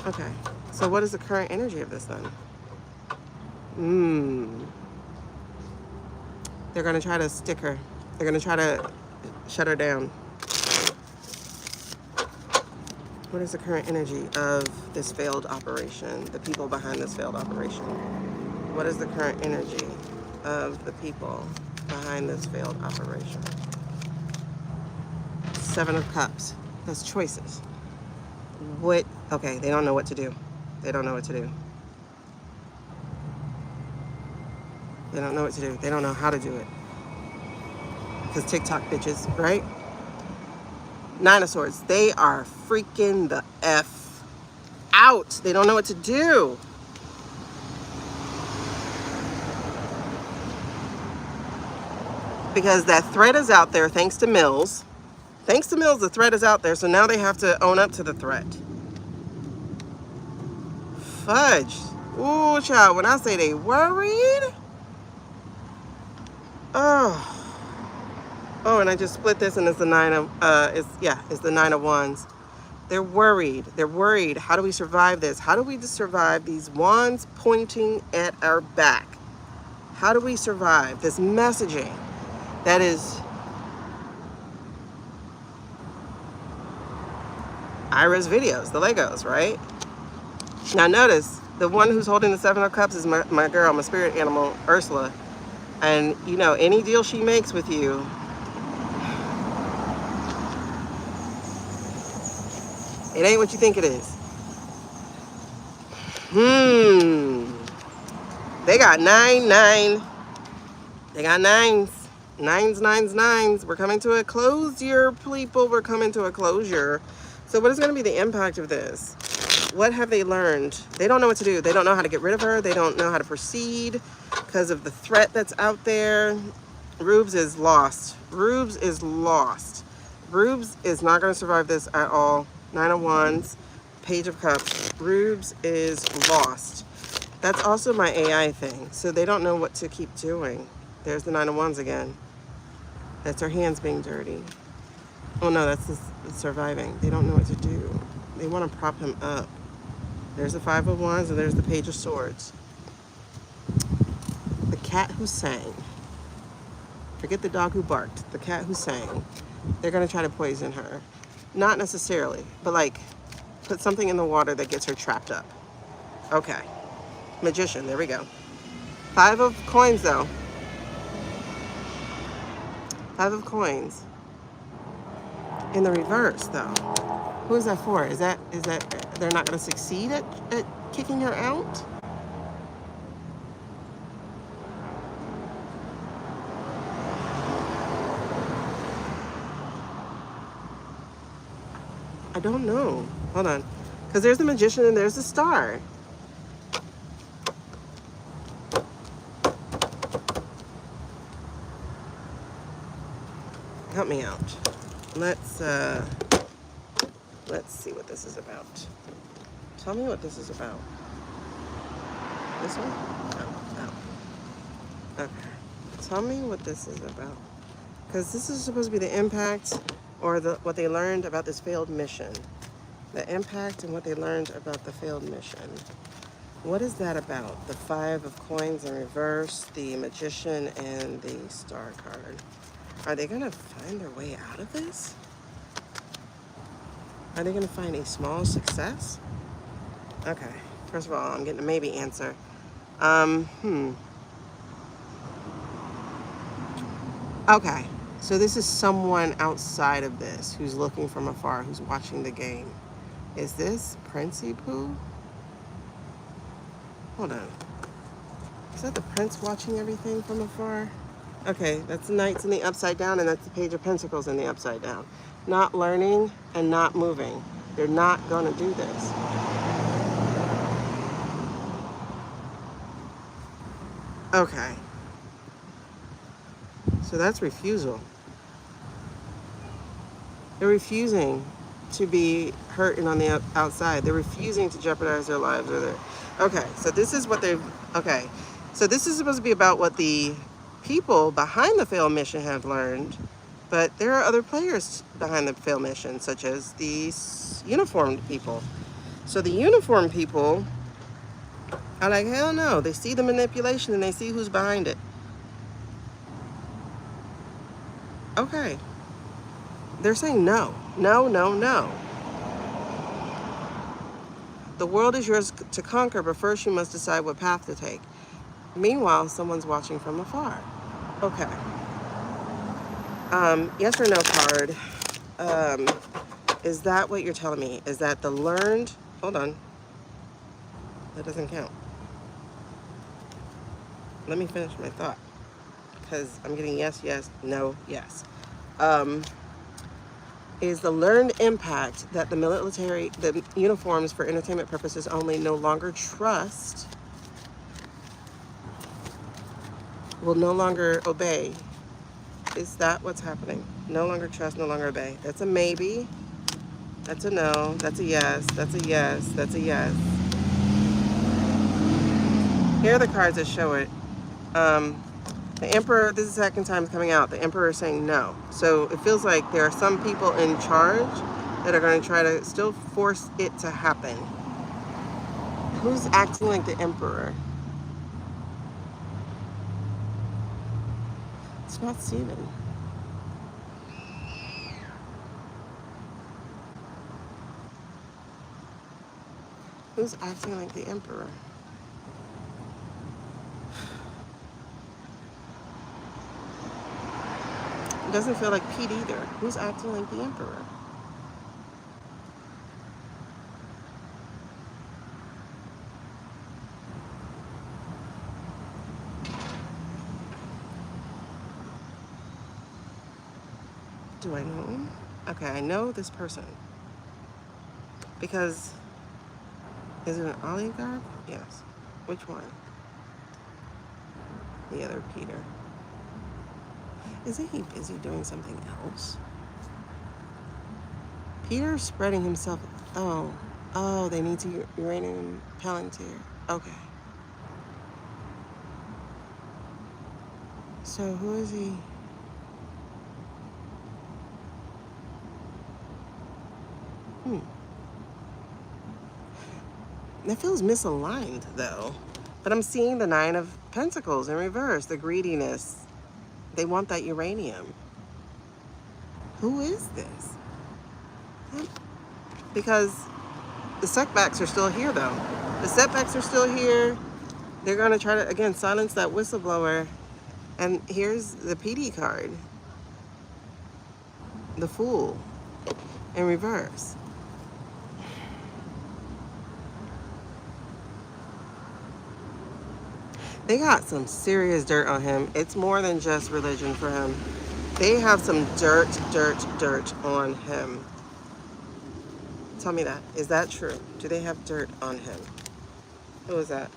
Okay. So what is the current energy of this then? They're going to try to stick her. They're going to try to shut her down. What is the current energy of this failed operation? The people behind this failed operation. What is the current energy of the people behind this failed operation? Seven of Cups. That's choices. What? Okay, they don't know what to do. They don't know how to do it. Because TikTok bitches, right? Nine of Swords. They are freaking the F out. They don't know what to do. Because that threat is out there thanks to Mills. Thanks to Mills, the threat is out there. So now they have to own up to the threat. Fudge. Ooh, child. When I say they worried. Oh, and I just split this, and it's the it's the Nine of Wands. They're worried. How do we survive this? How do we just survive these wands pointing at our back? How do we survive this messaging that is Ira's videos, the Legos, right? Now notice, the one who's holding the Seven of Cups is my girl, my spirit animal, Ursula. And, you know, any deal she makes with you, it ain't what you think it is. They got 9. They got 9s. 9s, 9s, 9s. We're coming to a closure, people. We're coming to a closure. So what is going to be the impact of this? What have they learned? They don't know what to do. They don't know how to get rid of her. They don't know how to proceed because of the threat that's out there. Rubes is lost. Rubes is lost. Rubes is not going to survive this at all. 9 of Wands, Page of Cups. Rubes is lost. That's also my AI thing. So they don't know what to keep doing. There's the 9 of Wands again. That's her hands being dirty. Oh no, that's the surviving. They don't know what to do. They want to prop him up. There's the 5 of Wands and there's the Page of Swords. The cat who sang. Forget the dog who barked. The cat who sang. They're going to try to poison her. Not necessarily, but like put something in the water that gets her trapped up. Okay. Magician, there we go. 5 of coins though. 5 of coins. In the reverse though. Who is that for? Is that they're not going to succeed at kicking her out? I don't know. Hold on. Because there's the Magician and there's the Star. Help me out. Let's see what this is about. Tell me what this is about. This one? Oh. Okay. Tell me what this is about. Because this is supposed to be the impact or what they learned about this failed mission. The impact and what they learned about the failed mission. What is that about? The 5 of coins in reverse, the Magician, and the Star card. Are they going to find their way out of this? Are they going to find a small success? Okay. First of all, I'm getting a maybe answer. Okay. So this is someone outside of this who's looking from afar, who's watching the game. Is this Princey Pooh? Hold on. Is that the prince watching everything from afar? Okay, that's the Knights in the upside down, and that's the Page of Pentacles in the upside down. Not learning and not moving. They're not going to do this. Okay. So that's refusal. They're refusing to be hurting on the outside. They're refusing to jeopardize their lives or their... Okay, so this is what they've... Okay, so this is supposed to be about what the people behind the failed mission have learned, but there are other players behind the failed mission, such as these uniformed people. So the uniformed people are like, hell no. They see the manipulation and they see who's behind it. Okay. They're saying no. No, no, no. The world is yours to conquer, but first you must decide what path to take. Meanwhile, someone's watching from afar. Okay. Yes or no card. Is that what you're telling me? Is that the learned... Hold on. That doesn't count. Let me finish my thought. Because I'm getting yes, yes, no, yes. Is the learned impact that the military, the uniforms for entertainment purposes only no longer trust, will no longer obey. Is that what's happening? No longer trust, no longer obey. That's a maybe. That's a no. That's a yes. That's a yes. That's a yes. Here are the cards that show it. The Emperor, this is the second time it's coming out. The Emperor is saying no. So it feels like there are some people in charge that are going to try to still force it to happen. Who's acting like the Emperor? It's not Steven. Who's acting like the Emperor? It doesn't feel like Pete either. Who's acting like the Emperor? Do I know him? Okay, I know this person. Because, is it an oligarch? Yes. Which one? The other Peter. Isn't he busy doing something else? Peter's spreading himself. Oh, they need to uranium Palantir. Okay. So who is he? That feels misaligned though. But I'm seeing the Nine of Pentacles in reverse, the greediness. They want that uranium. Who is this? Because the setbacks are still here though. The setbacks are still here. They're gonna try to, again, silence that whistleblower. And here's the PD card. The Fool in reverse. They got some serious dirt on him. It's more than just religion for him. They have some dirt on him. Tell me that. Is that true? Do they have dirt on him? Who is that?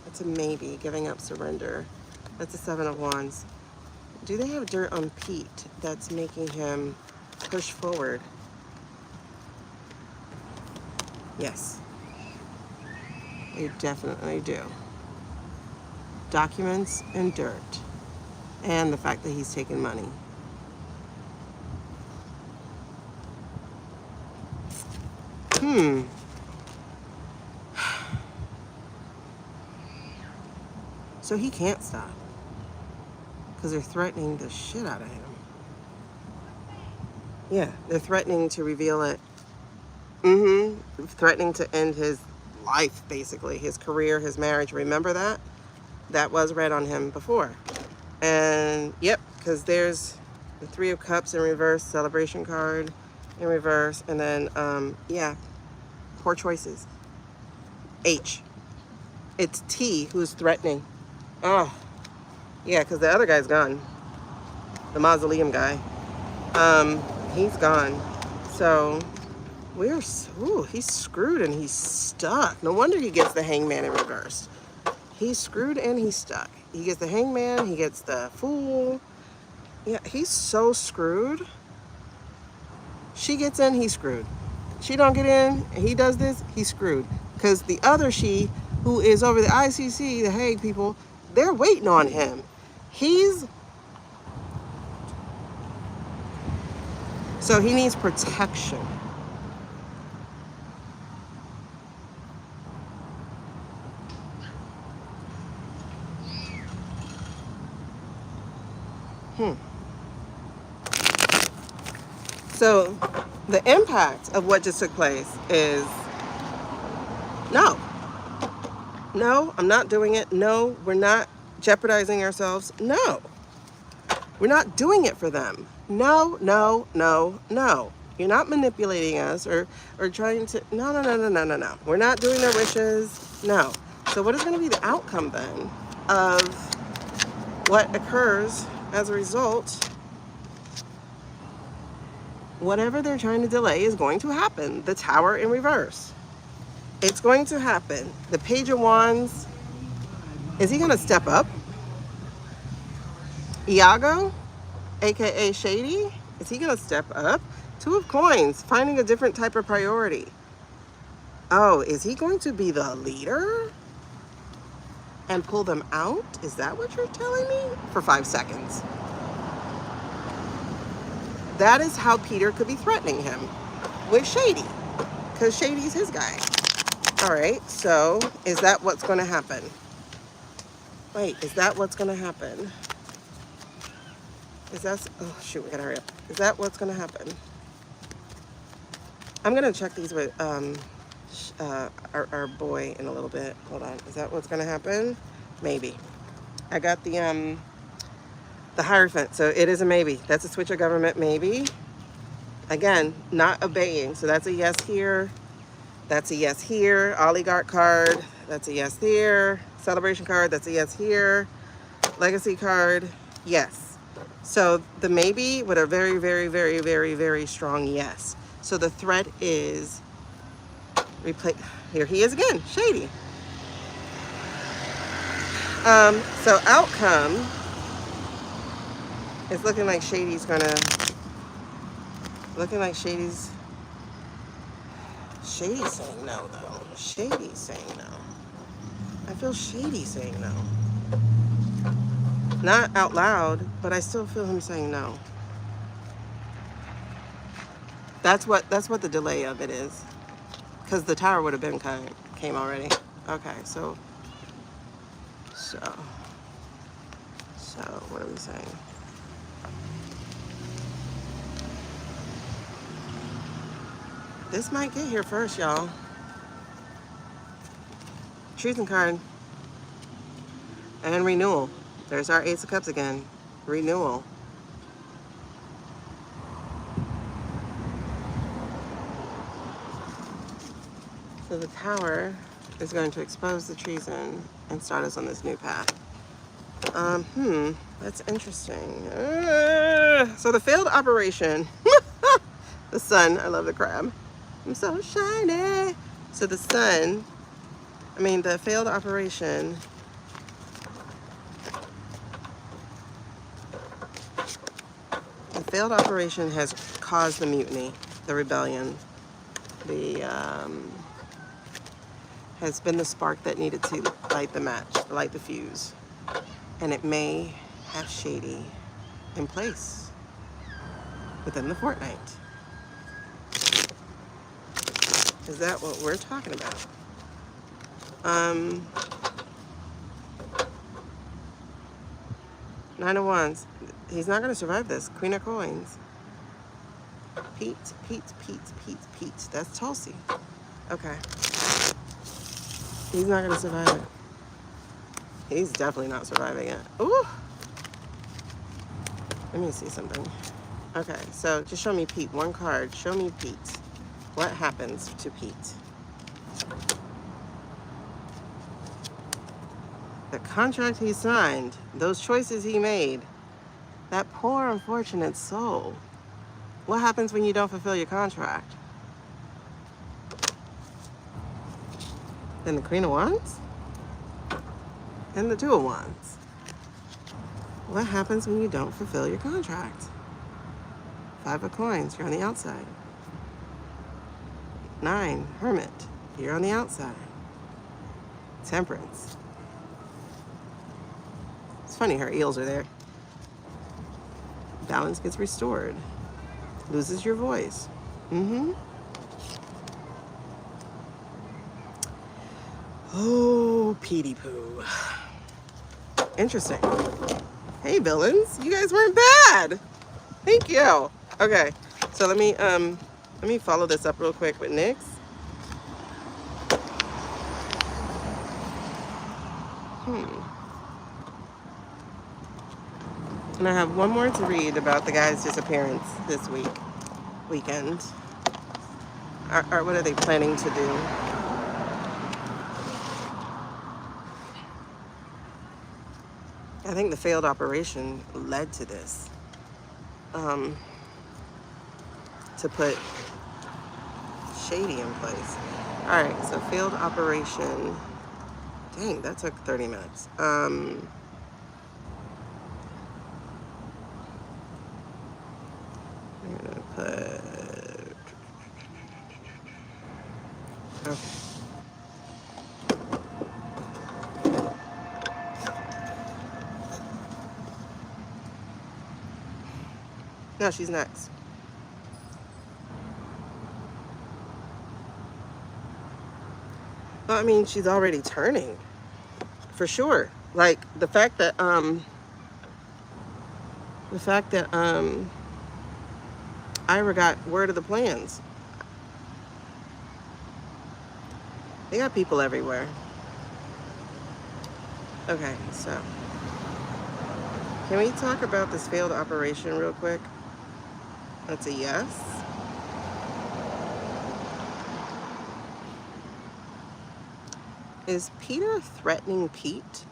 That's a maybe, giving up surrender. That's a Seven of Wands. Do they have dirt on Pete that's making him push forward? Yes. They definitely do. Documents and dirt. And the fact that he's taking money. So he can't stop. Because they're threatening the shit out of him. Yeah, they're threatening to reveal it. Threatening to end his life, basically. His career, his marriage. Remember that? That was read on him before. And, yep, because there's the Three of Cups in reverse, celebration card in reverse. And then, yeah, poor choices. H. It's T who's threatening. Oh, yeah, because the other guy's gone. The mausoleum guy. He's gone. So he's screwed and he's stuck. No wonder he gets the Hangman in reverse. He's screwed and he's stuck. He gets the Hangman, he gets the Fool. Yeah, he's so screwed. She gets in, he's screwed. She don't get in, and he does this, he's screwed. Because the other she, who is over the ICC, the Hague people, they're waiting on him. So he needs protection. So the impact of what just took place is no, I'm not doing it. No, we're not jeopardizing ourselves. No, we're not doing it for them. No. You're not manipulating us or trying to, no. We're not doing their wishes. No. So what is going to be the outcome then of what occurs as a result? Whatever they're trying to delay is going to happen. The Tower in reverse. It's going to happen. The Page of Wands. Is he going to step up? Iago, aka Shady, is he going to step up? Two of Coins, finding a different type of priority. Oh, is he going to be the leader and pull them out? Is that what you're telling me? For 5 seconds. That is how Peter could be threatening him with Shady, because Shady's his guy. All right, so is that what's going to happen? Wait, is that what's going to happen? Oh shoot, we gotta hurry up. Is that what's going to happen? I'm going to check these with our boy in a little bit. Hold on. Is that what's gonna happen? Maybe. I got the Hierophant, so it is a maybe. That's a switch of government maybe. Again, not obeying. So that's a yes here. That's a yes here. Oligarch card. That's a yes here. Celebration card. That's a yes here. Legacy card. Yes. So the maybe with a very, very, very, very, very strong yes. So the threat is replace. Here he is again. Shady. So outcome. It's looking like Shady's Shady's saying no though. Shady's saying no. I feel Shady saying no. Not out loud, but I still feel him saying no. That's what the delay of it is. Because the tower would have been came already. Okay, so what are we saying? This might get here first, y'all. Treason card. And renewal. There's our Ace of Cups again. Renewal. So the tower is going to expose the treason and start us on this new path. That's interesting. So the failed operation. The sun, I love the crab. I'm so shiny. So the sun, the failed operation. The failed operation has caused the mutiny, the rebellion, has been the spark that needed to light the match, light the fuse. And it may have Shady in place within the fortnight. Is that what we're talking about? Nine of Wands. He's not going to survive this. Queen of Coins. Pete. That's Tulsi. Okay. He's not going to survive it. He's definitely not surviving it. Ooh. Let me see something. Okay, so just show me Pete. One card. Show me Pete. What happens to Pete? The contract he signed, those choices he made, that poor unfortunate soul. What happens when you don't fulfill your contract? Then the Queen of Wands? And the Two of Wands. What happens when you don't fulfill your contract? Five of Coins, you're on the outside. 9, Hermit, you're on the outside. Temperance. It's funny, her eels are there. Balance gets restored. Loses your voice. Oh, Petey Poo. Interesting. Hey, villains. You guys weren't bad. Thank you. Okay, so let me follow this up real quick with Nyx. And I have one more to read about the guy's disappearance this weekend. Or what are they planning to do? I think the failed operation led to this. To put Shady in place. All right, so failed operation. Dang, that took 30 minutes. I'm gonna put. Okay. No, she's next. Well, I mean, she's already turning, for sure. Like the fact that Ira got word of the plans. They got people everywhere. Okay, so can we talk about this failed operation real quick? That's a yes. Is Peter threatening Pete?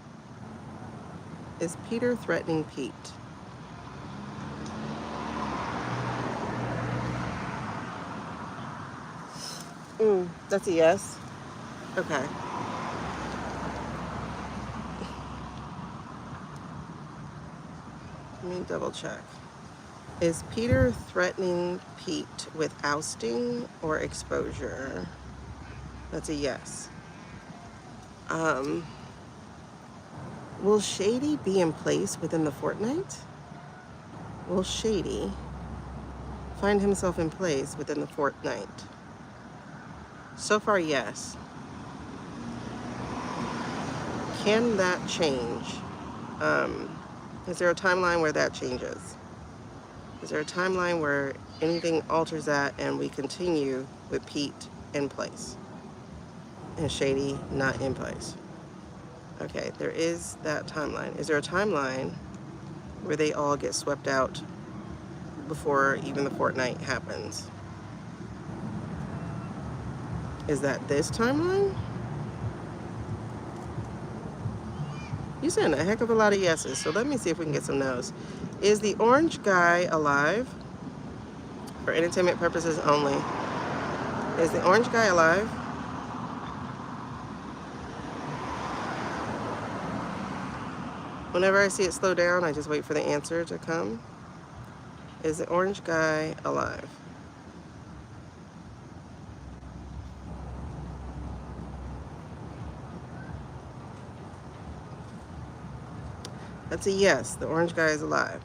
Is Peter threatening Pete? That's a yes. Okay. Let me double check. Is Peter threatening Pete with ousting or exposure? That's a yes. Will Shady be in place within the fortnight? Will Shady find himself in place within the fortnight? So far, yes. Can that change? Is there a timeline where that changes? Is there a timeline where anything alters that and we continue with Pete in place and Shady not in place? Okay, there is that timeline. Is there a timeline where they all get swept out before even the fortnight happens? Is that this timeline? You said a heck of a lot of yeses, so let me see if we can get some no's. Is the orange guy alive? For entertainment purposes only. Is the orange guy alive? Whenever I see it slow down, I just wait for the answer to come. Is the orange guy alive? That's a yes, the orange guy is alive.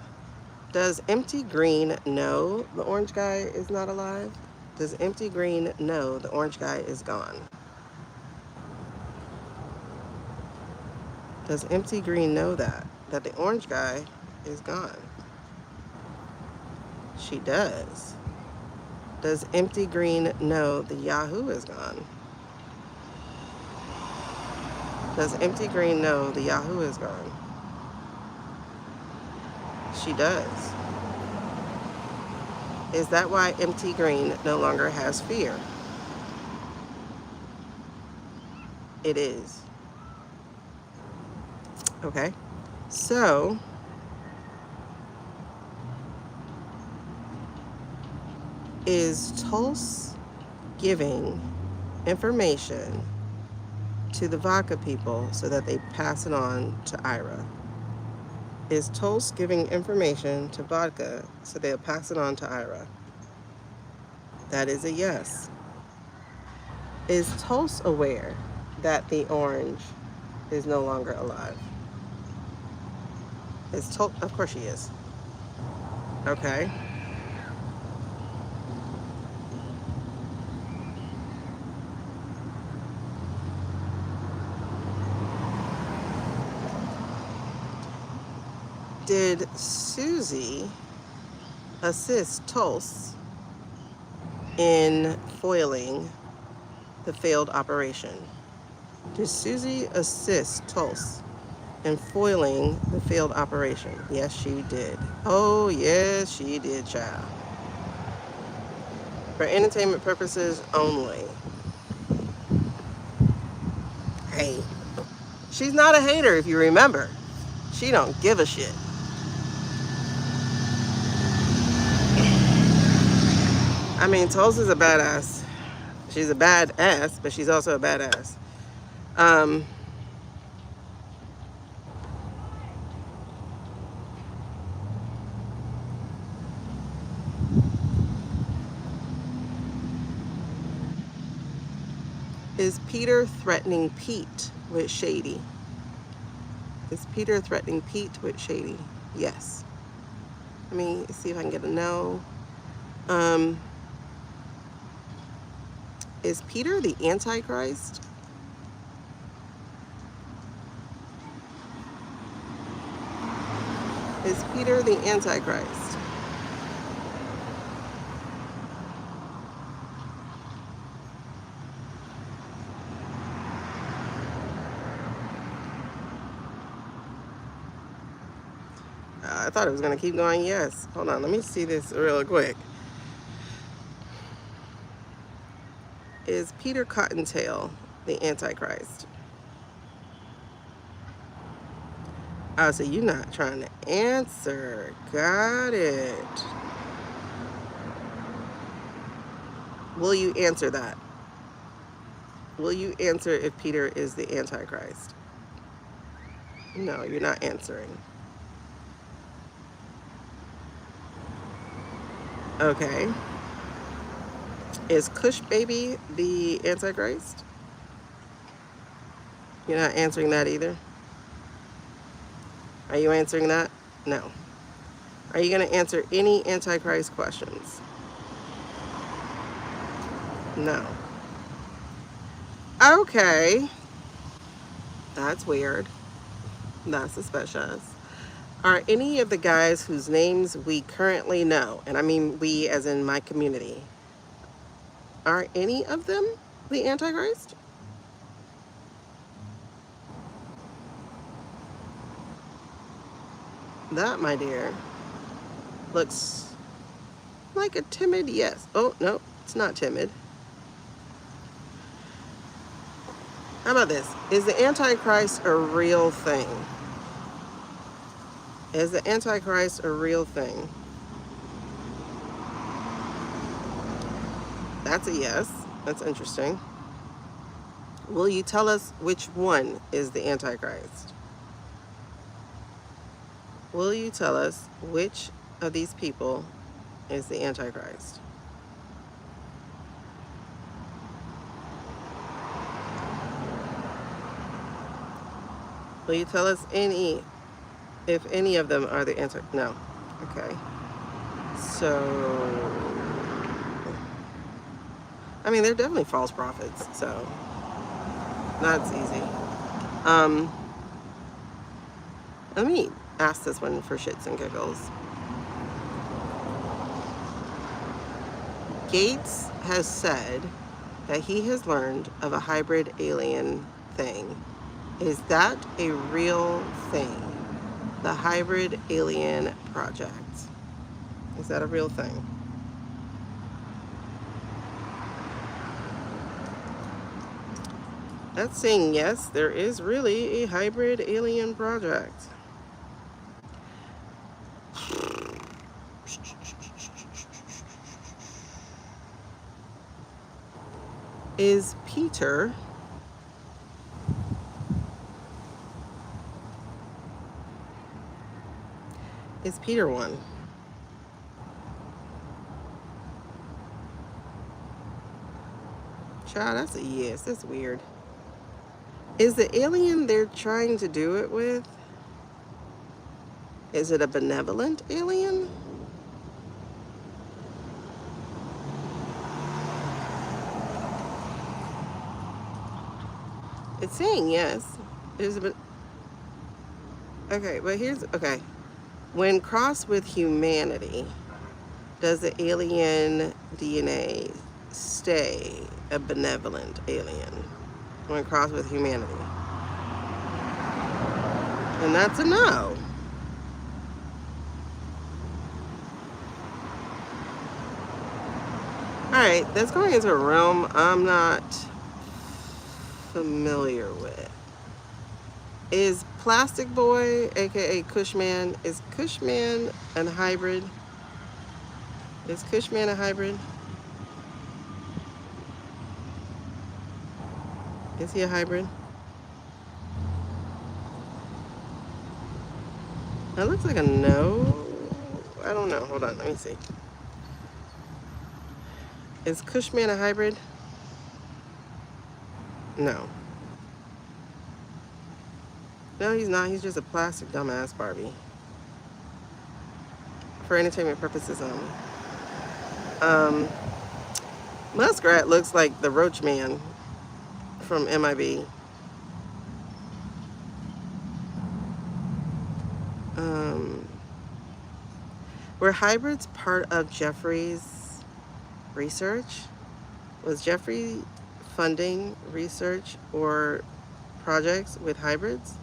Does empty green know the orange guy is not alive? Does empty green know the orange guy is gone? Does empty green know that the orange guy is gone? She does. Does empty green know the Yahoo is gone? Does empty green know the Yahoo is gone? She does. Is that why empty green no longer has fear? It is. Okay. So, is Tulse giving information to the vodka people so that they pass it on to Ira? Is Tulse giving information to vodka so they'll pass it on to Ira? That is a yes. Is Tulse aware that the orange is no longer alive? Is Tulse? Of course she is. Okay. Did Susie assist Tulse in foiling the failed operation? Did Susie assist Tulse in foiling the failed operation? Yes, she did. Oh, yes, she did, child. For entertainment purposes only. Hey, she's not a hater, if you remember. She don't give a shit. I mean, Tulsa's a badass. She's a badass, but she's also a badass. Is Peter threatening Pete with Shady? Is Peter threatening Pete with Shady? Yes. Let me see if I can get a no. Is Peter the Antichrist? Is Peter the Antichrist? I thought it was going to keep going yes. Hold on, let me see this real quick. Is Peter Cottontail the Antichrist? Oh, so you're not trying to answer. Got it. Will you answer that? Will you answer if Peter is the Antichrist? No, you're not answering. Okay. Is Cush Baby the Antichrist? You're not answering that either? Are you answering that? No. Are you going to answer any Antichrist questions? No. Okay. That's weird. That's suspicious. Are any of the guys whose names we currently know, and I mean we as in my community, are any of them the Antichrist? That, my dear, looks like a timid yes. Oh, no, it's not timid. How about this? Is the Antichrist a real thing? Is the Antichrist a real thing? That's a yes. That's interesting. Will you tell us which one is the Antichrist? Will you tell us which of these people is the Antichrist? Will you tell us if any of them are the Antichrist? No. Okay. So, I mean, they're definitely false prophets, so that's easy. Let me ask this one for shits and giggles. Gates has said that he has learned of a hybrid alien thing. Is that a real thing? The hybrid alien project. Is that a real thing? That's saying yes, there is really a hybrid alien project. Is Peter one? Child, that's a yes. That's weird. Is the alien they're trying to do it with, is it a benevolent alien? It's saying yes. There's a okay, but here's okay. When crossed with humanity, does the alien DNA stay a benevolent alien when crossed with humanity? And that's a no. Alright, that's going into a realm I'm not familiar with. Is Plastic Boy, aka Cushman, is Cushman a hybrid? Is Cushman a hybrid? Is he a hybrid? That looks like a no. I don't know. Hold on, let me see. Is Cushman a hybrid? No. No, he's not. He's just a plastic dumbass Barbie. For entertainment purposes only. Muskrat looks like the Roach Man from MIB. Were hybrids part of Jeffrey's research? Was Jeffrey funding research or projects with hybrids?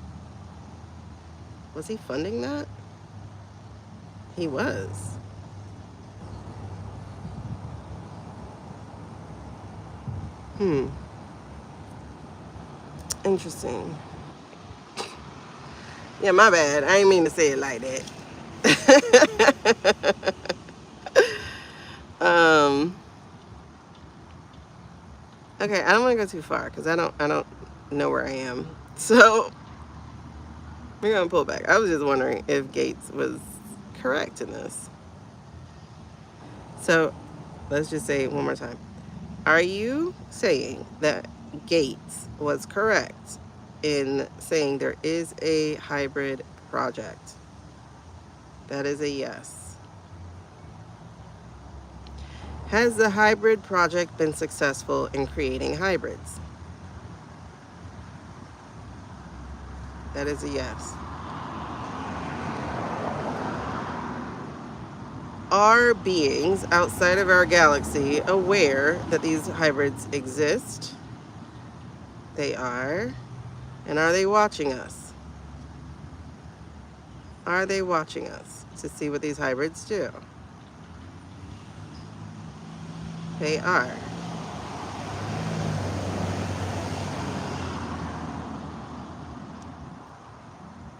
Was he funding that? He was. Interesting. Yeah, my bad. I didn't mean to say it like that. um. Okay, I don't want to go too far because I don't know where I am. So we're gonna pull back. I was just wondering if Gates was correct in this. So let's just say it one more time. Are you saying that Gates was correct in saying there is a hybrid project? That is a yes. Has the hybrid project been successful in creating hybrids? That is a yes. Are beings outside of our galaxy aware that these hybrids exist? They are. And are they watching us? Are they watching us to see what these hybrids do? They are.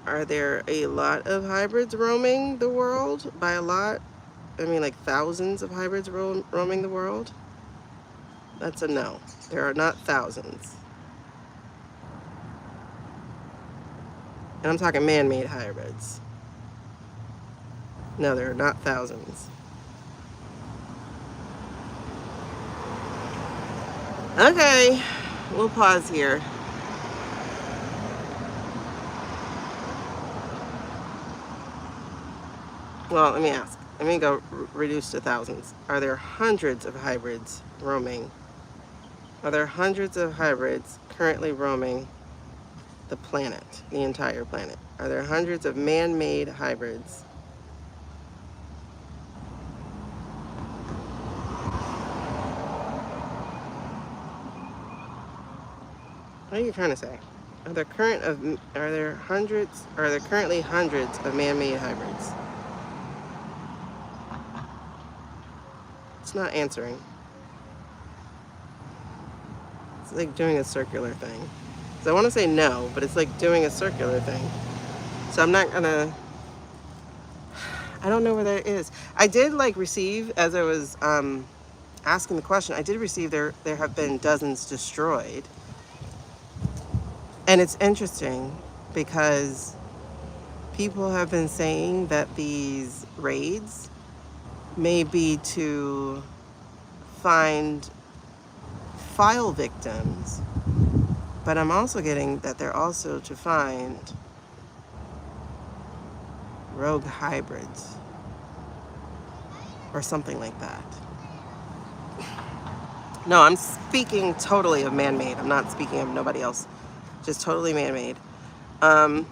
Are there a lot of hybrids roaming the world? By a lot, I mean like thousands of hybrids roaming the world? That's a no. There are not thousands. And I'm talking man-made hybrids. No, there are not thousands. Okay, we'll pause here. Well, let me ask. Let me go reduce to thousands. Are there hundreds of hybrids roaming? Are there hundreds of hybrids currently roaming the planet, the entire planet? Are there hundreds of man-made hybrids? What are you trying to say? Are there currently hundreds of man-made hybrids? It's not answering. It's like doing a circular thing. So I want to say no, but it's like doing a circular thing. So I'm not gonna. I don't know where that is. I did like receive, as I was asking the question, I did receive there have been dozens destroyed. And it's interesting because people have been saying that these raids may be to find file victims, but I'm also getting that they're also to find rogue hybrids or something like that. No, I'm speaking totally of man-made. I'm not speaking of nobody else. Just totally man-made. I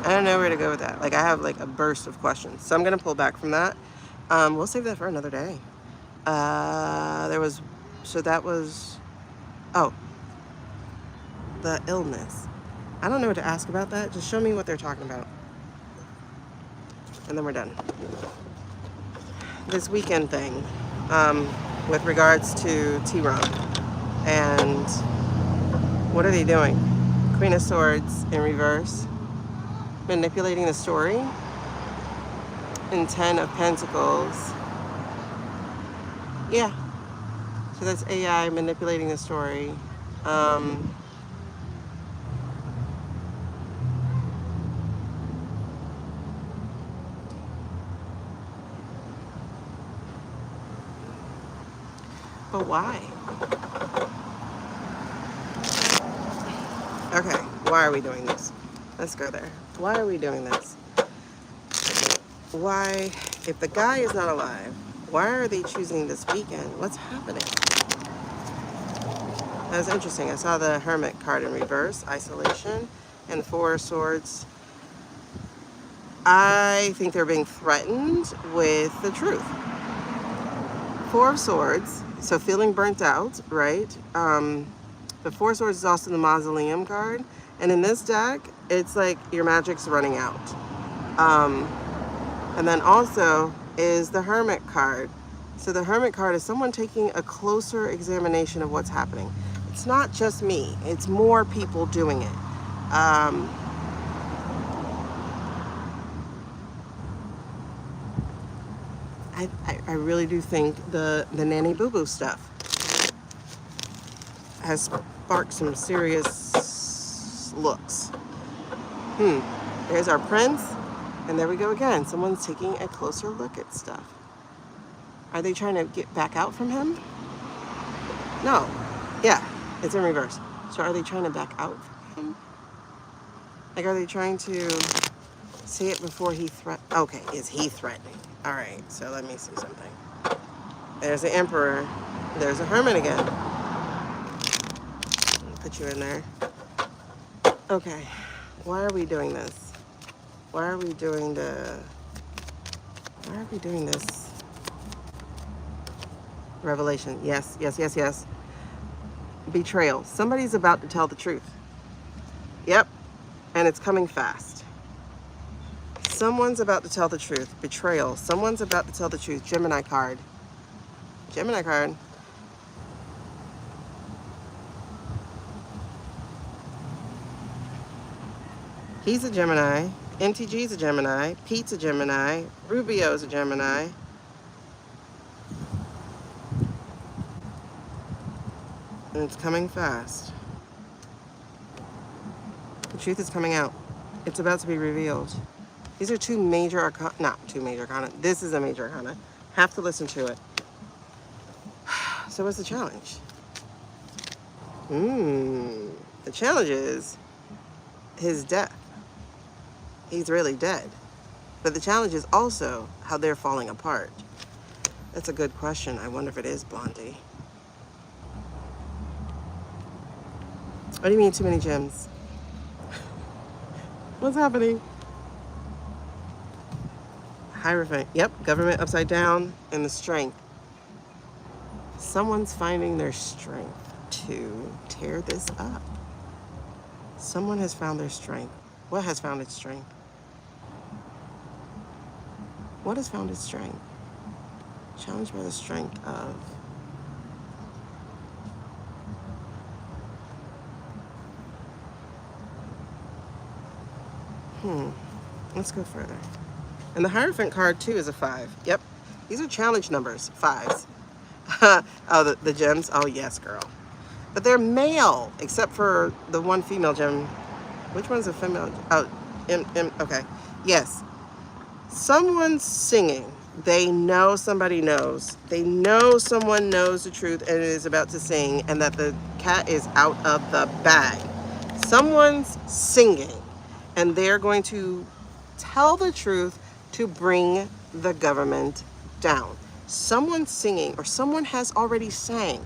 don't know where to go with that. Like I have like a burst of questions. So I'm gonna pull back from that. We'll save that for another day. That was, oh, the illness. I don't know what to ask about that. Just show me what they're talking about. And then we're done. This weekend thing, with regards to T-Ron. And what are they doing? Queen of Swords in reverse. Manipulating the story. And 10 of Pentacles. Yeah. So that's AI manipulating the story. But why? Okay, why are we doing this? Let's go there. Why are we doing this? Why, if the guy is not alive, why are they choosing this weekend? What's happening? That was interesting. I saw the Hermit card in reverse, isolation, and 4 of Swords I think they're being threatened with the truth. Four of Swords, so feeling burnt out, right? The Four of Swords is also the Mausoleum card. And in this deck, it's like your magic's running out. And then also is the Hermit card. So the Hermit card is someone taking a closer examination of what's happening. It's not just me, it's more people doing it. I really do think the nanny boo-boo stuff has sparked some serious looks. There's our prince, and there we go again. Someone's taking a closer look at stuff. Are they trying to get back out from him? No. Yeah, it's in reverse. So are they trying to back out from him? Like, are they trying to see it before he Okay, is he threatening? All right, so let me see something. There's the Emperor. There's a Hermit again. I'll put you in there. Okay, why are we doing this? Why are we doing this? Revelation. Yes. Betrayal. Somebody's about to tell the truth. Yep, and it's coming fast. Someone's about to tell the truth. Betrayal. Someone's about to tell the truth. Gemini card. Gemini card. He's a Gemini. MTG's a Gemini. Pete's a Gemini. Rubio's a Gemini. And it's coming fast. The truth is coming out. It's about to be revealed. These are two major arcana, not two major arcana. This is a major arcana. Have to listen to it. So what's the challenge? The challenge is his death. He's really dead. But the challenge is also how they're falling apart. That's a good question. I wonder if it is Blondie. What do you mean too many gems? What's happening? Hierophant. Yep, government upside down and the strength. Someone's finding their strength to tear this up. Someone has found their strength. What has found its strength? What has found its strength? Challenged by the strength of... Let's go further. And the Hierophant card, too, is a 5. Yep. These are challenge numbers. 5s. Oh, the gems? Oh, yes, girl. But they're male, except for the one female gem. Which one's a female? Oh, okay. Yes. Someone's singing. They know somebody knows. They know someone knows the truth and is about to sing, and that the cat is out of the bag. Someone's singing, and they're going to tell the truth to bring the government down. Someone's singing, or someone has already sang,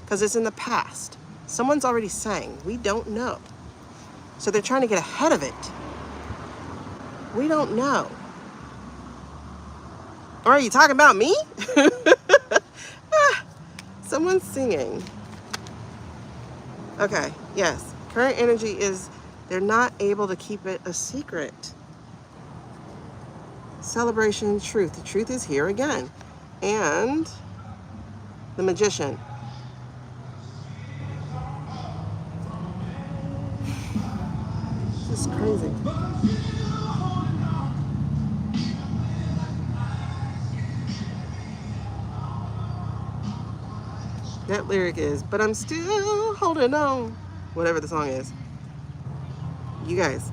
because it's in the past. Someone's already sang. We don't know. So they're trying to get ahead of it. We don't know. Or are you talking about me? Someone's singing. Okay, yes. Current energy is they're not able to keep it a secret. Celebration, truth. The truth is here again. And the Magician. This is crazy. That lyric is, but I'm still holding on. Whatever the song is. You guys,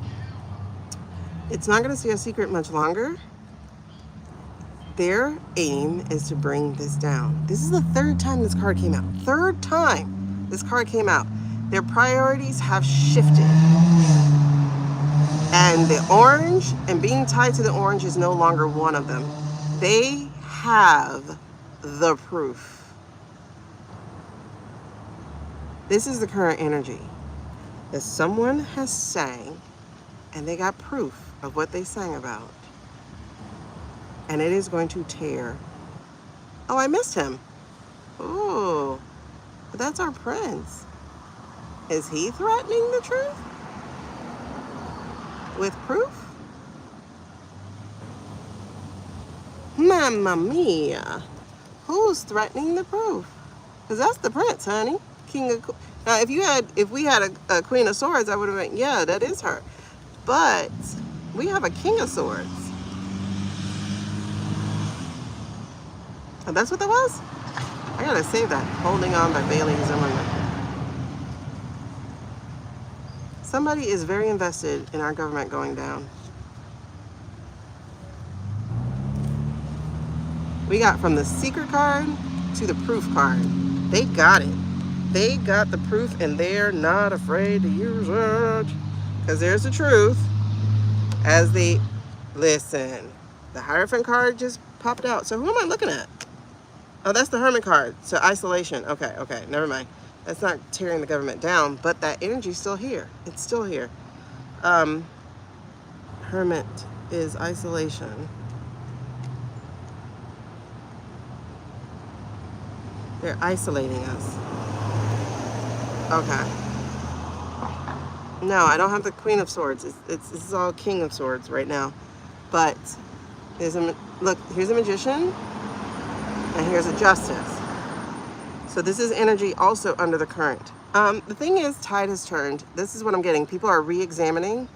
it's not going to stay a secret much longer. Their aim is to bring this down. This is the third time this card came out. Third time this card came out. Their priorities have shifted. And the orange, and being tied to the orange, is no longer one of them. They have the proof. This is the current energy. That someone has sang, and they got proof of what they sang about. And it is going to tear. Oh, I missed him. Oh, but that's our prince. Is he threatening the truth? With proof? Mamma mia. Who's threatening the proof? Because that's the prince, honey. King of... Now, if we had a queen of swords, I would have been, yeah, that is her. But we have a king of swords. Oh, that's what that was? I gotta save that. Holding On by Bailey Zimmerman. Somebody is very invested in our government going down. We got from the secret card to the proof card. They got it. They got the proof and they're not afraid to use it. Because there's the truth. As they listen. The Hierophant card just popped out. So who am I looking at? Oh, that's the Hermit card. So isolation. Okay, never mind. That's not tearing the government down, but that energy's still here. It's still here. Hermit is isolation. They're isolating us. Okay. No, I don't have the Queen of Swords. This is all King of Swords right now. But here's a Magician, and here's a Justice. So this is energy also under the current. The thing is, tide has turned. This is what I'm getting. People are re-examining